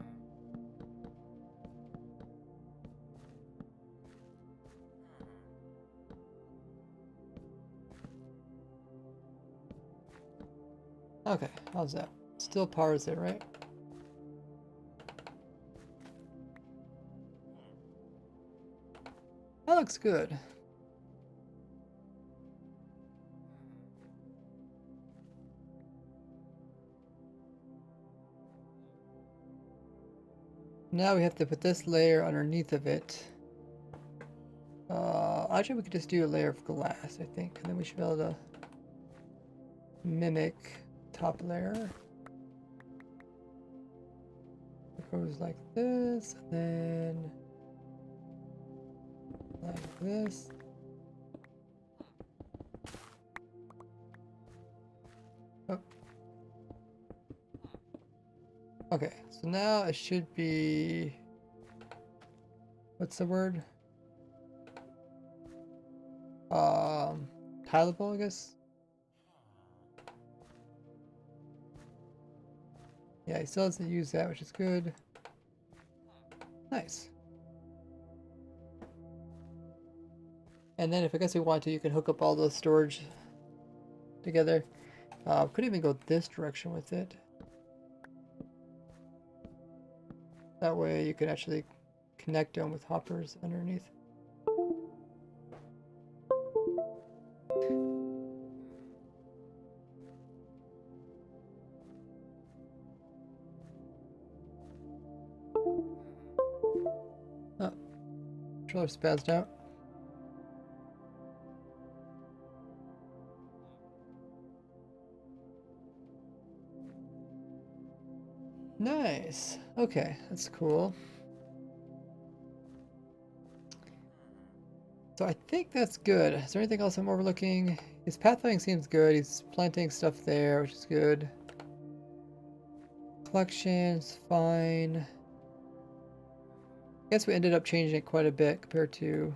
Okay, how's that? Still powers it, right? That looks good. Now we have to put this layer underneath of it. Actually, we could just do a layer of glass, I think, and then we should be able to mimic top layer. It goes like this, and then like this. Oh. Okay, so now it should be, what's the word? Tileable, I guess. Yeah, he still doesn't use that, which is good. Nice. And then if I guess we want to, you can hook up all those storage together. Could even go this direction with it. That way you can actually connect them with hoppers underneath. Oh, controller spazzed out. Nice. Okay, that's cool. So I think that's good. Is there anything else I'm overlooking? His pathfinding seems good. He's planting stuff there, which is good. Collections, fine. I guess we ended up changing it quite a bit compared to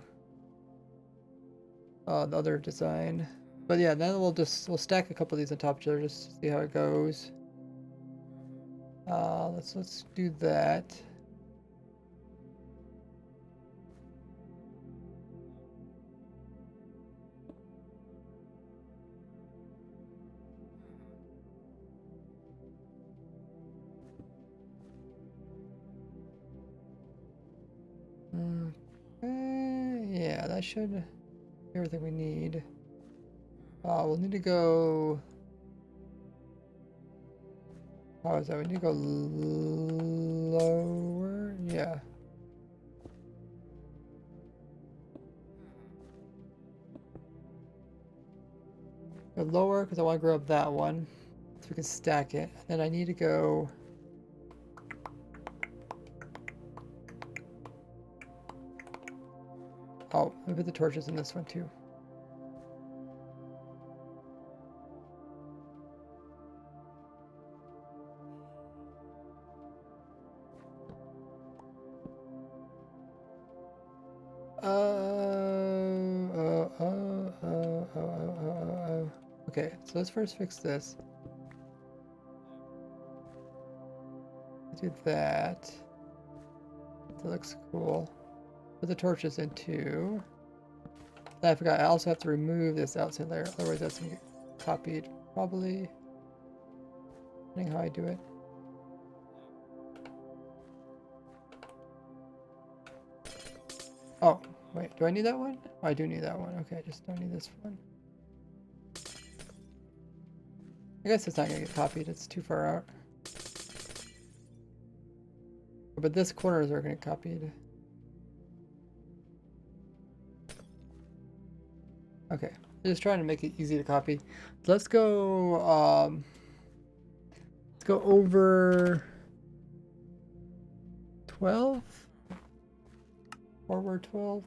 the other design. But yeah, then we'll stack a couple of these on top of each other just to see how it goes. Let's do that. Yeah, that should be everything we need. We'll need to go. How is that? We need to go lower. Yeah. Go lower because I want to grab that one so we can stack it. And then I need to go. Oh, let me put the torches in this one too. Okay, so let's first fix this. Do that. That looks cool. Put the torches in too. I forgot, I also have to remove this outside layer, otherwise that's gonna get copied, probably. Depending how I do it. Oh, wait, do I need that one? Oh, I do need that one. Okay, I just don't need this one. I guess it's not gonna get copied, it's too far out. But this corners are gonna get copied. Okay, just trying to make it easy to copy. Let's go over 12. Forward 12.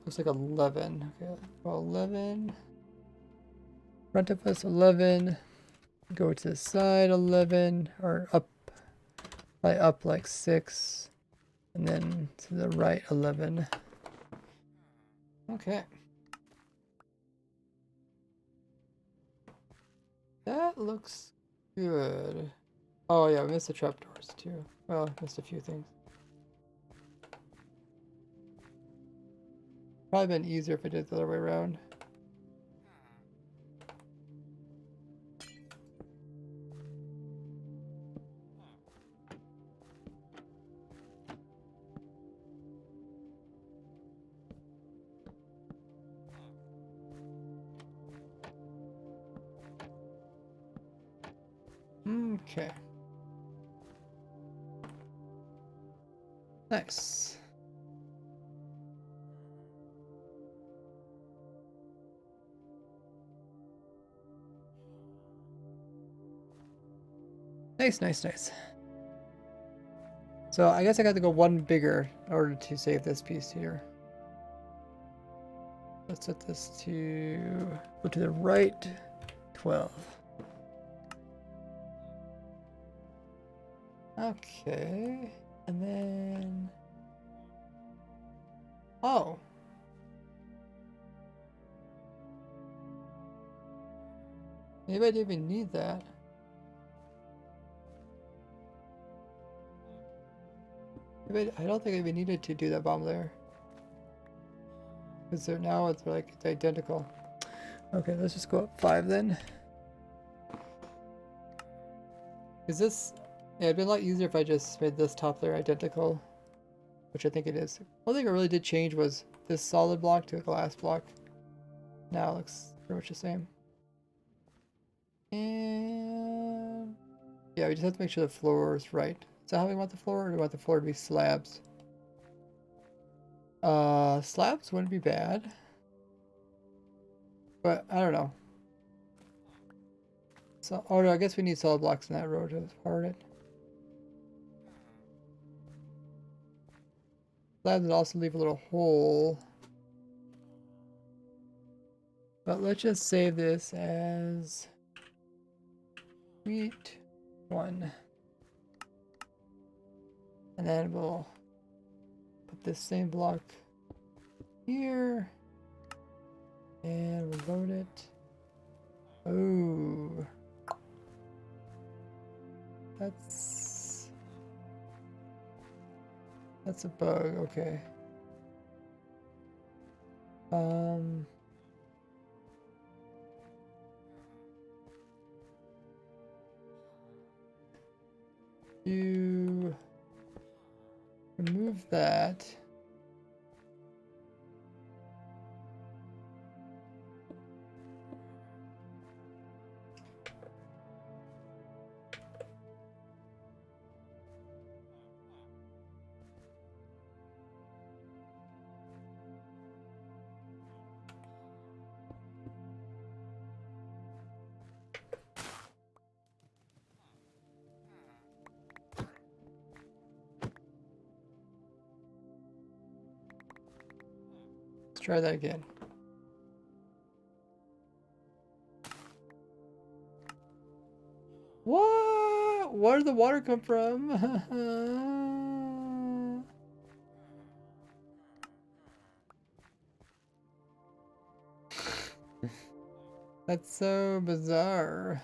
Looks like 11. Okay, well, 11. Front of us 11. Go to the side 11, or up, by up like 6, and then to the right 11. Okay. That looks good. Oh yeah, we missed the trapdoors too. Well, missed a few things. Probably been easier if I did it the other way around. Okay. Nice. Nice, nice, nice. So I guess I got to go one bigger in order to save this piece here. Let's set this to go to the right 12. Okay. And then oh. Maybe I didn't even need that. Maybe I don't think I even needed to do that bomb layer. Because now it's like it's identical. Okay, let's just go up 5 then. Is this... Yeah, it'd be a lot easier if I just made this top layer identical. Which I think it is. One thing I really did change was this solid block to a glass block. Now it looks pretty much the same. And... yeah, we just have to make sure the floor is right. Is that how we want the floor, or do we want the floor to be slabs? Slabs wouldn't be bad. But, I don't know. So, oh no, I guess we need solid blocks in that row to power it. Slabs would also leave a little hole. But let's just save this as Suite 1. And then we'll put this same block here. And reload it. Oh. That's a bug, okay. You remove that. Let's try that again. What? Where did the water come from? That's so bizarre.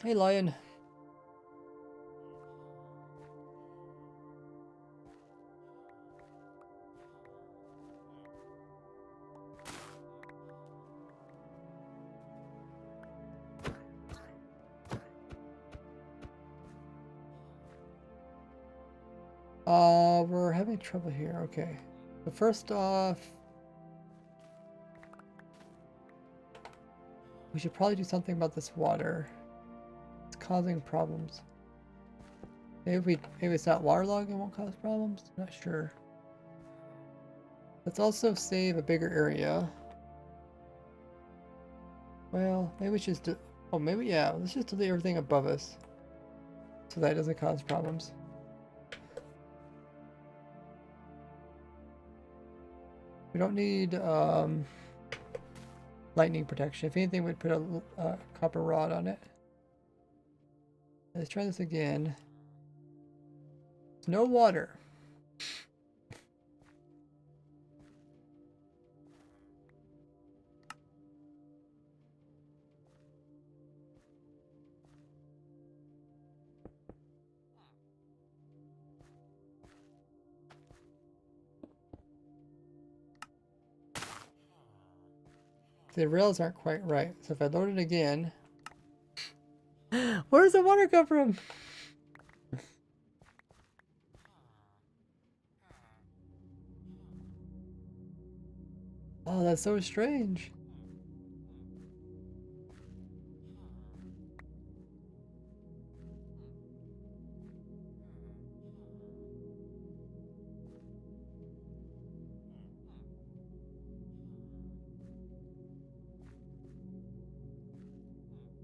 Hey, lion. We're having trouble here. Okay. So first off, we should probably do something about this water. It's causing problems. Maybe it's not waterlogged and won't cause problems. I'm not sure. Let's also save a bigger area. Well, maybe we should just do, oh, maybe, yeah, let's just delete everything above us so that doesn't cause problems. We don't need lightning protection. If anything, we'd put a copper rod on it. Let's try this again. No water. the rails aren't quite right. So if I load it again, where does the water come from? Oh, that's so strange.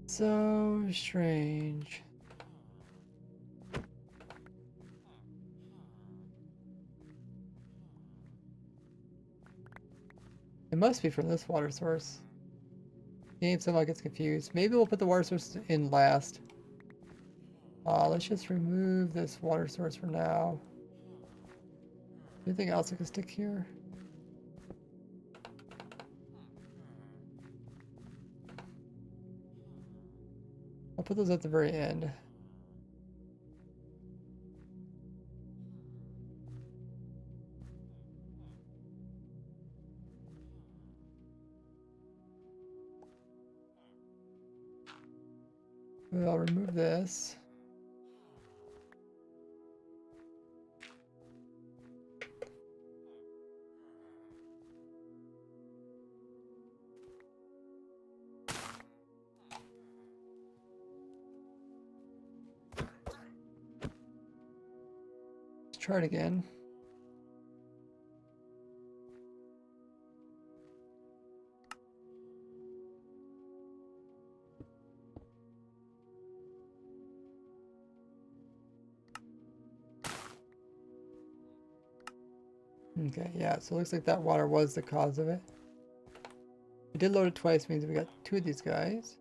So strange. It must be from this water source. Game somehow gets confused. Maybe we'll put the water source in last. Let's just remove this water source for now. Anything else I can stick here? I'll put those at the very end. I'll remove this. Let's try it again. Okay, yeah, so it looks like that water was the cause of it. We did load it twice, means we got 2 of these guys.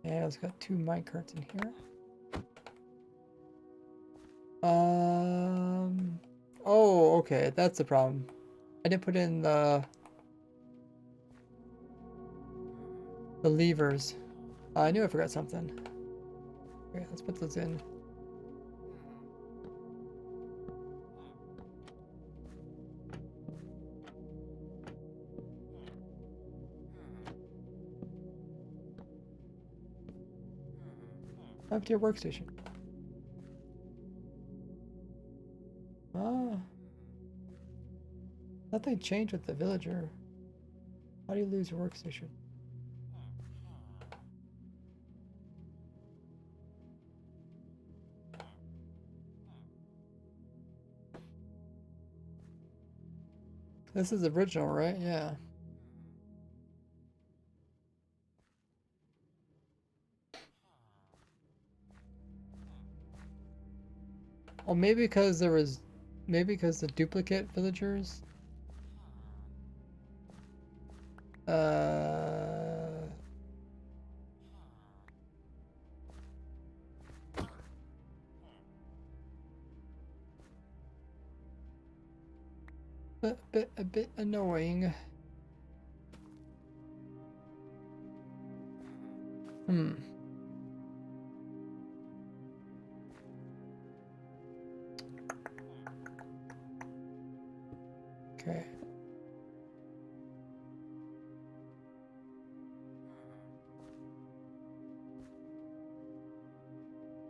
And I also got 2 minecarts in here. Oh, okay, that's the problem. I didn't put in the levers. I knew I forgot something. Okay, let's put those in. Up to your workstation. Ah. Nothing changed with the villager. How do you lose your workstation? This is original, right? Yeah. Well, maybe because there was, maybe because the duplicate villagers. A bit annoying. Hmm. Okay.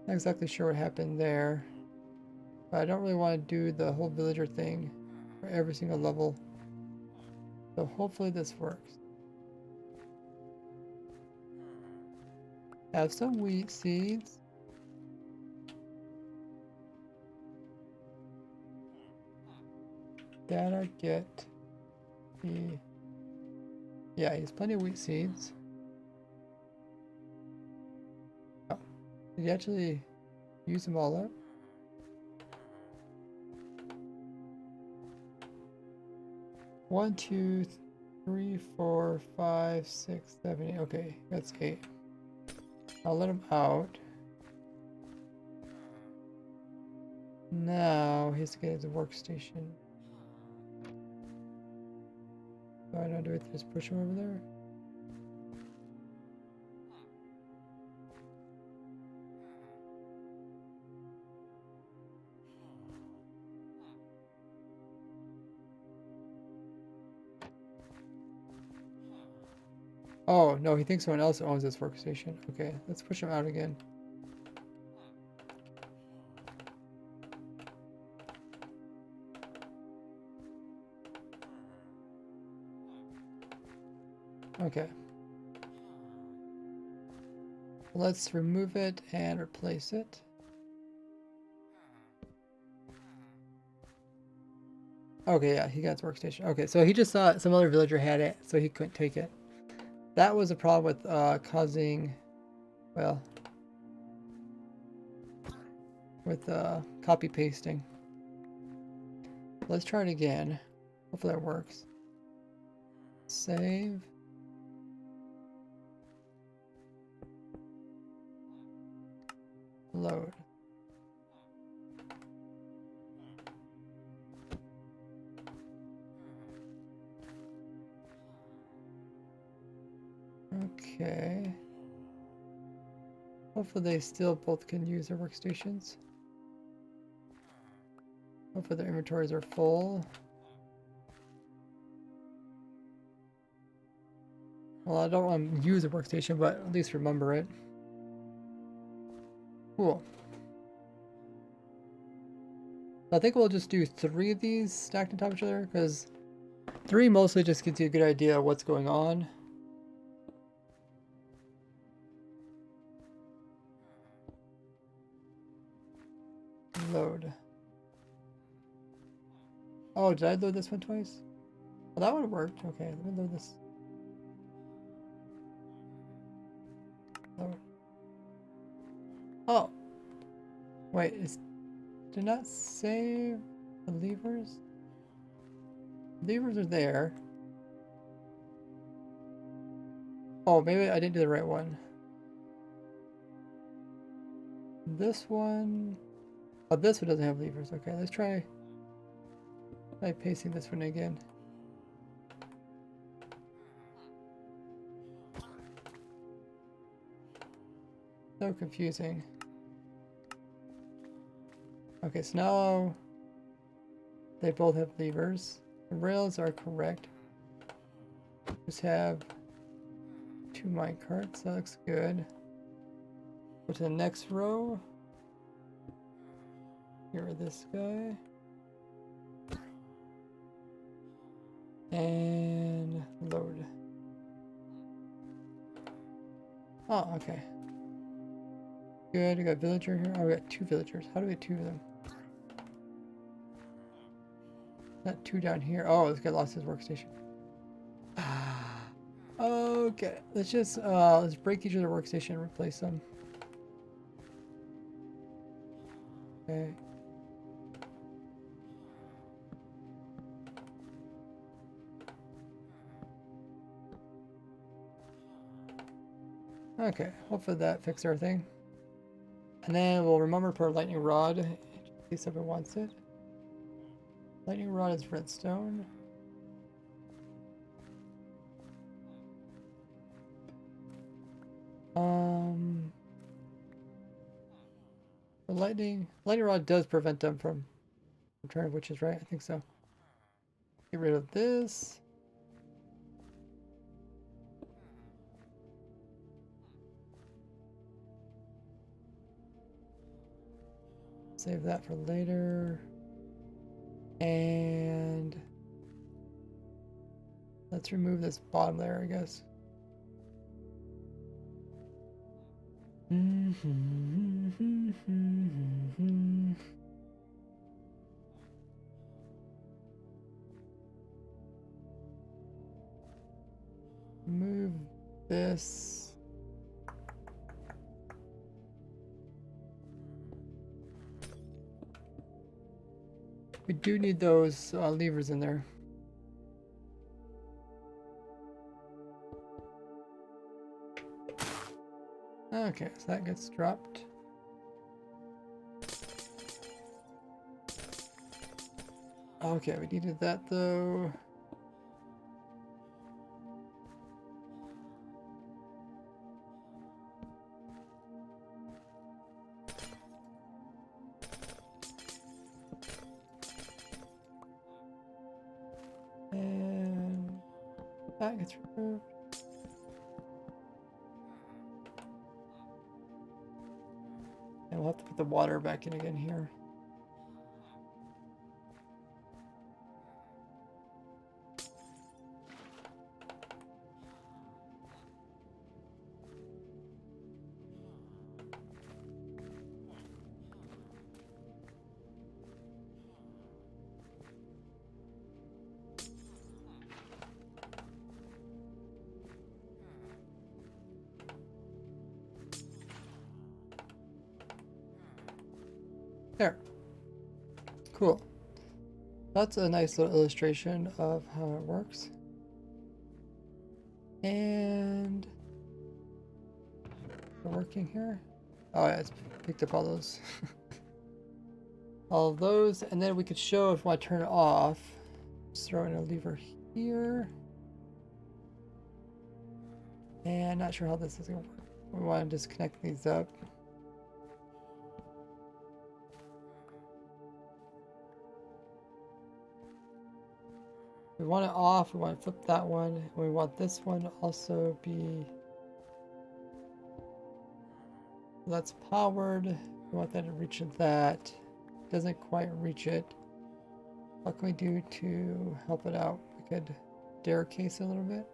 Not exactly sure what happened there. But I don't really want to do the whole villager thing for every single level. So hopefully this works. Have some wheat seeds. Gotta get the... Yeah, he has plenty of wheat seeds. Oh, did he actually use them all up? One, two, 3, 4, 5, 6, 7, 8. Okay, that's 8. I'll let him out. Now he has to get his workstation. So I don't do it, just push him over there. Oh, no, he thinks someone else owns this workstation. Okay, let's push him out again. Okay. Let's remove it and replace it. Okay, yeah, he got his workstation. Okay, so he just thought some other villager had it, so he couldn't take it. That was a problem with causing, well, with copy pasting. Let's try it again. Hopefully that works. Save. Load. Okay. Hopefully they still both can use their workstations. Hopefully their inventories are full. Well, I don't want to use a workstation, but at least remember it. Cool. I think we'll just do 3 of these stacked on top of each other, because 3 mostly just gives you a good idea of what's going on. Load. Oh, did I load this one twice? Well, that one worked. Okay, let me load this. Load. Oh. Wait, did not save the levers? Levers are there. Oh, maybe I didn't do the right one. This one... Oh, this one doesn't have levers. Okay, let's try pasting this one again. So confusing. Okay, so now they both have levers. The rails are correct. Just have 2 minecarts. That looks good. Go to the next row. Here is this guy. And load. Oh, okay. Good, we got a villager here. Oh, we got 2 villagers. How do we get 2 of them? Not 2 down here. Oh, this guy lost his workstation. Okay, let's just let's break each other workstation and replace them. Okay. Okay, hopefully that fixed everything. And then we'll remember to put a lightning rod in case someone wants it. Lightning rod is redstone. The lightning rod does prevent them from turning witches, right? I think so. Get rid of this. Save that for later. And let's remove this bottom layer, I guess. Move this. We do need those levers in there. Okay, so that gets dropped. Okay, we needed that though. And that gets removed. put the water back in again here. There. Cool. That's a nice little illustration of how it works. And working here. Oh yeah, it's picked up all those. All of those, and then we could show if we want to turn it off. Just throw in a lever here. And not sure how this is going to work. We want to disconnect these up. We want it off, we want to flip that one. We want this one to also be, that's powered. We want that to reach that. Doesn't quite reach it. What can we do to help it out? We could staircase a little bit.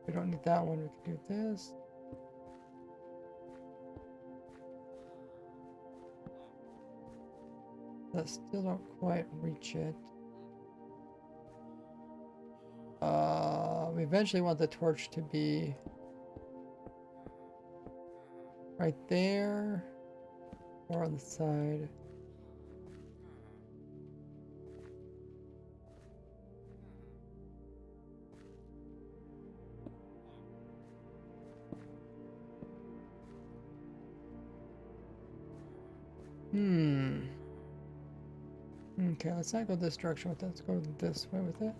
We don't need that one, we could do this. That still don't quite reach it. We eventually want the torch to be right there or on the side. Okay, let's not go this direction with it. Let's go this way with it.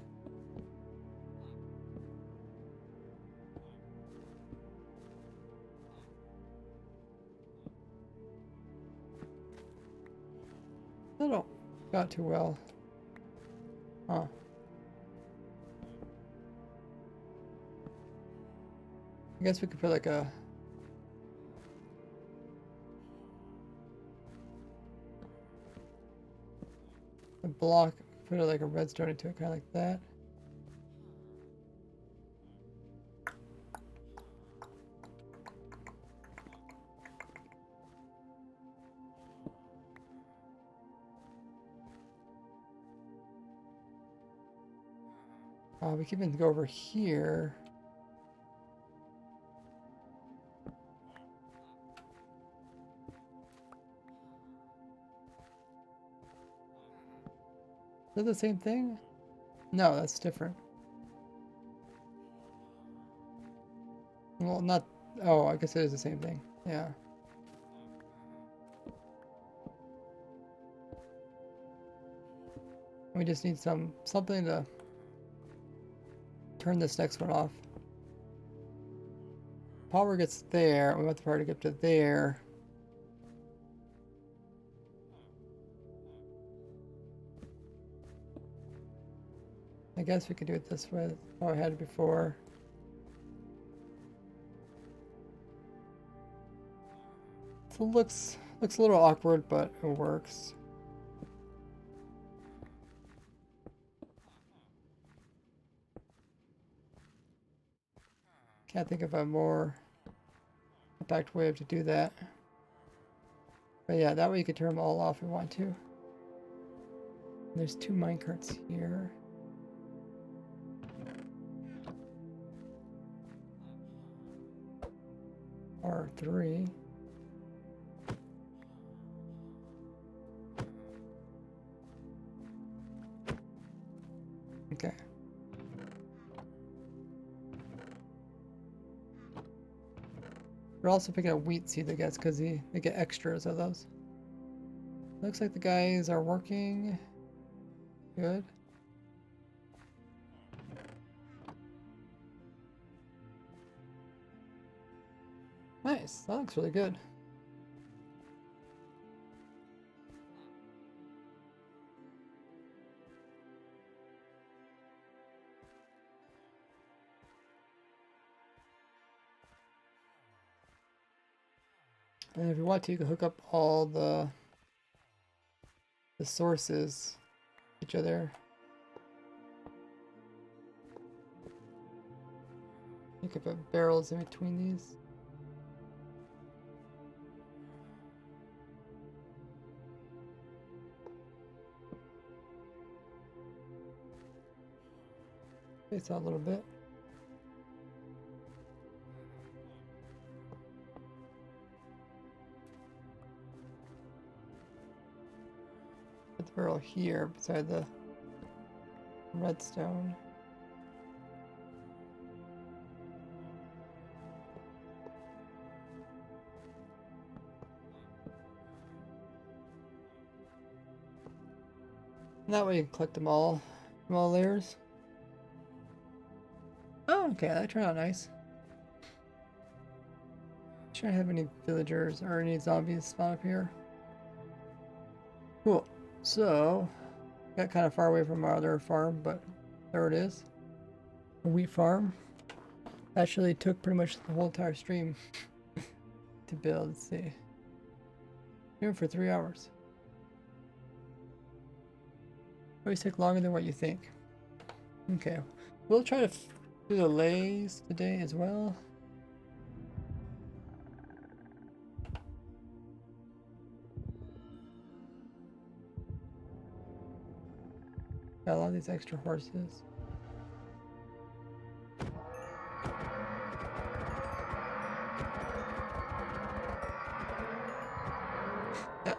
Still don't got too well. Huh. I guess we could put like a block, put it like a redstone into it, kind of like that. We can even go over here. Is that the same thing? No, that's different. Well, not... Oh, I guess it is the same thing. Yeah. We just need something to turn this next one off. Power gets there. We want the power to get to there. I guess we could do it this way. That's how I had it before. So it looks a little awkward, but it works. Can't think of a more compact way to do that. But yeah, that way you could turn them all off if you want to. There's 2 minecarts here. Or 3. Okay. We're also picking up wheat seeds, I guess, because they get extras of those. Looks like the guys are working good. Nice, that looks really good. And if you want to, you can hook up all the sources to each other. You could put barrels in between these. Space out a little bit. Put the barrel here beside the redstone. And that way you can collect them all from all layers. Oh, okay, that turned out nice. Shouldn't have any villagers or any zombies spawn up here. Cool. So, got kind of far away from our other farm, but there it is. A wheat farm. Actually took pretty much the whole entire stream to build. Let's see. Doing for 3 hours. Always take longer than what you think. Okay. We'll try to do the lays today as well. Got a lot of these extra horses. They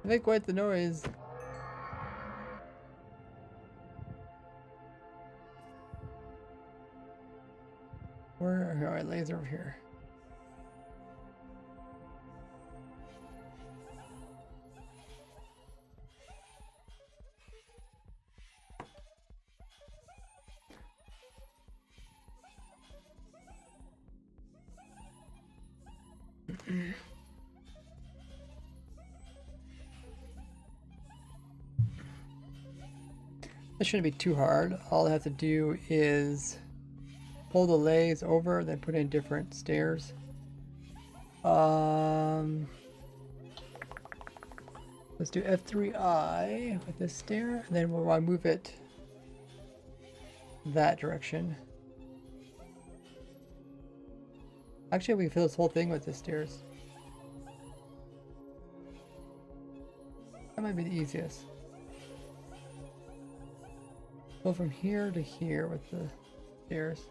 make quite the noise. Where are our lays over here? This shouldn't be too hard. All I have to do is pull the lays over, then put in different stairs. Let's do F3I with this stair, and then we'll want to move it that direction. Actually, we can fill this whole thing with the stairs. That might be the easiest. Go from here to here with the stairs.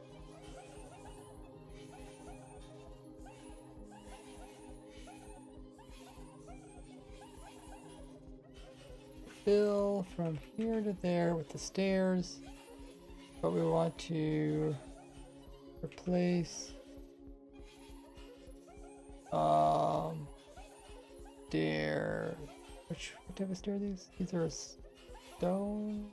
Fill from here to there with the stairs, but we want to replace stair. What type of stair are these? These are stone.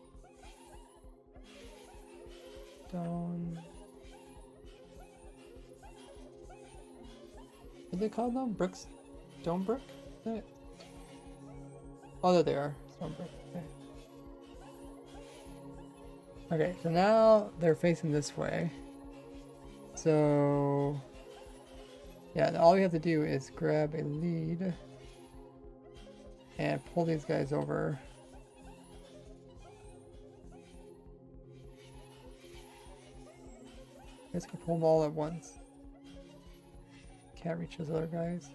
What do they call them? Bricks? Stone brick? Is that it? Oh, there they are. Stone brick. Okay. Okay, so now they're facing this way. So yeah, all we have to do is grab a lead and pull these guys over. I guess we can pull them all at once. Can't reach those other guys.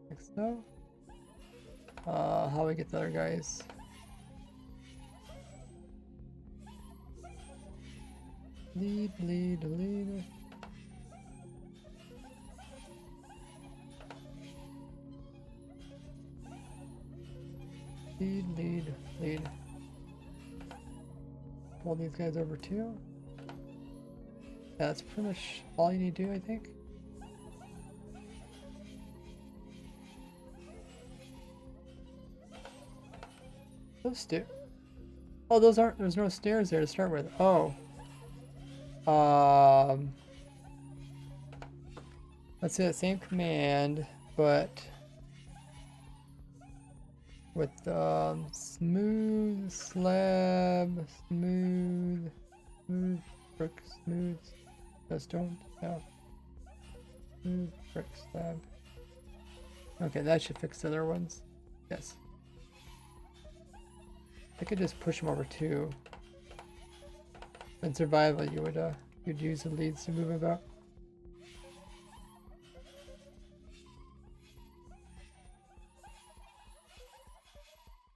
Like so. How do we get the other guys? Lead. Lead. Pull these guys over too. Yeah, that's pretty much all you need to do, I think. Those stairs. Oh, those aren't. There's no stairs there to start with. Oh. Let's do that same command, but with smooth slab, smooth. brick, smooth, stone, no. Smooth, brick, slab. Okay, that should fix the other ones. Yes. I could just push them over too. In survival, you'd use the leads to move about.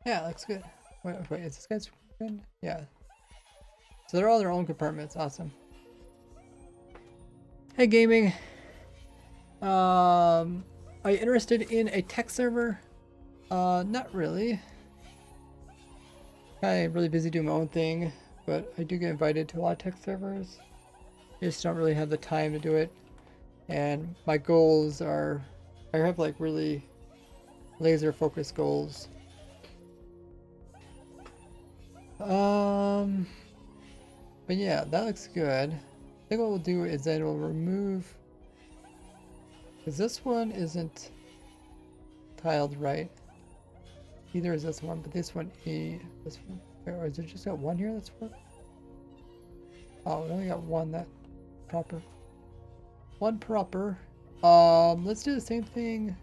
Yeah, looks good. Wait, is this guy's good? Yeah. So they're all their own compartments. Awesome. Hey, gaming. Are you interested in a tech server? Not really. I'm really busy doing my own thing, but I do get invited to a lot of tech servers. I just don't really have the time to do it. And my goals are, I have like really laser focused goals. But yeah, that looks good. I think what we'll do is then we'll remove, because this one isn't tiled right. Either is this one, but this one, this one. Or is there just got one here that's work? Oh, we only got one that proper. One proper. Let's do the same thing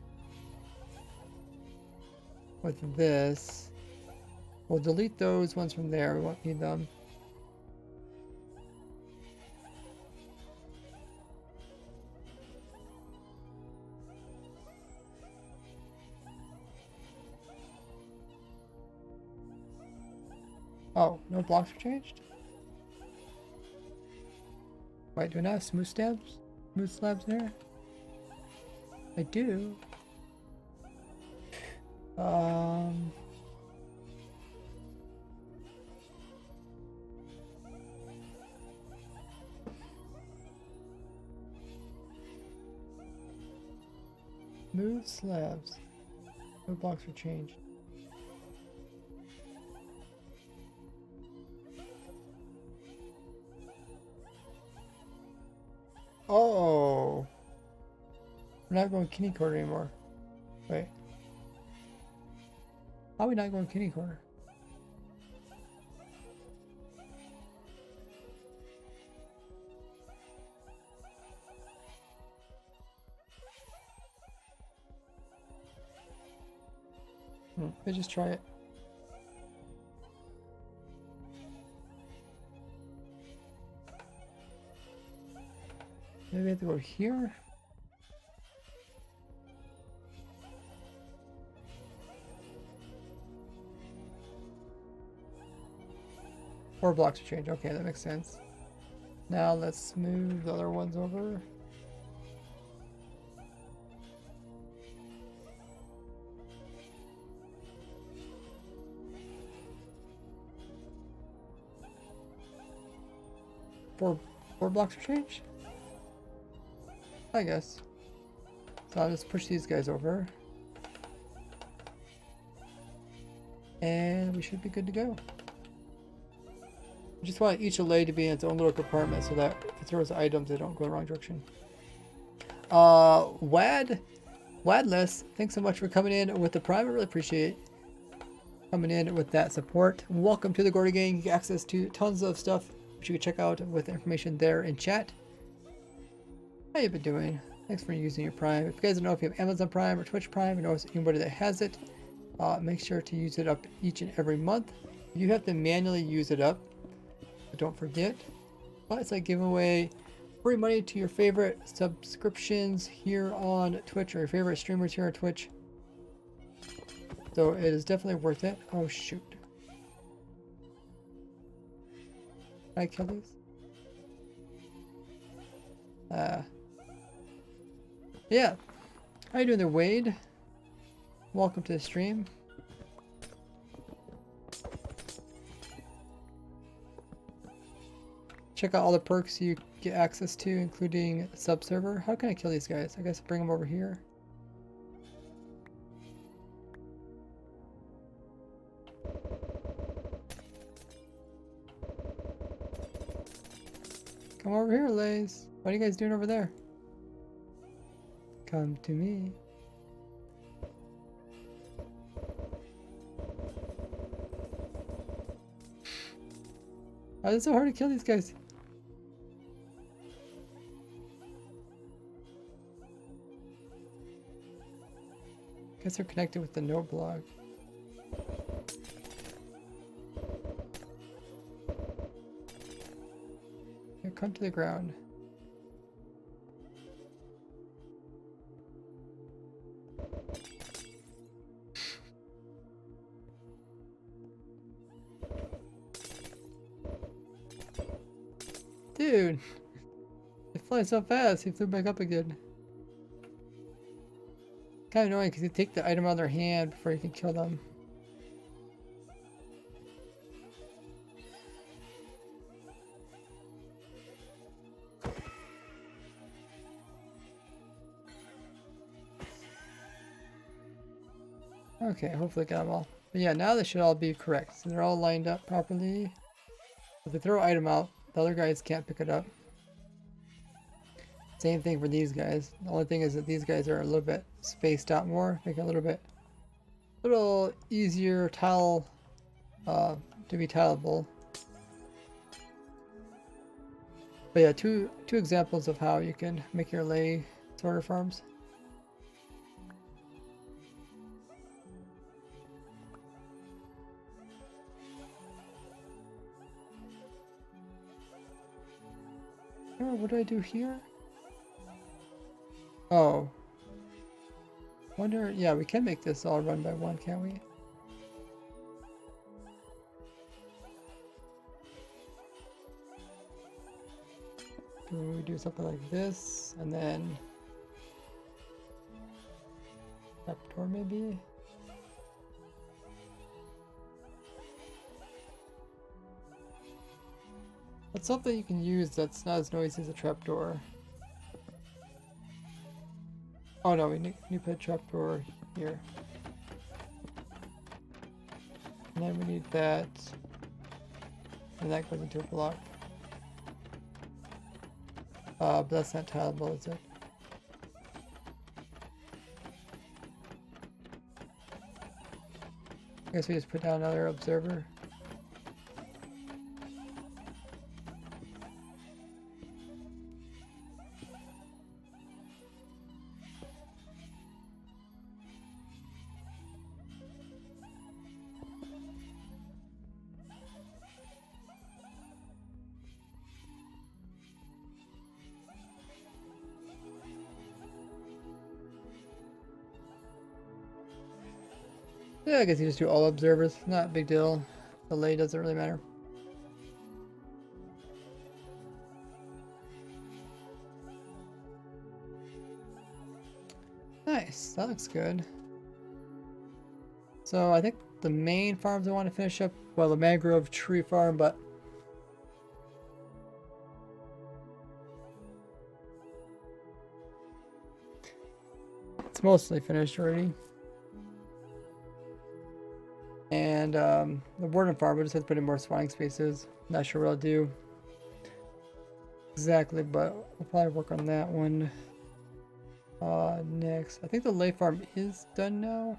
with this. We'll delete those ones from there. We won't need them. Oh, no blocks are changed? Wait, do I not have smooth slabs? Smooth slabs there? I do. Smooth slabs. No blocks are changed. Oh, we're not going kitty corner anymore. Wait, how are we not going kitty corner? Let's just try it. Maybe I have to go here. Four blocks to change. Okay, that makes sense. Now let's move the other ones over. Four blocks for change? I guess. So I'll just push these guys over. And we should be good to go. I just want each allay to be in its own little compartment so that if it throws items, they don't go in the wrong direction. Wadless, thanks so much for coming in with the Prime. I really appreciate coming in with that support. Welcome to the Gordy Gang. You get access to tons of stuff which you can check out with the information there in chat. How you been doing? Thanks for using your Prime. If you guys don't know if you have Amazon Prime or Twitch Prime, you know anybody that has it, make sure to use it up each and every month. You have to manually use it up, but don't forget. But it's like giving away free money to your favorite subscriptions here on Twitch or your favorite streamers here on Twitch. So it is definitely worth it. Oh shoot. Can I kill these? Yeah. How you doing there, Wade? Welcome to the stream. Check out all the perks you get access to, including sub-server. How can I kill these guys? I guess bring them over here. Come over here, Lays. What are you guys doing over there? Come to me. Why is it so hard to kill these guys? Guess they're connected with the note block. Here, come to the ground. Dude, they fly so fast. He flew back up again. Kind of annoying because you take the item out of their hand before you can kill them. Okay, hopefully got them all. But yeah, now they should all be correct. So they're all lined up properly. If they throw an item out, the other guys can't pick it up. Same thing for these guys. The only thing is that these guys are a little bit spaced out more, make it a little easier tile to be tileable. But yeah, two examples of how you can make your lay sorter farms. Oh, what do I do here? Oh. Wonder, yeah, we can make this all run by one, can't we? Do we do something like this, and then trapdoor maybe? What's something you can use that's not as noisy as a trapdoor? Oh no, we need to put a trapdoor here. And then we need that. And that goes into a block. But that's not tileable, is it? I guess we just put down another observer. Yeah, I guess you just do all observers. Not a big deal. The lay doesn't really matter. Nice, that looks good. So I think the main farms I want to finish up, well, the mangrove tree farm, but it's mostly finished already. And the warden farm, we just have to put in more spawning spaces. Not sure what I'll do exactly, but we'll probably work on that one next. I think the lay farm is done now.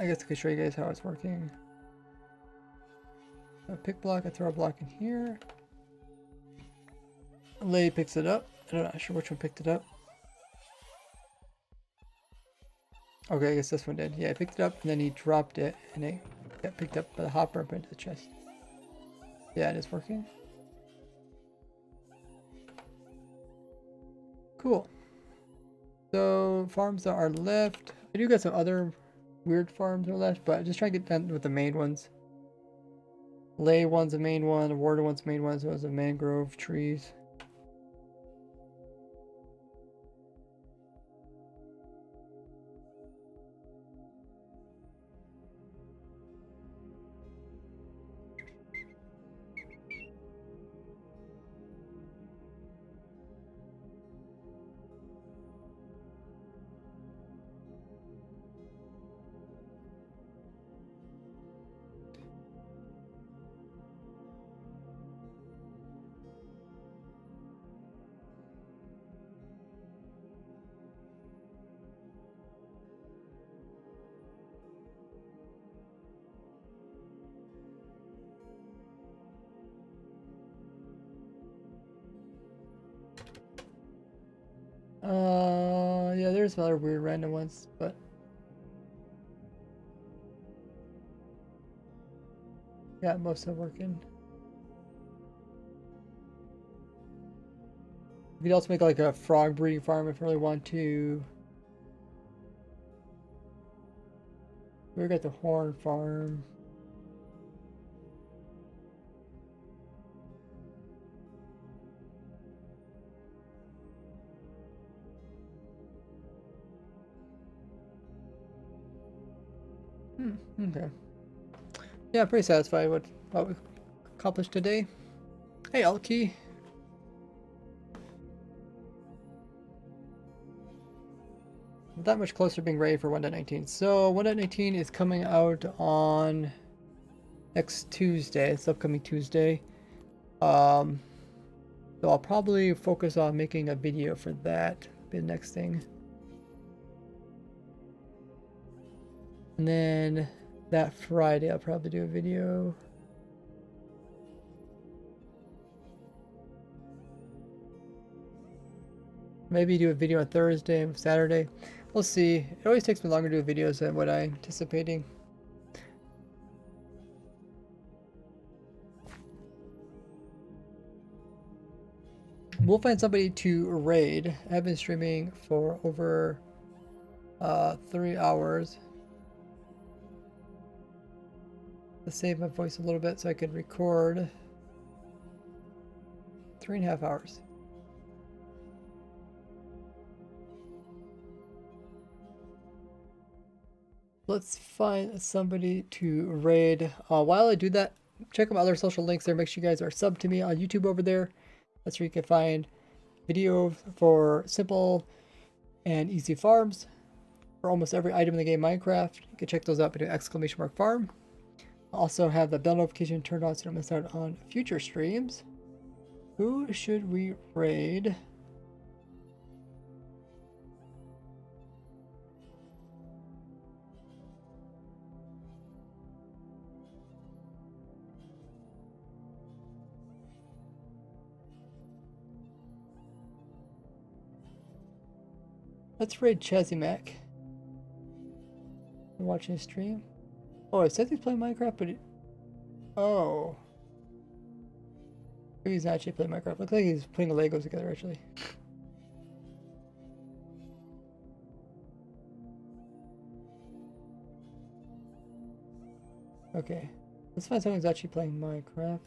I guess I could show you guys how it's working. A pick block, I throw a block in here. Lay picks it up. I'm not sure which one picked it up. Okay, I guess this one did. Yeah, I picked it up and then he dropped it and it got picked up by the hopper up into the chest. Yeah, it is working. Cool. So farms that are left. I do got some other weird farms that are left, but just trying to get done with the main ones. Lay one's the main one, the water one's the main one, so it's the mangrove trees. Yeah, there's some other weird random ones, but yeah, most of them working. You could also make like a frog breeding farm if you really want to. We got the horn farm. Okay. Yeah, pretty satisfied with what we accomplished today. Hey, Alki. That much closer to being ready for 1.19. So 1.19 is coming out on next Tuesday. It's upcoming Tuesday. So I'll probably focus on making a video for that. Be the next thing. And then that Friday I'll probably do a video. Maybe do a video on Thursday and Saturday. We'll see. It always takes me longer to do videos than what I'm anticipating. We'll find somebody to raid. I've been streaming for over 3 hours. Let's save my voice a little bit so I can record 3.5 hours. Let's find somebody to raid. While I do that, check out my other social links there. Make sure you guys are subbed to me on YouTube over there. That's where you can find videos for simple and easy farms for almost every item in the game Minecraft. You can check those out by doing !farm. I also have the bell notification turned on so you don't miss out on future streams. Who should we raid? Let's raid Chazimac. I'm watching his stream. Oh, it says he's playing Minecraft, but oh. Maybe he's not actually playing Minecraft. Looks like he's putting the Legos together, actually. Okay. Let's find someone who's actually playing Minecraft.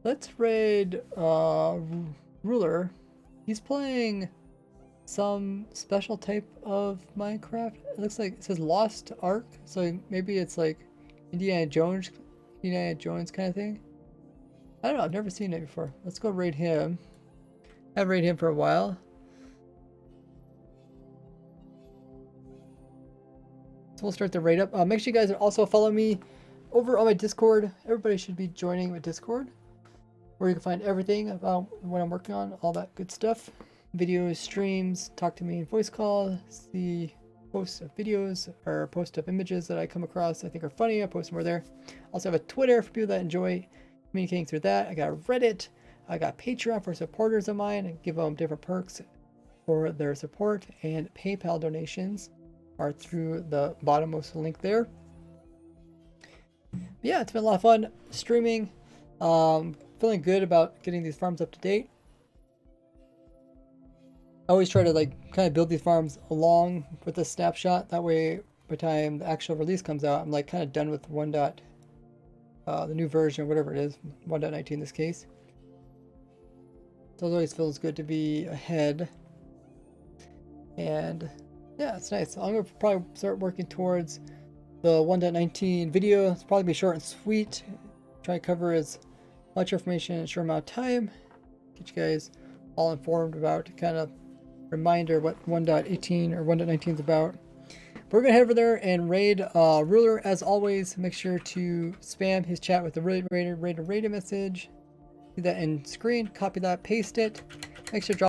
Let's raid Ruler. He's playing some special type of Minecraft. It looks like it says Lost Ark, so maybe it's like Indiana Jones kind of thing. I don't know, I've never seen it before. Let's go raid him. I've raided him for a while. So we'll start the raid up. Make sure you guys also follow me over on my Discord. Everybody should be joining my Discord, where you can find everything about what I'm working on, all that good stuff. Videos, streams, talk to me in voice call, see posts of videos or posts of images that I come across I think are funny. I post more there. Also have a Twitter for people that enjoy communicating through that. I got Reddit. I got Patreon for supporters of mine. I give them different perks for their support, and PayPal donations are through the bottommost link there. Yeah, it's been a lot of fun streaming. Feeling good about getting these farms up to date. I always try to like kind of build these farms along with the snapshot. That way, by the time the actual release comes out, I'm like kind of done with the new version or whatever it is, 1.19 in this case. So it always feels good to be ahead. And yeah, it's nice. I'm gonna probably start working towards the 1.19 video. It's probably be short and sweet. Try to cover as much information in a short amount of time. Get you guys all informed about kind of reminder what 1.18 or 1.19 is about. But we're gonna head over there and raid Ruler as always. Make sure to spam his chat with the raid message. See that in screen, copy that, paste it. Make sure to drop